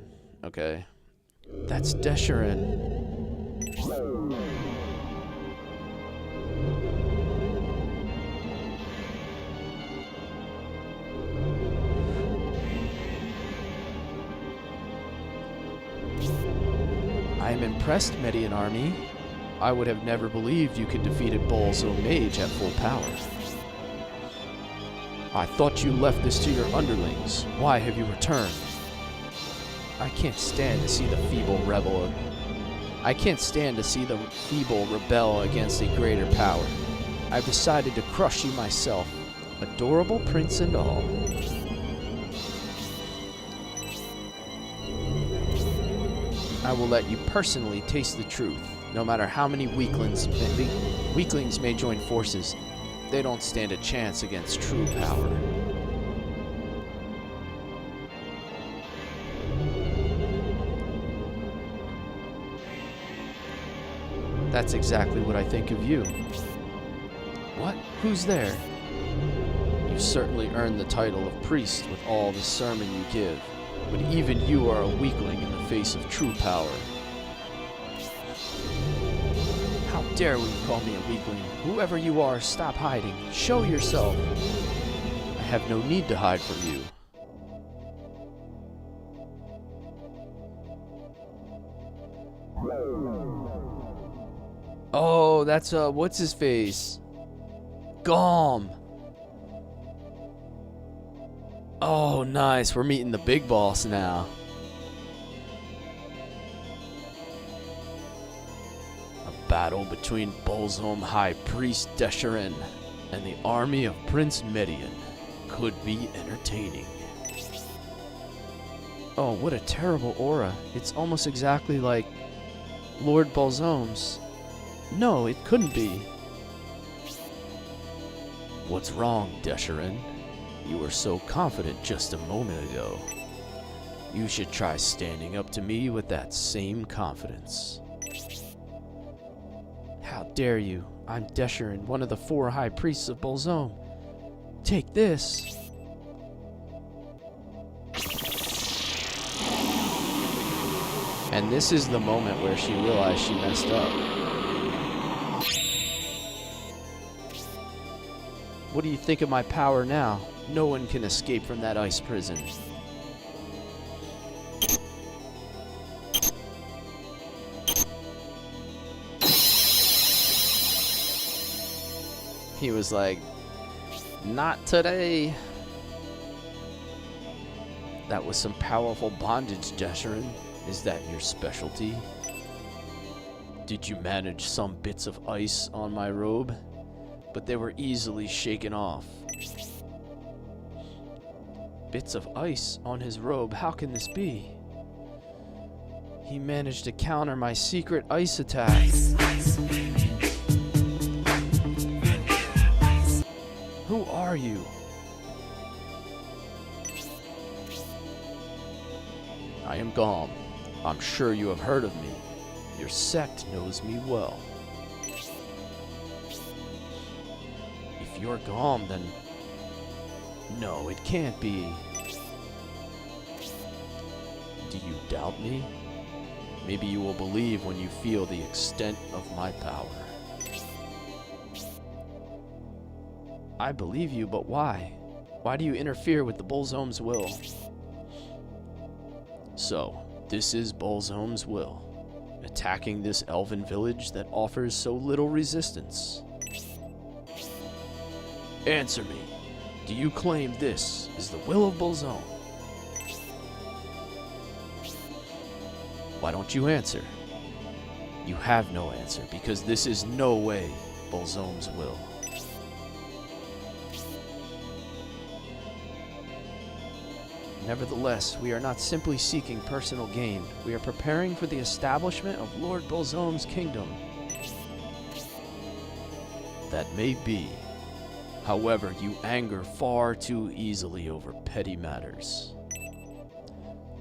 Okay. That's Desherin. I am impressed, Median Army. I would have never believed you could defeat a Bolzo mage at full power. I thought you left this to your underlings. Why have you returned? I can't stand to see the feeble rebel. I can't stand to see the feeble rebel against a greater power. I've decided to crush you myself, adorable prince and all. I will let you personally taste the truth. No matter how many weaklings may join forces, they don't stand a chance against true power. That's exactly what I think of you. What? Who's there? You certainly earned the title of priest with all the sermon you give, but even you are a weakling in the face of true power. How dare you call me a weakling? Whoever you are, stop hiding. Show yourself. I have no need to hide from you. Oh, that's what's his face? Gom. Oh, nice. We're meeting the big boss now. A battle between Bolzholm High Priest Desherin and the army of Prince Median could be entertaining. Oh, what a terrible aura. It's almost exactly like Lord Bolzholm's. No, it couldn't be. What's wrong, Desherin? You were so confident just a moment ago. You should try standing up to me with that same confidence. How dare you? I'm Desherin, one of the 4 high priests of Bolzholm. Take this. And this is the moment where she realized she messed up. What do you think of my power now? No one can escape from that ice prison. He was like, not today. That was some powerful bondage, Desherin. Is that your specialty? Did you manage some bits of ice on my robe? But they were easily shaken off. Bits of ice on his robe, how can this be? He managed to counter my secret ice attack. Who are you? I am Gom. I'm sure you have heard of me. Your sect knows me well. If you're Gom, then... No, it can't be. Do you doubt me? Maybe you will believe when you feel the extent of my power. I believe you, but why? Why do you interfere with the Bolzome's will? So, this is Bolzome's will. Attacking this elven village that offers so little resistance. Answer me. Do you claim this is the will of Bolzome? Why don't you answer? You have no answer, because this is no way Bolzome's will. Nevertheless, we are not simply seeking personal gain. We are preparing for the establishment of Lord Bolzome's kingdom. That may be. However, you anger far too easily over petty matters.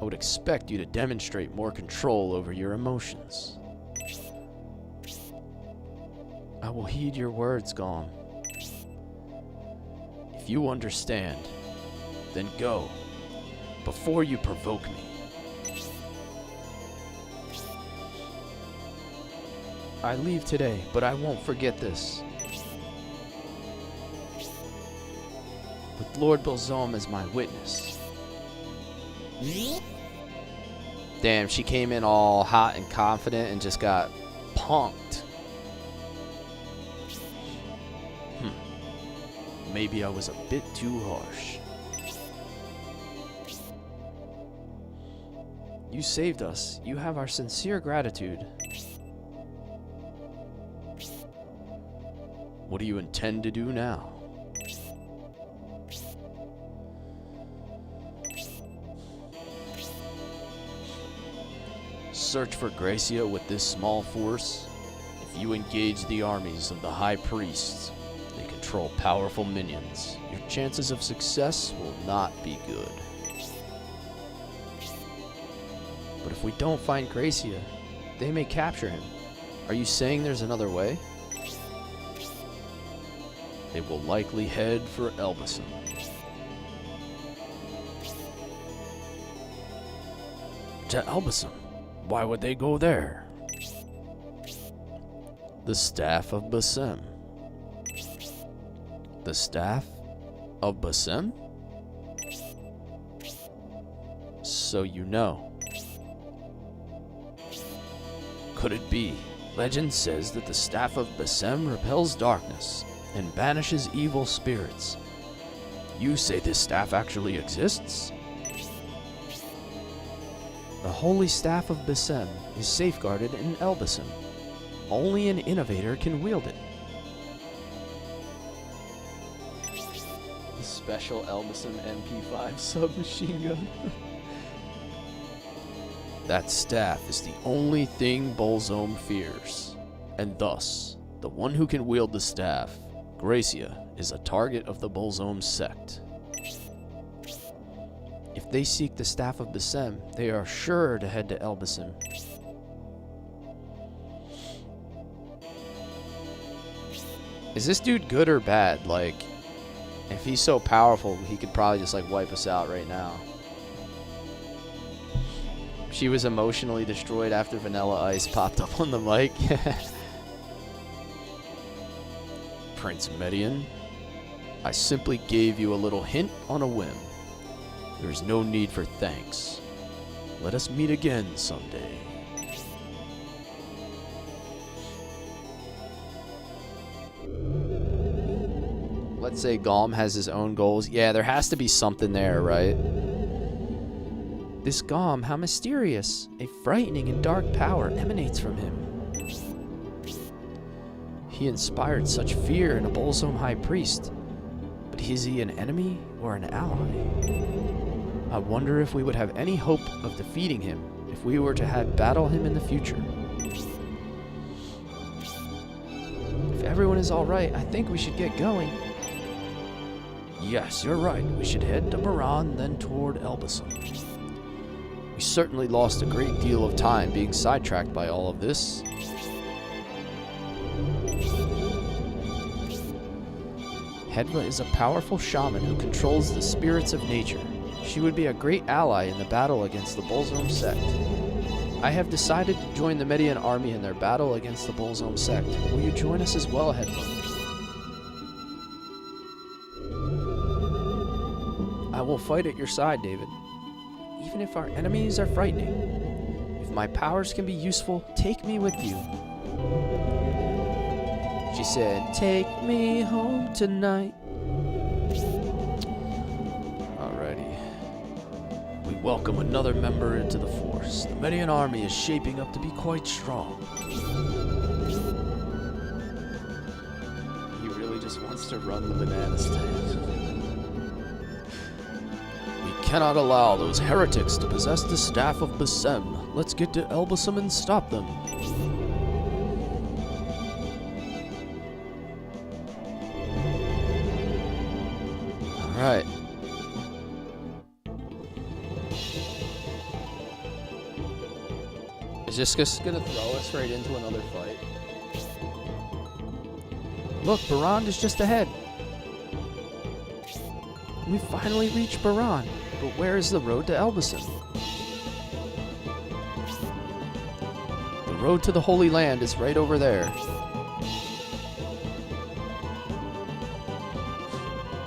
I would expect you to demonstrate more control over your emotions. I will heed your words, Gom. If you understand, then go, before you provoke me. I leave today, but I won't forget this. With Lord Bolzome as my witness. Damn, she came in all hot and confident and just got punked. Maybe I was a bit too harsh. You saved us. You have our sincere gratitude. What do you intend to do now? Search for Gracia with this small force. If you engage the armies of the High Priests, they control powerful minions. Your chances of success will not be good. But if we don't find Gracia, they may capture him. Are you saying there's another way? They will likely head for Elbison. To Elbison? Why would they go there? The Staff of Basem. The Staff of Basem? So you know. Could it be? Legend says that the Staff of Basem repels darkness and banishes evil spirits. You say this staff actually exists? The Holy Staff of Basem is safeguarded in Elbison. Only an innovator can wield it. The special Elbison MP5 submachine gun. That staff is the only thing Bolzome fears, and thus, the one who can wield the staff, Gracia, is a target of the Bolzome sect. If they seek the Staff of Basem, they are sure to head to Elbison. Is this dude good or bad? Like, if he's so powerful, he could probably just like wipe us out right now. She was emotionally destroyed after Vanilla Ice popped up on the mic. Prince Median, I simply gave you a little hint on a whim. There is no need for thanks. Let us meet again someday. Let's say Gom has his own goals. Yeah, there has to be something there, right? This Gom, how mysterious. A frightening and dark power emanates from him. He inspired such fear in a Bolzome High Priest. But is he an enemy or an ally? I wonder if we would have any hope of defeating him if we were to have battle him in the future. If everyone is alright, I think we should get going. Yes, you're right. We should head to Baran, then toward Elbison. We certainly lost a great deal of time being sidetracked by all of this. Hedva is a powerful shaman who controls the spirits of nature. She would be a great ally in the battle against the Bolzome sect. I have decided to join the Median army in their battle against the Bolzome sect. Will you join us as well, Hedva? I will fight at your side, David. Even if our enemies are frightening. If my powers can be useful, take me with you. She said, take me home tonight. Alrighty. We welcome another member into the force. The Median army is shaping up to be quite strong. He really just wants to run the banana stand. We cannot allow those heretics to possess the staff of Besem. Let's get to Elbasam and stop them. Alright. Is this just gonna throw us right into another fight? Look, Baran is just ahead. We finally reached Baran, but where is the road to Elbasam? The road to the Holy Land is right over there.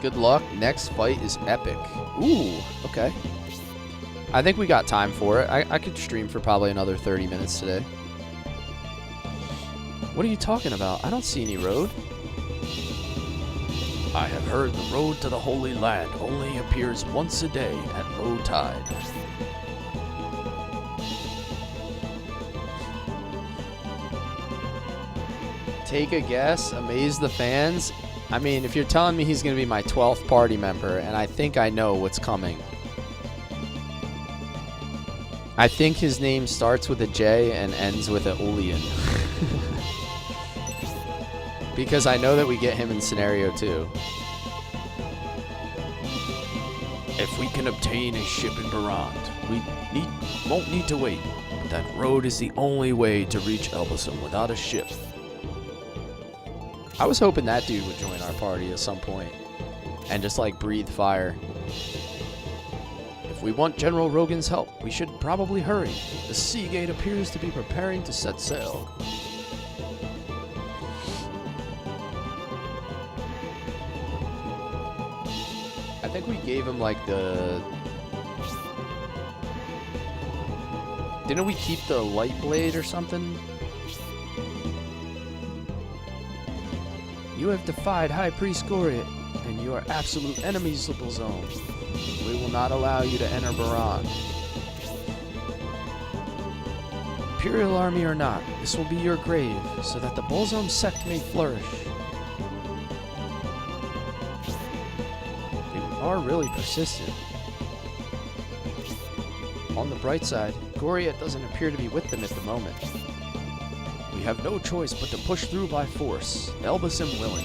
Good luck. Next fight is epic. Ooh, okay. I think we got time for it. I could stream for probably another 30 minutes today. What are you talking about? I don't see any road. I have heard the road to the Holy Land only appears once a day at low tide. Take a guess. Amaze the fans. I mean, if you're telling me he's going to be my 12th party member, and I think I know what's coming. I think his name starts with a J and ends with an Ulian. Because I know that we get him in Scenario 2. If we can obtain a ship in Barand, we won't need to wait. But that road is the only way to reach Elbasam without a ship. I was hoping that dude would join our party at some point and just like breathe fire. If we want General Rogan's help, we should probably hurry. The Seagate appears to be preparing to set sail. I think we gave him like the... Didn't we keep the light blade or something? You have defied High Priest Goriot, and you are absolute enemies of Bolzone. We will not allow you to enter Baran. Imperial army or not, this will be your grave, so that the Bolzone sect may flourish. They are really persistent. On the bright side, Goriot doesn't appear to be with them at the moment. We have no choice but to push through by force. Elbasam willing.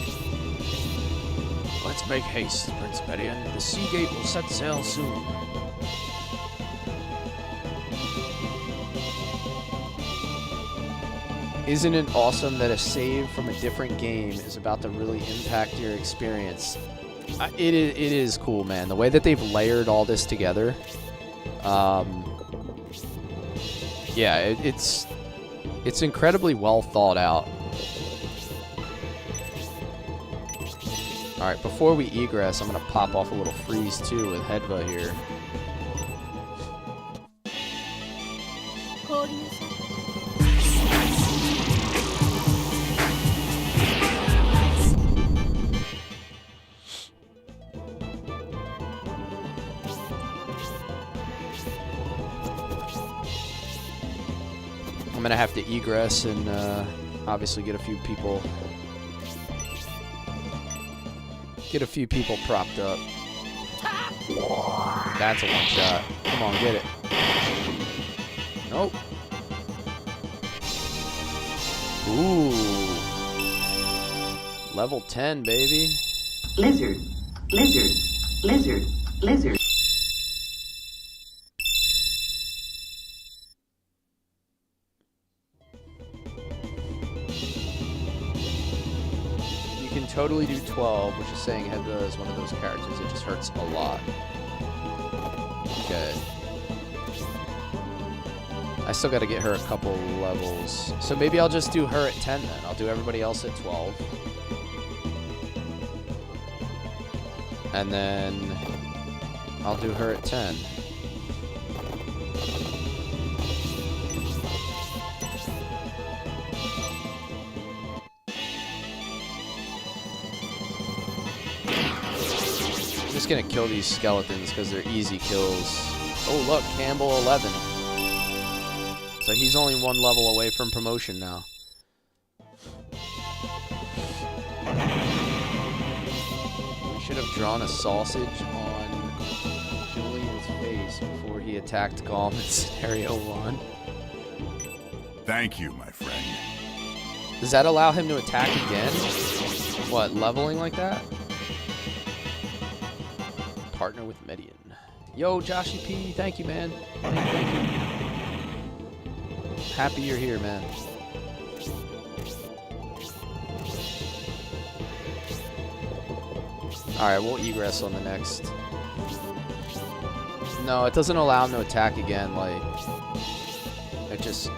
Let's make haste, Prince Median. The Seagate will set sail soon. Isn't it awesome that a save from a different game is about to really impact your experience? It is cool, man. The way that they've layered all this together. Yeah, it's incredibly well thought out. Alright, before we egress, I'm going to pop off a little freeze too with Hedva here. I'm going to have to egress and obviously get a few people propped up. That's a one shot. Come on, get it. Nope. Ooh. Level 10, baby. Lizard, lizard, lizard, lizard. Totally do 12, which is saying Hedva is one of those characters. It just hurts a lot. Okay. I still got to get her a couple levels. So maybe I'll just do her at 10 then. I'll do everybody else at 12. And then I'll do her at 10. I'm just gonna kill these skeletons because they're easy kills. Oh look, Campbell 11. So he's only one level away from promotion now. We should have drawn a sausage on Julian's face before he attacked Golem in scenario 1. Thank you, my friend. Does that allow him to attack again? What, leveling like that? Partner with Median. Yo, Joshy P, thank you, man. Thank you. Happy you're here, man. Alright, we'll egress on the next. No, it doesn't allow him to attack again, like... It just...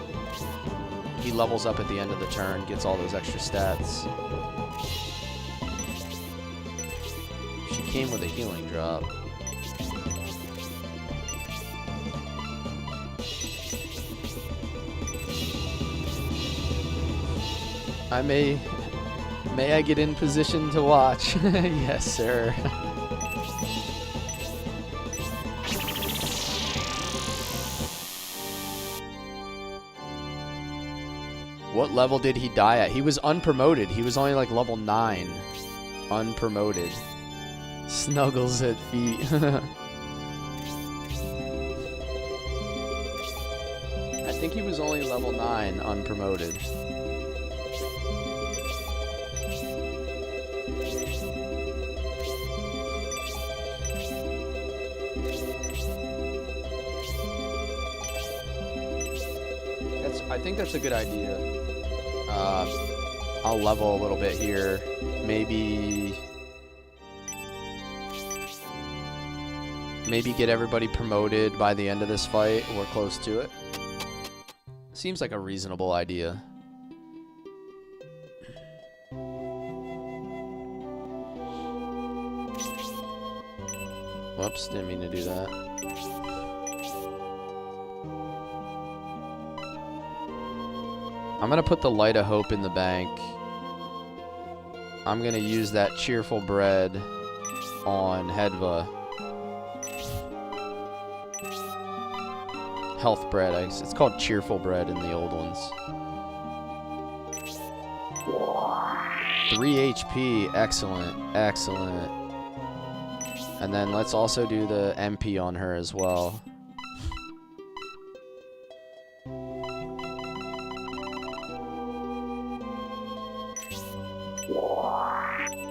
He levels up at the end of the turn, gets all those extra stats. She came with a healing drop. May I get in position to watch? Yes, sir. What level did he die at? He was unpromoted. He was only like level 9. Unpromoted. Snuggles at feet. I think he was only level 9, unpromoted. I think that's a good idea. I'll level a little bit here. Maybe get everybody promoted by the end of this fight or close to it. Seems like a reasonable idea. Whoops, didn't mean to do that. I'm gonna put the Light of Hope in the bank. I'm gonna use that Cheerful Bread on Hedva. Health Bread, it's called Cheerful Bread in the old ones. 3 HP, excellent, excellent. And then let's also do the MP on her as well.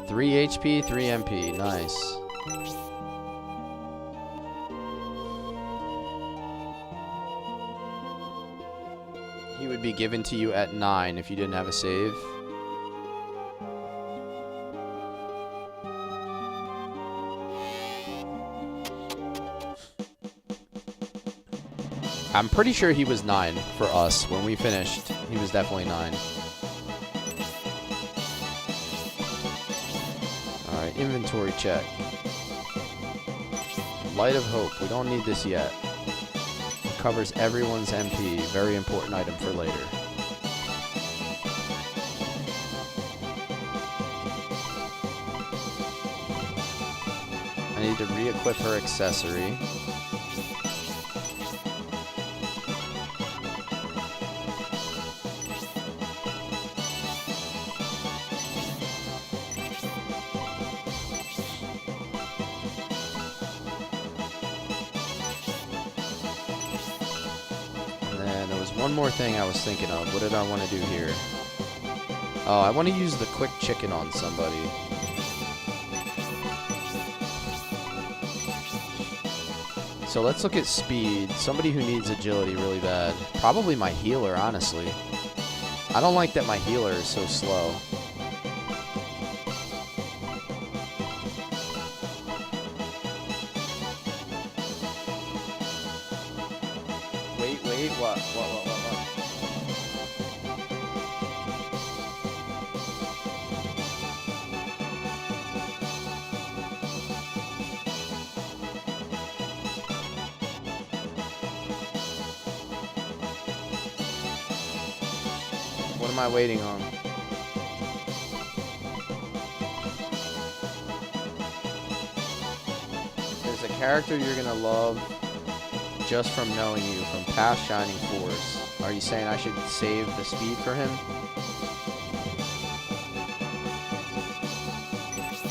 3 HP, 3 MP. Nice. He would be given to you at 9 if you didn't have a save. I'm pretty sure he was 9 for us when we finished. He was definitely 9. Alright, inventory check. Light of Hope. We don't need this yet. It covers everyone's MP. Very important item for later. I need to re-equip her accessory. One more thing I was thinking of. What did I want to do here? Oh, I want to use the quick chicken on somebody. So let's look at speed. Somebody who needs agility really bad. Probably my healer, honestly. I don't like that my healer is so slow. Wait, what? What am I waiting on? There's a character you're gonna love just from knowing you from past Shining Force. Are you saying I should save the speed for him?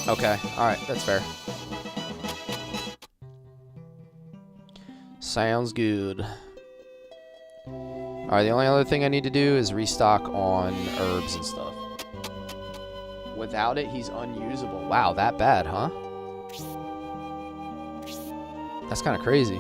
Okay, alright, that's fair. Sounds good. Alright, the only other thing I need to do is restock on herbs and stuff. Without it, he's unusable. Wow, that bad, huh? That's kind of crazy.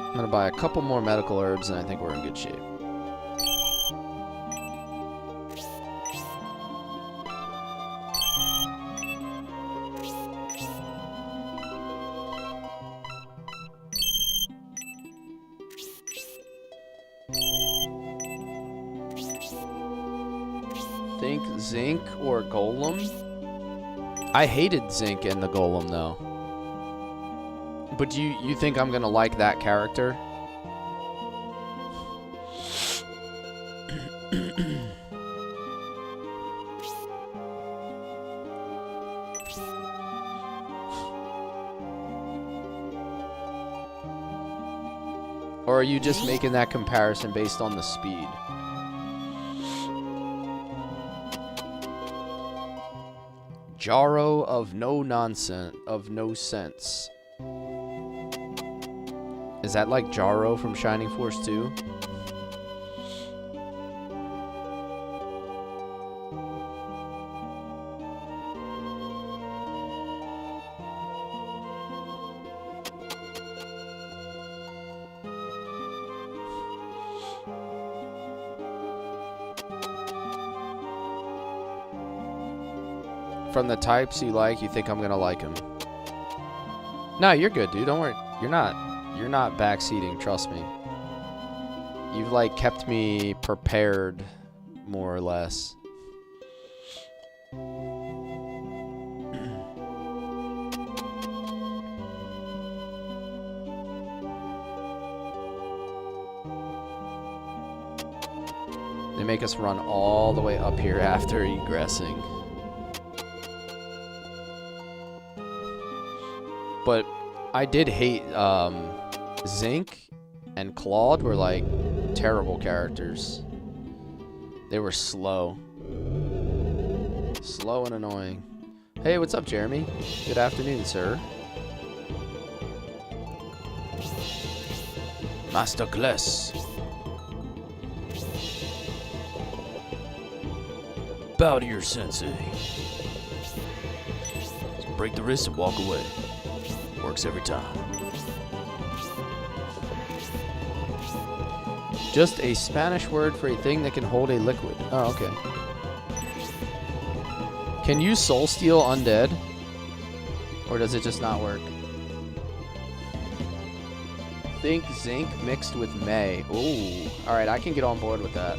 I'm gonna buy a couple more medical herbs and I think we're in good shape. Think Zinc or Golem? I hated Zinc and the Golem though. But you think I'm gonna like that character? Or are you just making that comparison based on the speed? Jarro of no nonsense, of no sense. Is that like Jarro from Shining Force 2? From the types you like, you think I'm gonna like him. No, you're good, dude. Don't worry. You're not backseating, trust me. You've like kept me prepared, more or less. They make us run all the way up here after egressing. But I did hate Zinc and Claude were like terrible characters. They were slow. Slow and annoying. Hey, what's up, Jeremy? Good afternoon, sir. Master Cless. Bow to your sensei. Just break the wrist and walk away. Works every time. Just a Spanish word for a thing that can hold a liquid. Oh, okay. Can you soul steal undead? Or does it just not work? Think Zinc mixed with May. Ooh. Alright, I can get on board with that.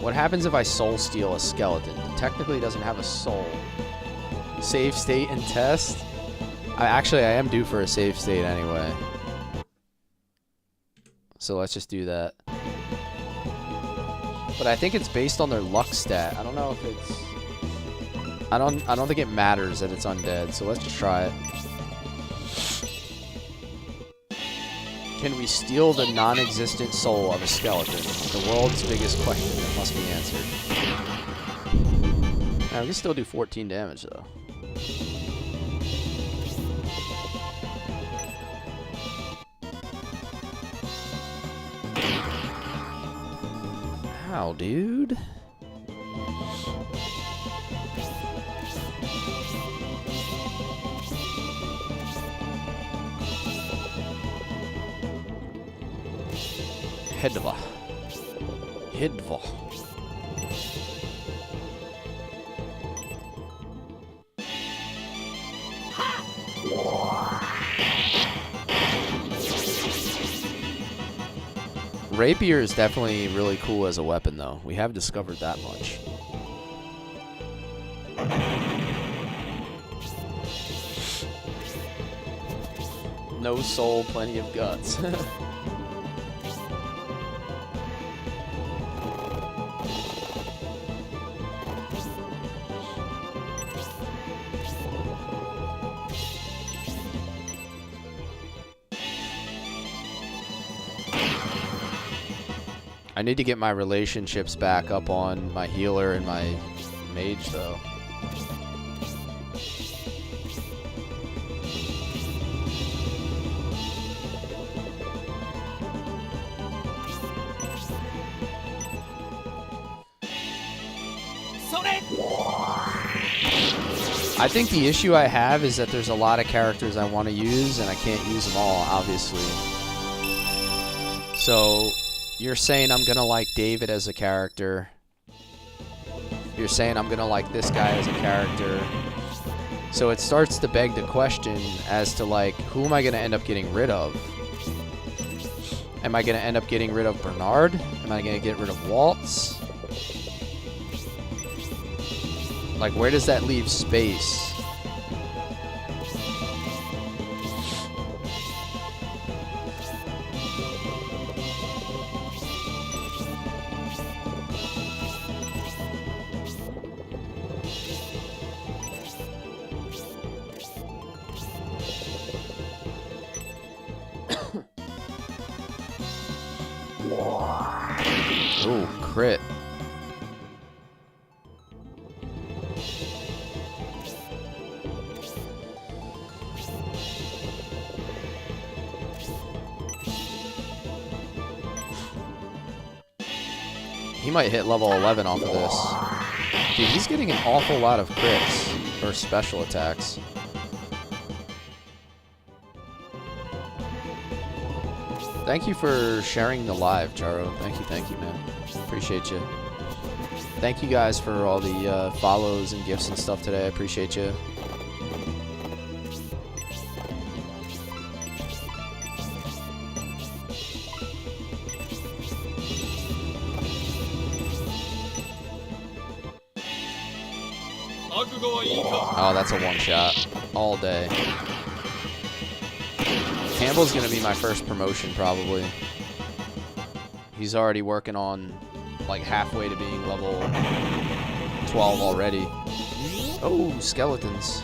What happens if I soul steal a skeleton? It technically doesn't have a soul. Save state and test? I am due for a save state anyway. So let's just do that. But I think it's based on their luck stat. I don't know if it's... I don't think it matters that it's undead, so let's just try it. Can we steal the non-existent soul of a skeleton? The world's biggest question that must be answered. Now, we can still do 14 damage though. Wow, dude. Hedva. Hedva. Rapier is definitely really cool as a weapon, though. We have discovered that much. No soul, plenty of guts. I need to get my relationships back up on my healer and my mage, though. I think the issue I have is that there's a lot of characters I want to use, and I can't use them all, obviously. So, you're saying I'm going to like David as a character. You're saying I'm going to like this guy as a character. So it starts to beg the question as to, like, who am I going to end up getting rid of? Am I going to end up getting rid of Bernard? Am I going to get rid of Waltz? Like, where does that leave space? Ooh, crit. He might hit level 11 off of this. Dude, he's getting an awful lot of crits, or special attacks. Thank you for sharing the live, Charo. Thank you, man. Appreciate you. Thank you guys for all the follows and gifts and stuff today. I appreciate you. Oh, that's a one-shot. All day. Campbell's going to be my first promotion, probably. He's already working on, like, halfway to being level 12 already. Oh, skeletons.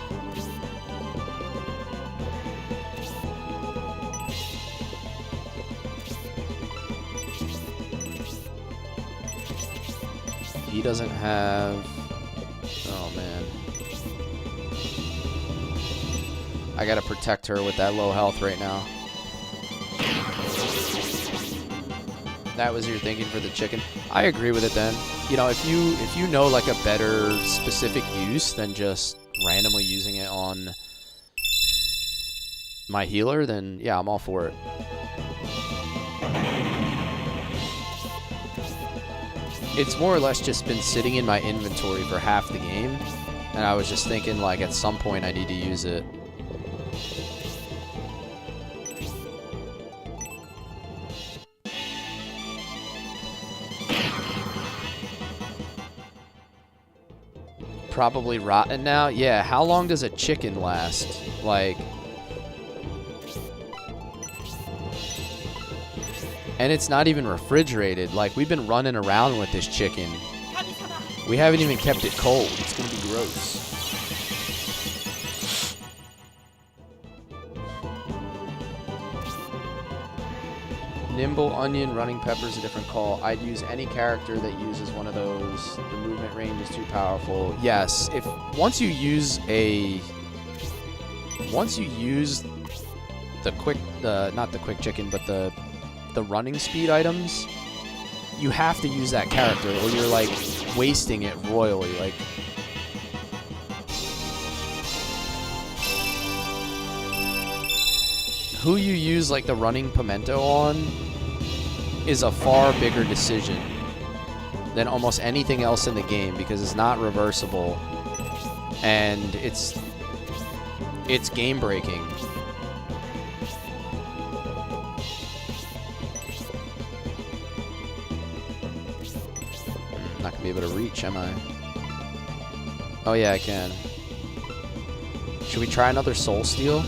He doesn't have... Oh, man. I gotta protect her with that low health right now. That was your thinking for the chicken. I agree with it then. You know, if you know like a better specific use than just randomly using it on my healer, then yeah, I'm all for it. It's more or less just been sitting in my inventory for half the game, and I was just thinking like at some point I need to use it. Probably rotten now. Yeah, how long does a chicken last? Like... And it's not even refrigerated. Like, we've been running around with this chicken. We haven't even kept it cold. It's gonna be gross. Nimble, onion, running pepper is a different call. I'd use any character that uses one of those. The movement range is too powerful. Yes, once you use the quick, not the quick chicken, but the running speed items, you have to use that character or you're like wasting it royally. Like, who you use like the running pimento on is a far bigger decision than almost anything else in the game because it's not reversible and it's game breaking. Not gonna be able to reach, am I? Oh yeah, I can. Should we try another soul steal?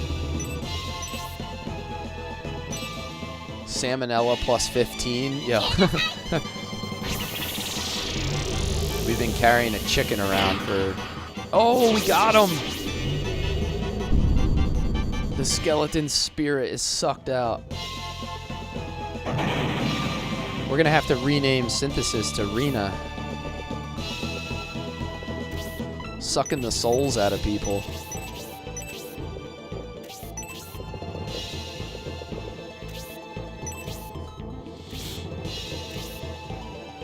Salmonella plus 15. Yo. We've been carrying a chicken around for... Oh, we got him! The skeleton spirit is sucked out. We're gonna have to rename Synthesis to Rena. Sucking the souls out of people.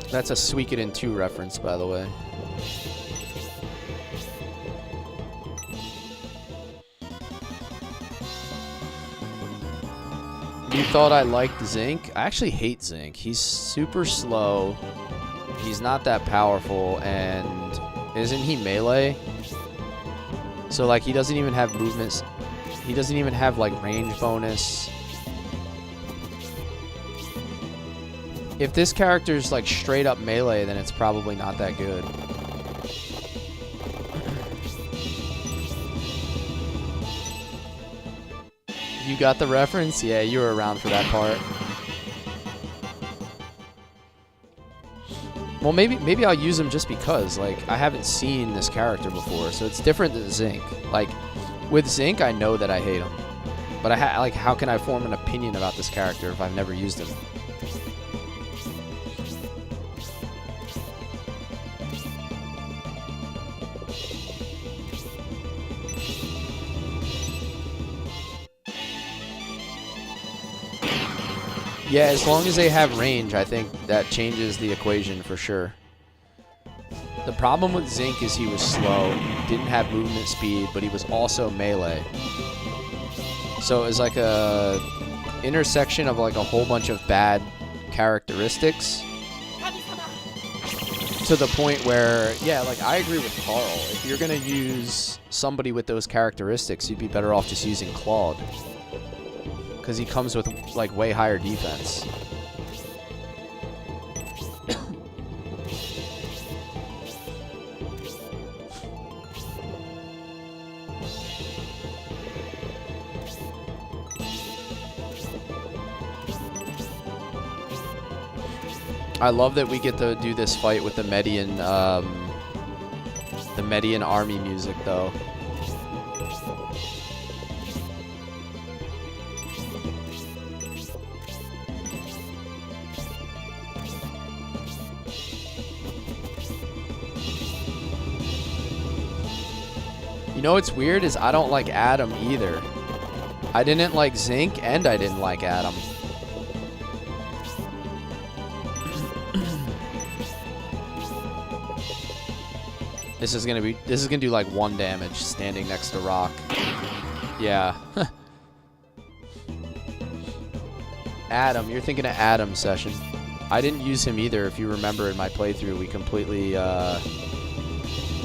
That's a Suikoden 2 reference, by the way. You thought I liked Zinc? I actually hate Zinc. He's super slow. He's not that powerful, and isn't he melee? So like he doesn't even have movements. He doesn't even have like range bonus. If this character's like straight up melee, then it's probably not that good. You got the reference? Yeah, you were around for that part. Well, maybe I'll use him just because, like, I haven't seen this character before, so it's different than Zinc. Like, with Zinc, I know that I hate him. But like, how can I form an opinion about this character if I've never used him? Yeah, as long as they have range, I think that changes the equation for sure. The problem with Zinc is he was slow, didn't have movement speed, but he was also melee. So it was like a intersection of like a whole bunch of bad characteristics to the point where, yeah, like I agree with Carl. If you're going to use somebody with those characteristics, you'd be better off just using Claude. Because he comes with, like, way higher defense. I love that we get to do this fight with the Median army music, though. You know what's weird is I don't like Adam either. I didn't like Zinc and I didn't like Adam. This is gonna do like 1 damage standing next to Rock. Yeah. Adam, you're thinking of Adam session. I didn't use him either. If you remember in my playthrough, we completely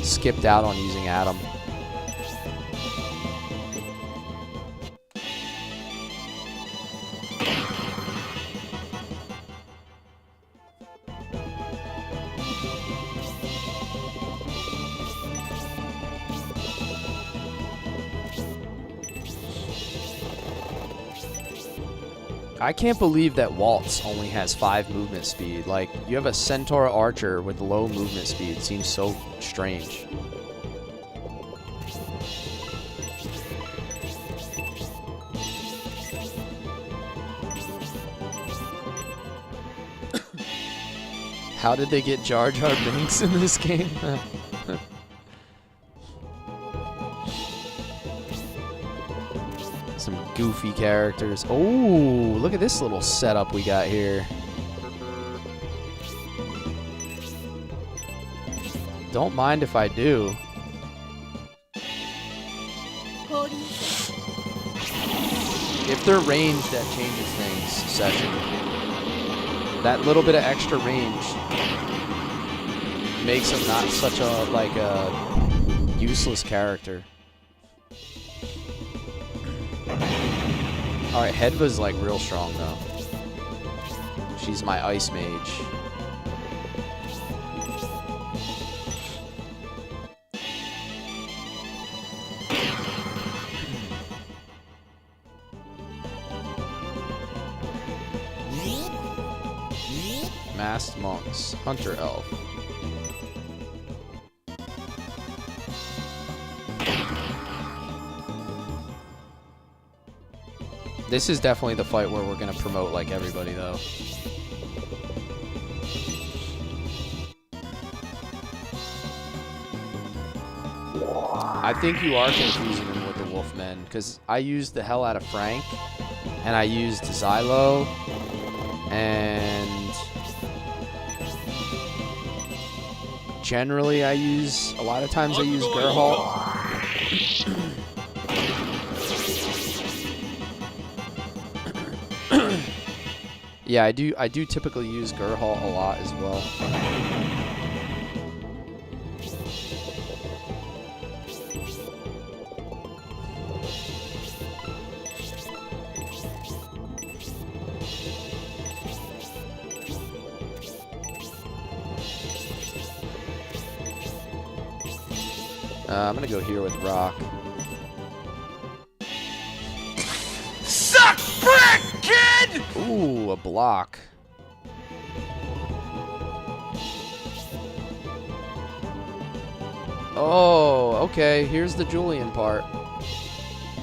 skipped out on using Adam. I can't believe that Waltz only has 5 movement speed. Like, you have a Centaur Archer with low movement speed. Seems so strange. How did they get Jar Jar Binks in this game? Some goofy characters. Oh, look at this little setup we got here. Don't mind if I do. If they're ranged, that changes things, Session. That little bit of extra range makes him not such a, like, a useless character. Alright, Hedva's like real strong though. She's my ice mage. Masked monks. Hunter elf. This is definitely the fight where we're going to promote like everybody though. I think you are confusing him with the Wolfmen, because I used the hell out of Frank, and I used Xylo, and generally a lot of times I use Gerhalt. Yeah, I do typically use Gerhalt a lot as well. I'm gonna go here with Rock. Suck brick, kid! Ooh, a block. Oh, okay. Here's the Julian part.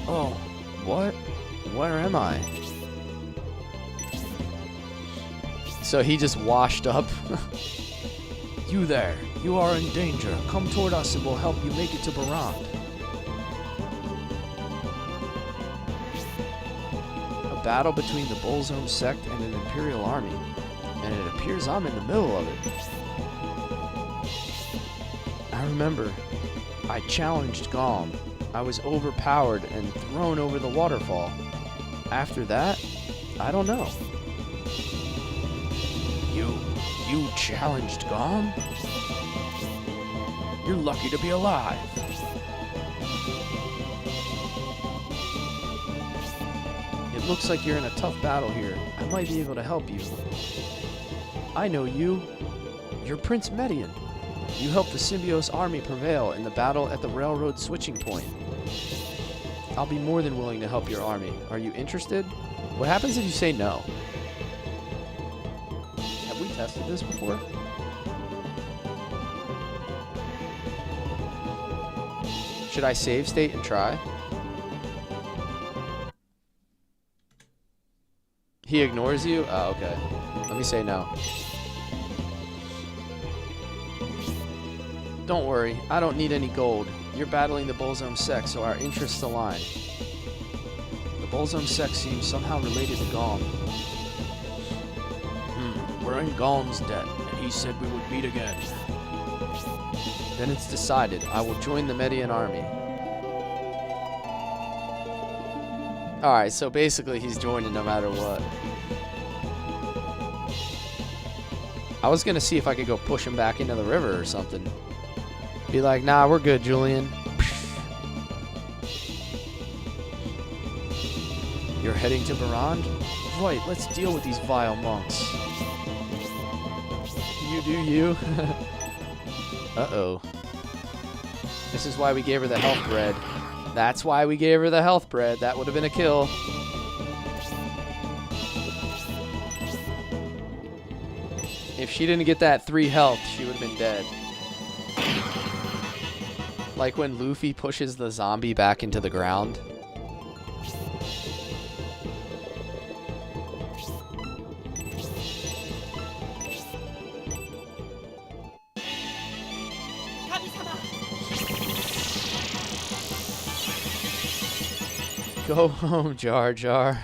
Oh, what? Where am I? So he just washed up. You there. You are in danger. Come toward us and we'll help you make it to Barand. A battle between the Bolzone sect and an Imperial army. And it appears I'm in the middle of it. I remember. I challenged Gom. I was overpowered and thrown over the waterfall. After that, I don't know. You challenged Gom? You're lucky to be alive. It looks like you're in a tough battle here. I might be able to help you. I know you. You're Prince Median. You helped the Symbios army prevail in the battle at the railroad switching point. I'll be more than willing to help your army. Are you interested? What happens if you say no? Have we tested this before? Should I save state and try? He ignores you? Oh, okay. Let me say no. Don't worry, I don't need any gold. You're battling the Bolzone sect, so our interests align. The Bolzone sect seems somehow related to Gom. We're in Gom's debt, and he said we would meet again. Then it's decided. I will join the Median army. Alright, so basically he's joining no matter what. I was gonna see if I could go push him back into the river or something. Be like, nah, we're good, Julian. You're heading to Barand? Right, let's deal with these vile monks. You do you. Uh-oh. This is why we gave her the health bread. That's why we gave her the health bread. That would have been a kill. If she didn't get that 3 health, she would have been dead. Like when Luffy pushes the zombie back into the ground. Go home, Jar Jar.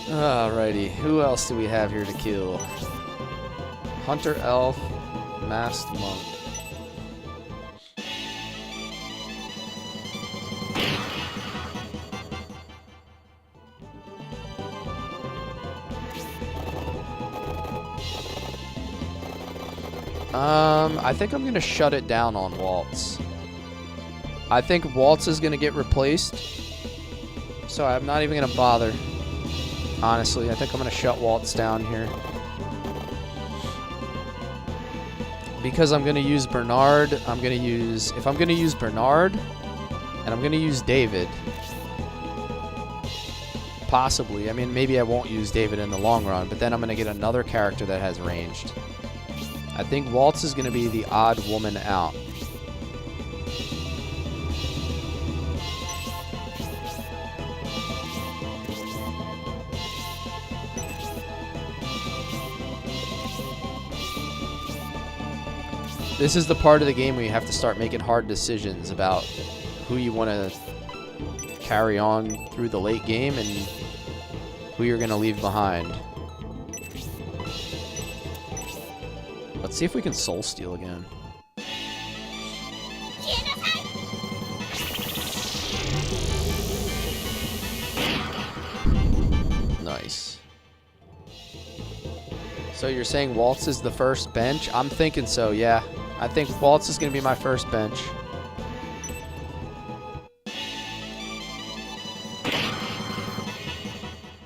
Alrighty, who else do we have here to kill? Hunter Elf, Masked Monk. I think I'm gonna shut it down on Waltz. I think Waltz is gonna get replaced, so I'm not even gonna bother. Honestly, I think I'm gonna shut Waltz down here. Because I'm gonna use Bernard, if I'm gonna use Bernard, and I'm gonna use David, possibly. I mean, maybe I won't use David in the long run, but then I'm going to get another character that has ranged. I think Waltz is going to be the odd woman out. This is the part of the game where you have to start making hard decisions about who you want to carry on through the late game and who you're going to leave behind. Let's see if we can soul steal again. Nice. So you're saying Waltz is the first bench? I'm thinking so, yeah. I think Waltz is going to be my first bench.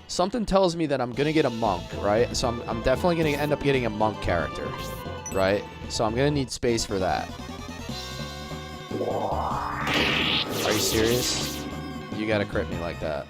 Something tells me that I'm going to get a monk, right? So I'm definitely going to end up getting a monk character, right? So I'm going to need space for that. Are you serious? You got to crit me like that.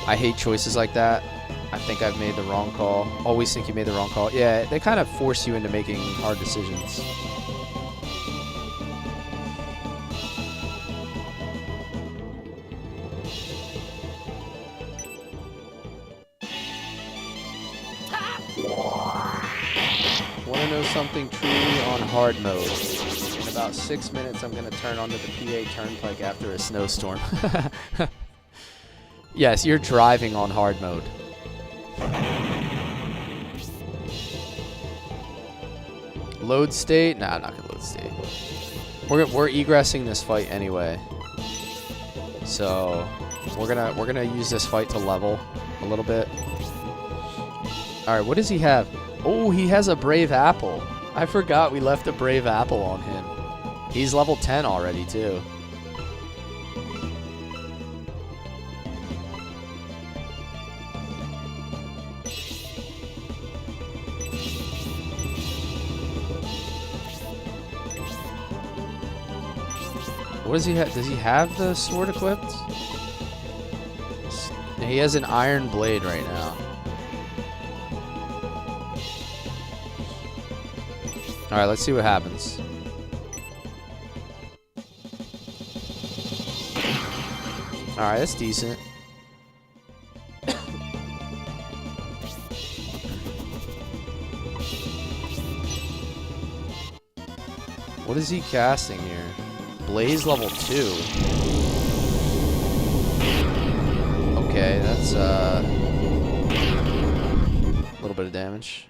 I hate choices like that. I think I've made the wrong call. Always think you made the wrong call. Yeah, they kind of force you into making hard decisions. Want to know something truly on hard mode? In about 6 minutes, I'm going to turn onto the PA Turnpike after a snowstorm. Yes, you're driving on hard mode. Load state? Nah, I'm not gonna load state. We're egressing this fight anyway, so we're gonna use this fight to level a little bit. All right, what does he have? Oh, he has a brave apple. I forgot we left a brave apple on him. He's level 10 already too. What does he have? Does he have the sword equipped? He has an iron blade right now. Alright, let's see what happens. Alright, that's decent. What is he casting here? Blaze level 2. Okay, that's a little bit of damage.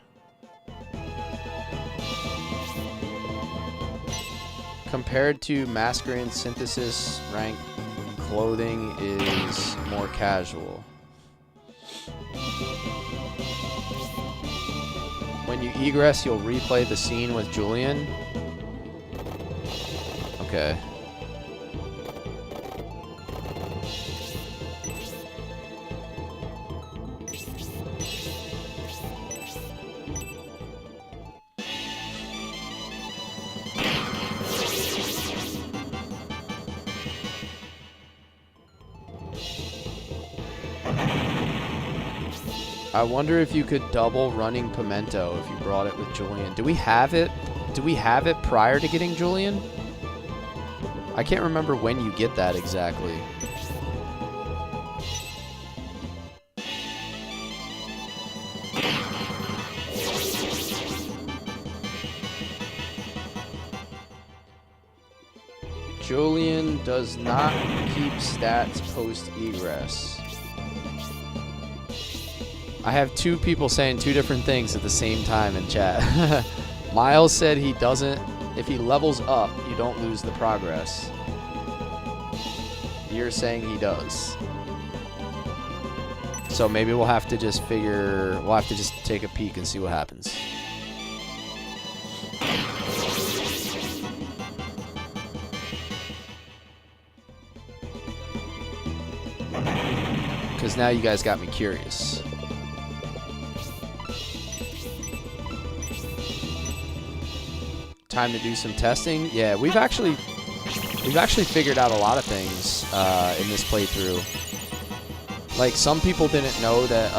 Compared to Masquerade Synthesis, rank clothing is more casual. When you egress, you'll replay the scene with Julian. Okay. I wonder if you could double running Pimento if you brought it with Julian. Do we have it? Do we have it prior to getting Julian? I can't remember when you get that exactly. Julian does not keep stats post-egress. I have two people saying two different things at the same time in chat. Miles said he doesn't. If he levels up, you don't lose the progress. You're saying he does. So maybe we'll have to just we'll have to just take a peek and see what happens. Because now you guys got me curious. Time to do some testing. Yeah, we've actually figured out a lot of things in this playthrough. Like, some people didn't know that,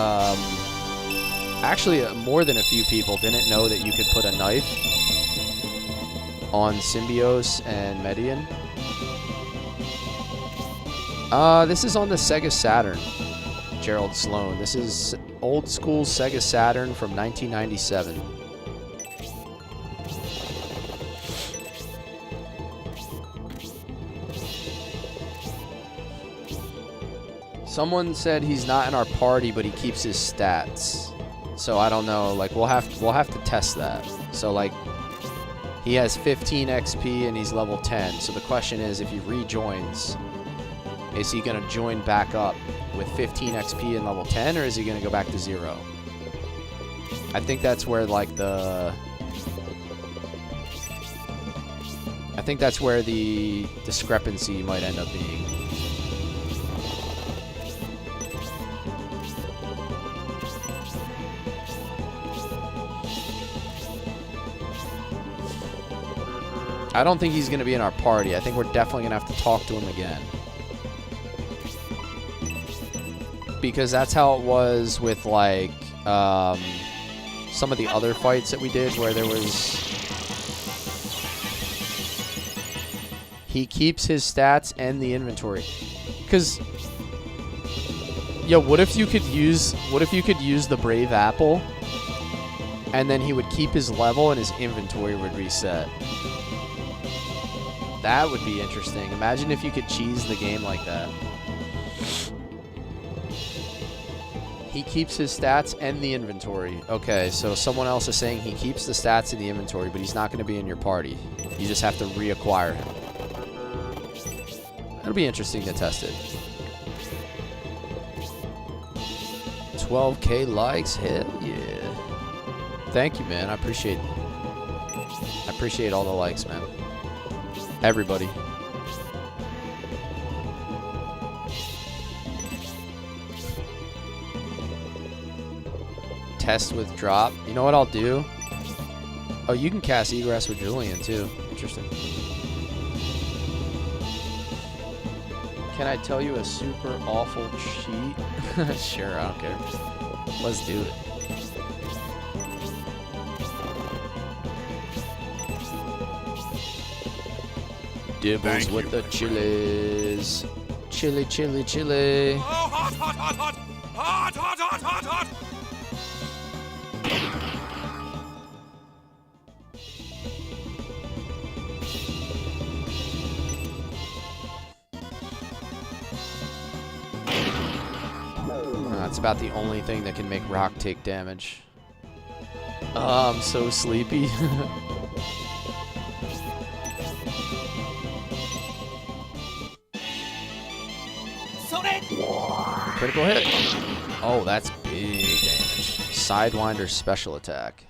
actually more than a few people didn't know that you could put a knife on Symbios and Median. This is on the Sega Saturn, Gerald Sloan. This is old school Sega Saturn from 1997. Someone said he's not in our party, but he keeps his stats. So I don't know. Like, we'll have to test that. So like, he has 15 XP and he's level 10. So the question is, if he rejoins, is he gonna join back up with 15 XP and level 10, or is he gonna go back to 0? I think that's where like the discrepancy might end up being. I don't think he's going to be in our party. I think we're definitely going to have to talk to him again. Because that's how it was with, like, some of the other fights that we did where there was... He keeps his stats and the inventory. Because... Yo, what if you could use the Brave Apple, and then he would keep his level and his inventory would reset? That would be interesting. Imagine if you could cheese the game like that. He keeps his stats and the inventory. Okay, so someone else is saying he keeps the stats and the inventory, but he's not going to be in your party. You just have to reacquire him. It'll be interesting to test it. 12K likes? Hell yeah. Thank you, man. I appreciate all the likes, man. Everybody. Test with drop. You know what I'll do? Oh, you can cast Egress with Julian too. Interesting. Can I tell you a super awful cheat? Sure, I don't care. Let's do it. Dibbles with the chilies. Chili, chili, chili. Oh, hot, hot, hot, hot! Hot, hot, hot, hot, hot! That's about the only thing that can make Rock take damage. Oh, I'm so sleepy. Critical hit. Oh, that's big damage. Sidewinder special attack.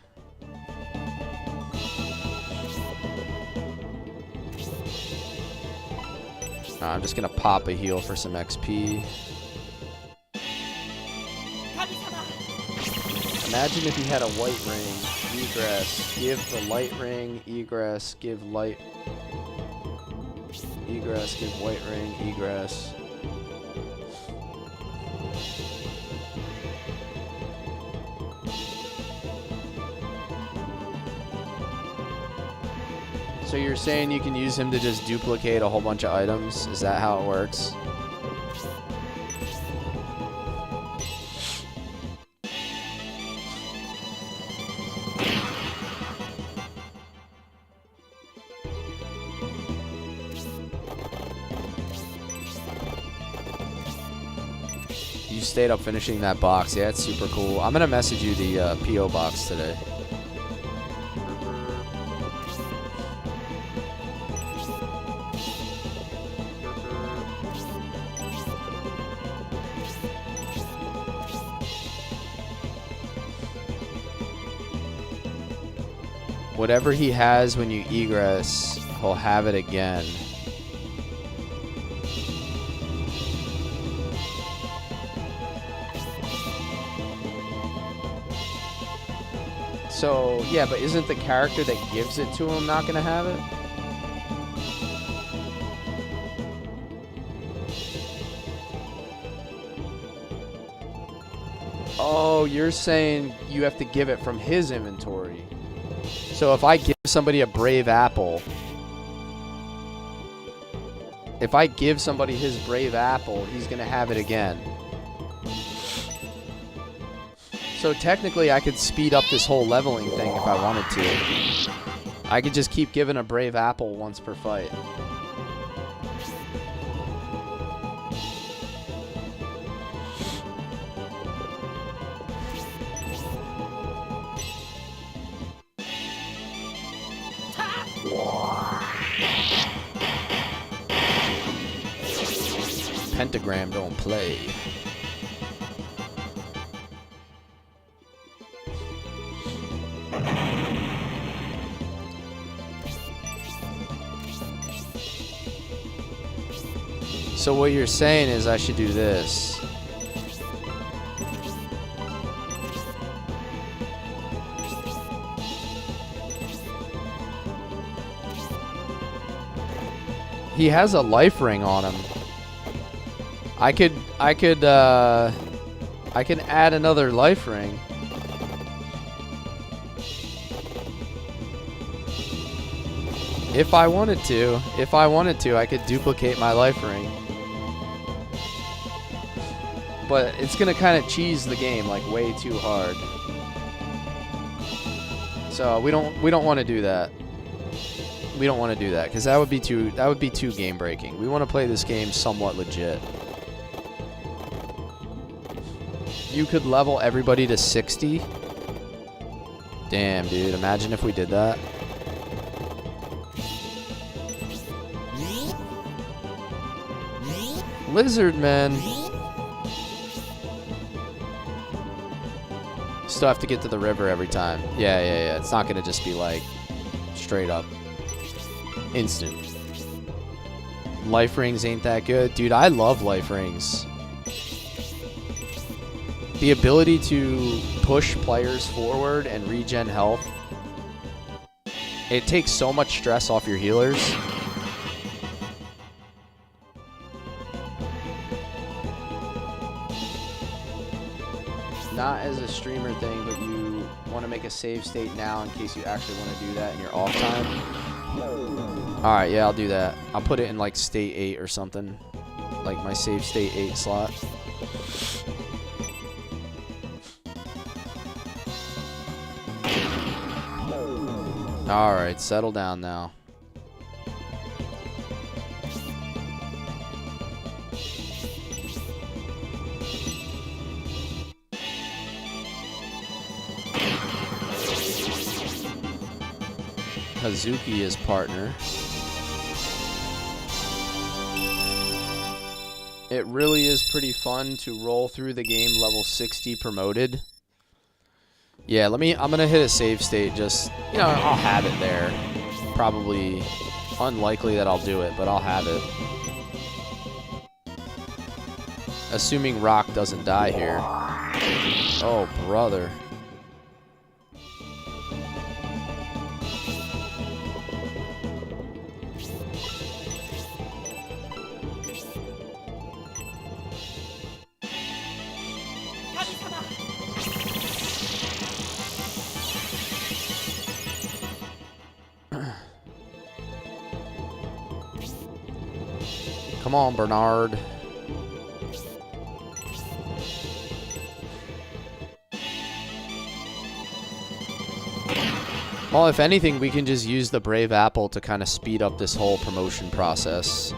I'm just gonna pop a heal for some XP. Imagine if he had a white ring, egress, give the light ring, egress, give light, egress, give white ring, egress. So you're saying you can use him to just duplicate a whole bunch of items? Is that how it works? You stayed up finishing that box. Yeah, it's super cool. I'm going to message you the P.O. box today. Whatever he has when you egress, he'll have it again. So, yeah, but isn't the character that gives it to him not going to have it? Oh, you're saying you have to give it from his inventory. So if I give somebody a Brave Apple, if I give somebody his Brave Apple, he's going to have it again. So technically I could speed up this whole leveling thing if I wanted to. I could just keep giving a Brave Apple once per fight. Pentagram don't play. So what you're saying is I should do this. He has a life ring on him. I can add another life ring. If I wanted to, I could duplicate my life ring. But it's gonna kind of cheese the game like way too hard. So we don't want to do that. We don't want to do that because that would be too game breaking. We want to play this game somewhat legit. You could level everybody to 60. Damn, dude, imagine if we did that. Lizard man. Still have to get to the river every time. Yeah. It's not gonna just be like straight up instant. Life rings ain't that good. Dude, I love life rings. The ability to push players forward and regen health. It takes so much stress off your healers. Not as a streamer thing, but you want to make a save state now in case you actually want to do that in your off time. Alright, yeah, I'll do that. I'll put it in like state 8 or something. Like my save state 8 slot. Alright, settle down now. Hazuki is partner. It really is pretty fun to roll through the game level 60 promoted. Yeah, I'm gonna hit a save state just, you know, I'll have it there. Probably unlikely that I'll do it, but I'll have it. Assuming Rock doesn't die here. Oh, brother. Come on, Bernard. Well, if anything, we can just use the Brave Apple to kind of speed up this whole promotion process.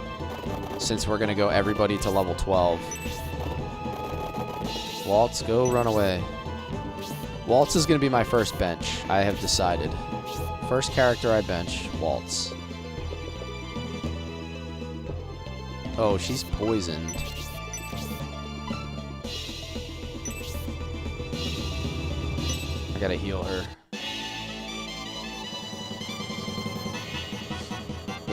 Since we're going to go everybody to level 12. Waltz, go run away. Waltz is going to be my first bench. I have decided. First character I bench, Waltz. Oh, she's poisoned. I gotta heal her.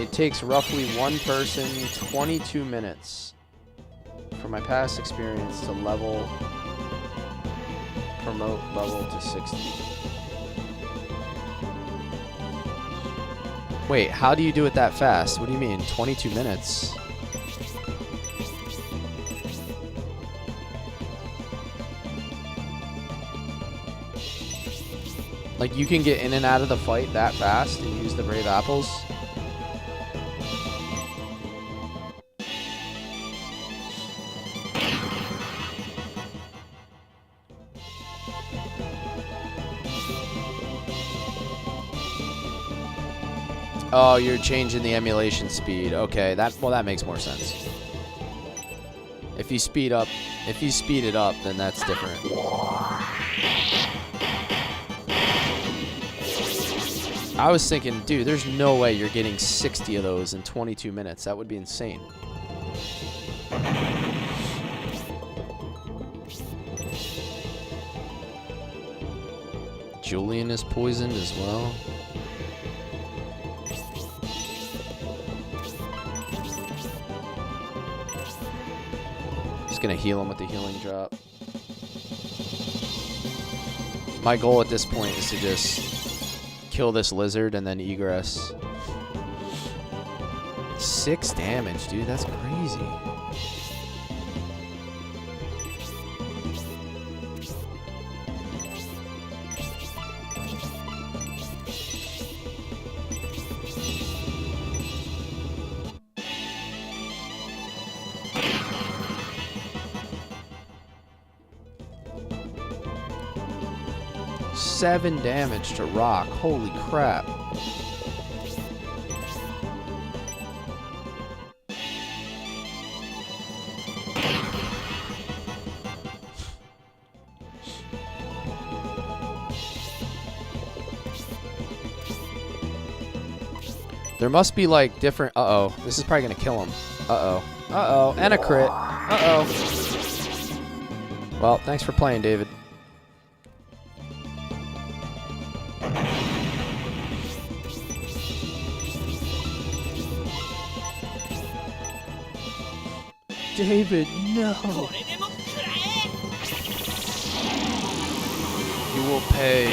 It takes roughly one person 22 minutes, from my past experience, to promote level to 60. Wait, how do you do it that fast? What do you mean, 22 minutes? Like, you can get in and out of the fight that fast and use the brave apples? Oh, you're changing the emulation speed. Okay, that makes more sense. If you speed it up, then that's different. I was thinking, dude, there's no way you're getting 60 of those in 22 minutes. That would be insane. Julian is poisoned as well. Just gonna heal him with the healing drop. My goal at this point is to just kill this lizard and then egress. 6 damage, dude. That's crazy. Seven damage to rock. Holy crap. There must be like different... Uh-oh. This is probably gonna kill him. Uh-oh. Uh-oh. And a crit. Uh-oh. Well, thanks for playing, David. David, no. You will pay.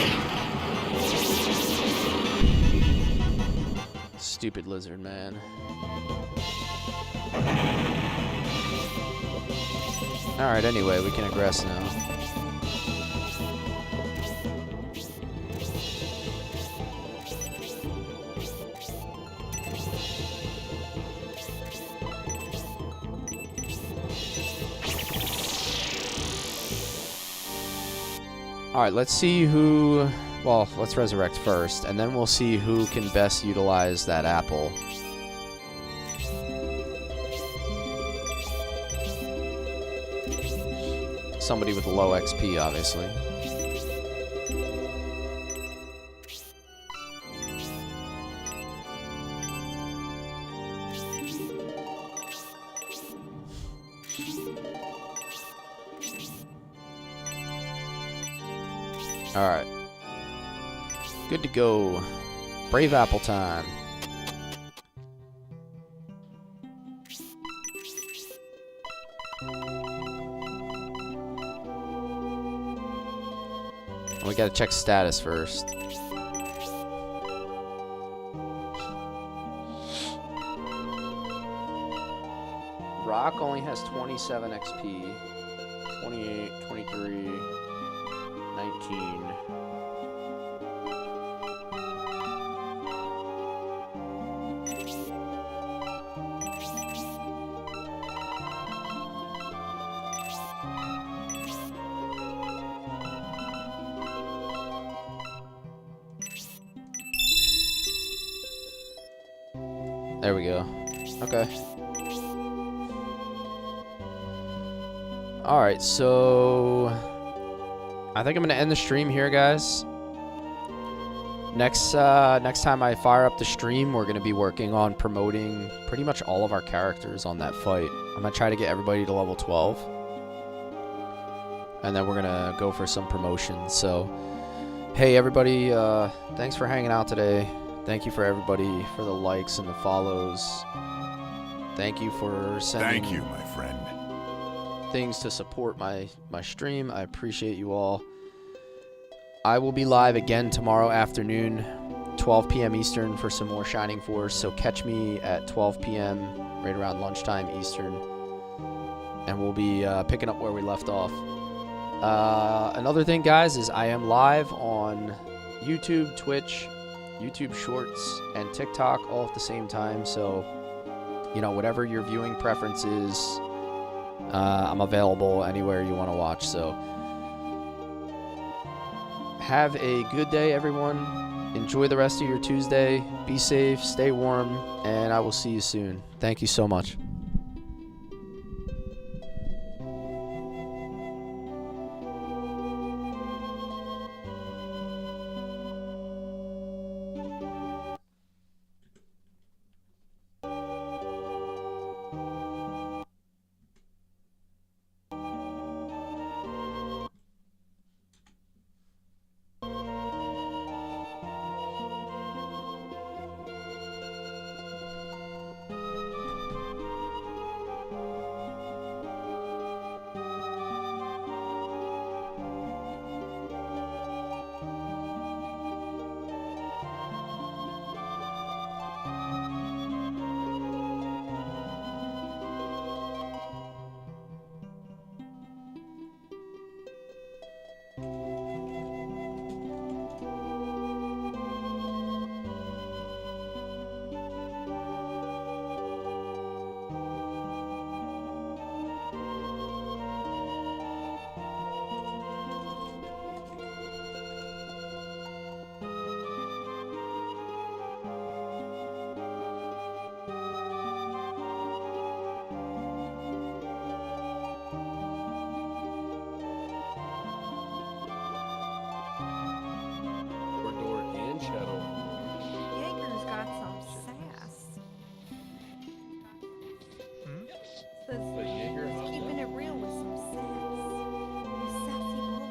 Stupid lizard, man. Alright, anyway, we can aggress now. Alright, let's see who... Well, let's resurrect first, and then we'll see who can best utilize that apple. Somebody with low XP, obviously. Alright. Good to go. Brave apple time. We gotta check status first. Rock only has 27 XP. 28, 23, 19. There we go. Okay. Alright, so... I think I'm going to end the stream here, guys. Next time I fire up the stream, we're going to be working on promoting pretty much all of our characters on that fight. I'm going to try to get everybody to level 12. And then we're going to go for some promotions. So, hey, everybody, thanks for hanging out today. Thank you for everybody for the likes and the follows. Thank you for sending Thank you, my friend. things to support my stream. I appreciate you all. I will be live again tomorrow afternoon, 12 p.m. Eastern, for some more Shining Force. So catch me at 12 p.m. right around lunchtime Eastern, and we'll be picking up where we left off. Another thing, guys, is I am live on YouTube, Twitch, YouTube Shorts, and TikTok all at the same time. So, you know, whatever your viewing preference is, I'm available anywhere you want to watch. So have a good day, everyone. Enjoy the rest of your Tuesday. Be safe, stay warm, and I will see you soon. Thank you so much. Jaeger's got some sass. He's keeping it real with some sass. You sassy boy.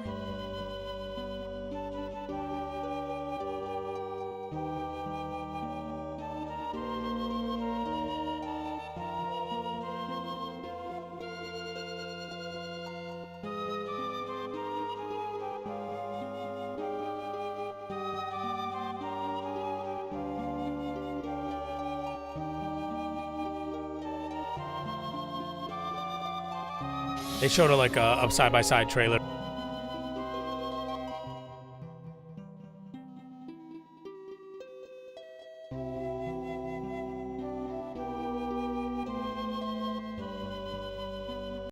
They showed like a side-by-side trailer.